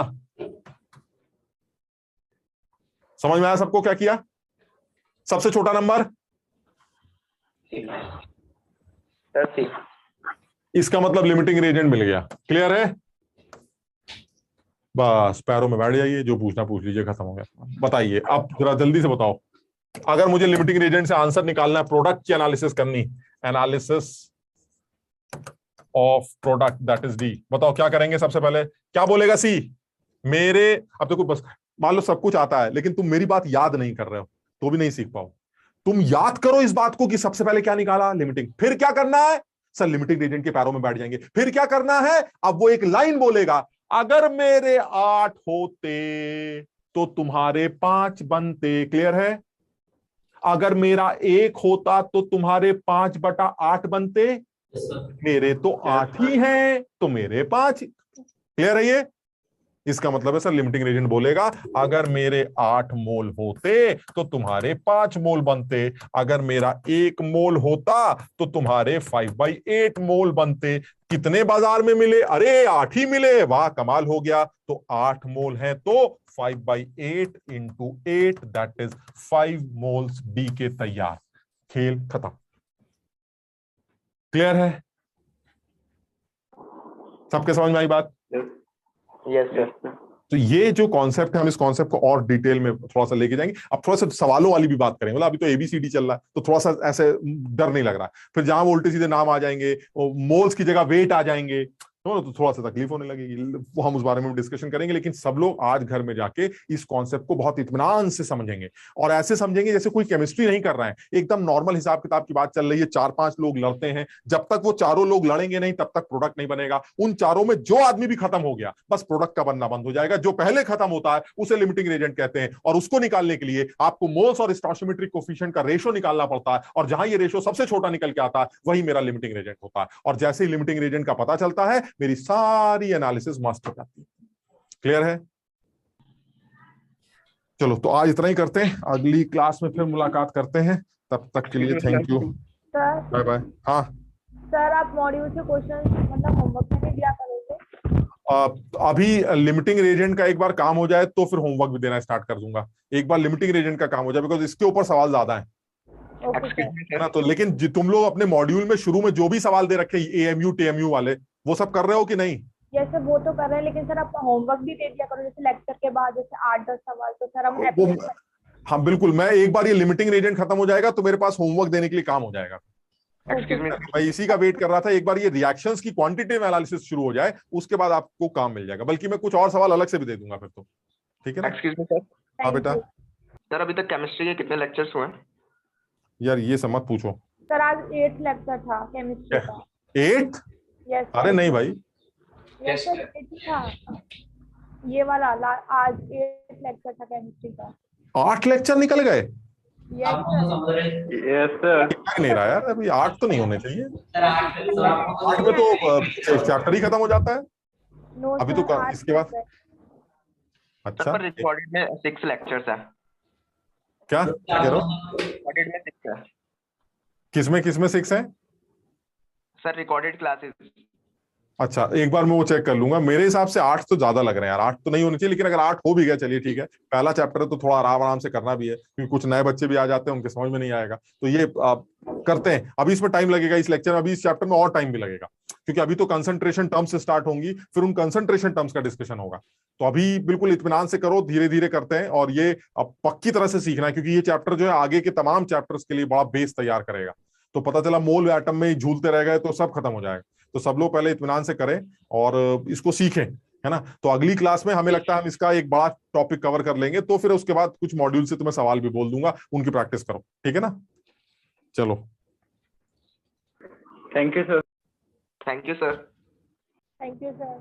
समझ में आया सबको क्या किया? सबसे छोटा नंबर इसका मतलब लिमिटिंग रिएजेंट मिल गया। क्लियर है? बस पैरों में बैठ जाइए, जो पूछना पूछ लीजिए, खत्म हो गया। बताइए अब जरा जल्दी से बताओ, अगर मुझे लिमिटिंग रिएजेंट से आंसर निकालना है, प्रोडक्ट की एनालिसिस करनी, analysis of product that is D, बताओ क्या करेंगे? सबसे पहले क्या बोलेगा सी? मेरे, अब देखो बस मान लो सब कुछ आता है लेकिन तुम मेरी बात याद नहीं कर रहे हो तो भी नहीं सीख पाओ। तुम याद करो इस बात को कि सबसे पहले क्या निकाला? लिमिटिंग। फिर क्या करना है सर? लिमिटिंग रिएजेंट के पैरों में बैठ जाएंगे। फिर क्या करना है? अब वो एक लाइन बोलेगा, अगर मेरे 8 होते तो तुम्हारे 5 बनते। क्लियर है? अगर मेरा 1 होता तो तुम्हारे 5/8 बनते। मेरे तो 8 ही हैं तो मेरे 5। क्लियर है ये? इसका मतलब है सर लिमिटिंग रिएजेंट बोलेगा अगर मेरे 8 मोल होते तो तुम्हारे 5 मोल बनते। अगर मेरा 1 मोल होता तो तुम्हारे 5/8 मोल बनते। कितने बाजार में मिले? अरे 8 ही मिले। वाह कमाल हो गया। तो 8 मोल है तो 5/8 × 8 दैट इज 5 मोल्स डी के तैयार। खेल खत्म। क्लियर है? सबके समझ में आई बात? Yes sir. तो ये जो कॉन्सेप्ट है, हम इस कॉन्सेप्ट को और डिटेल में थोड़ा सा लेके जाएंगे। अब थोड़ा सा सवालों वाली भी बात करेंगे, मतलब अभी तो एबीसीडी चल रहा है तो थोड़ा सा ऐसे डर नहीं लग रहा है। फिर जहां उल्टे सीधे नाम आ जाएंगे, मोल्स की जगह वेट आ जाएंगे, तो थोड़ा सा तकलीफ होने लगेगी। वो हम उस बारे में डिस्कशन करेंगे, लेकिन सब लोग आज घर में जाके इस कॉन्सेप्ट को बहुत इत्मीनान से समझेंगे, और ऐसे समझेंगे जैसे कोई केमिस्ट्री नहीं कर रहा है, एकदम नॉर्मल हिसाब किताब की बात चल रही है। 4-5 लोग लड़ते हैं, जब तक वो चारों लोग लड़ेंगे नहीं तब तक प्रोडक्ट नहीं बनेगा। उन चारों में जो आदमी भी खत्म हो गया, बस प्रोडक्ट का बनना बंद हो जाएगा। जो पहले खत्म होता है उसे लिमिटिंग रेजेंट कहते हैं, और उसको निकालने के लिए आपको मोल्स और स्टोइचियोमेट्रिक कोफिशिएंट का रेशो निकालना पड़ता है, और जहां ये रेशो सबसे छोटा निकल के आता है वही मेरा लिमिटिंग रेजेंट होता है। और जैसे ही लिमिटिंग रेजेंट का पता चलता है, मेरी सारी एनालिसिस मस्त हो जाती है। क्लियर है? चलो, तो आज इतना ही करते हैं, अगली क्लास में फिर मुलाकात करते हैं। तब तक के लिए thank you, sir bye bye. हाँ सर, आप मॉड्यूल से क्वेश्चन मतलब होमवर्क में नहीं दिया करोगे? अभी लिमिटिंग रेजेंट का एक बार काम हो जाए तो फिर होमवर्क भी देना स्टार्ट कर दूंगा। एक बार लिमिटिंग रेजेंट का काम हो जाए, बिकॉज इसके ऊपर सवाल ज्यादा है, ओके सर। है ना। तो लेकिन तुम लोग अपने मॉड्यूल में शुरू में जो भी सवाल दे रखे एएमयू टीएमयू वाले, वो सब कर रहे हो कि नहीं? जैसे वो तो कर रहे हैं, लेकिन सर आप होमवर्क भी दे दिया करो, जैसे लेक्चर के बाद जैसे 8-10 सवाल, तो सर हम हाँ बिल्कुल, मैं एक बार ये लिमिटिंग रेजेंट खत्म हो जाएगा तो मेरे पास होमवर्क देने के लिए काम हो जाएगा। मैं इसी का वेट कर रहा था, एक बार ये रिएक्शंस की क्वांटिटेटिव एनालिसिस शुरू हो जाए, उसके बाद आपको काम मिल जाएगा। बल्कि मैं कुछ और सवाल अलग से भी दे दूंगा फिर तो, ठीक है ना? Excuse me sir. हाँ बेटा। सर अभी तक केमिस्ट्री के कितने लेक्चर्स हुए हैं? यार ये सब मत पूछो। सर आज 8th लेक्चर था केमिस्ट्री का। 8? यस अरे नहीं भाई, यस सर, 8 था ये वाला। आज 8th लेक्चर था केमिस्ट्री का। 8 लेक्चर निकल गए? यस आप सर। समझ रहे हैं? Yes sir. नहीं रहा यार, अभी 8 तो नहीं होने चाहिए। सर 8 तो आपको 8 में तो चैप्टर ही खत्म हो जाता है। नो अभी सर, तो 8 इसके बाद लेक्चर। अच्छा, सर पर रिकॉर्डेड में 6 लेक्चर्स हैं। क्या कह रहे हो? रिकॉर्डेड में 6 है किसमें 6 है? Sir, recorded classes. अच्छा, एक बार मैं वो चेक कर लूंगा। मेरे हिसाब से 8 तो ज्यादा लग रहे हैं यार, 8 तो नहीं होने चाहिए, लेकिन अगर 8 हो भी गया चलिए ठीक है। पहला चैप्टर है तो थोड़ा आराम से करना भी है, क्योंकि कुछ नए बच्चे भी आ जाते हैं, उनके समझ में नहीं आएगा। तो ये करते हैं। अभी इसमें टाइम लगेगा, इस लेक्चर में, अभी इस चैप्टर में और टाइम भी लगेगा, क्योंकि अभी तो कंसंट्रेशन टर्म्स स्टार्ट होंगी, फिर उन कंसंट्रेशन टर्म्स का डिस्कशन होगा। तो अभी बिल्कुल इत्मीनान से करो, धीरे धीरे करते हैं, और ये अब पक्की तरह से सीखना है, क्योंकि ये चैप्टर जो है आगे के तमाम चैप्टर्स के लिए बड़ा बेस तैयार करेगा। तो पता चला मोल एटम में झूलते रह गए तो सब खत्म हो जाएगा। तो सब लोग पहले इत्मीनान से करें और इसको सीखें, है ना। तो अगली क्लास में हमें लगता है हम इसका एक बड़ा टॉपिक कवर कर लेंगे, तो फिर उसके बाद कुछ मॉड्यूल से तुम्हें सवाल भी बोल दूंगा, उनकी प्रैक्टिस करो, ठीक है ना। चलो, thank you sir. Thank you sir. Thank you sir.